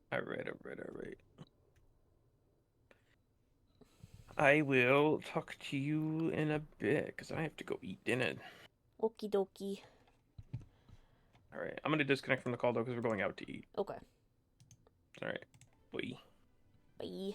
Speaker 2: I will talk to you in a bit, because I have to go eat dinner.
Speaker 1: Okie dokie.
Speaker 2: Alright, I'm going to disconnect from the call, though, because we're going out to eat.
Speaker 1: Okay.
Speaker 2: Alright. Bye.
Speaker 1: Bye.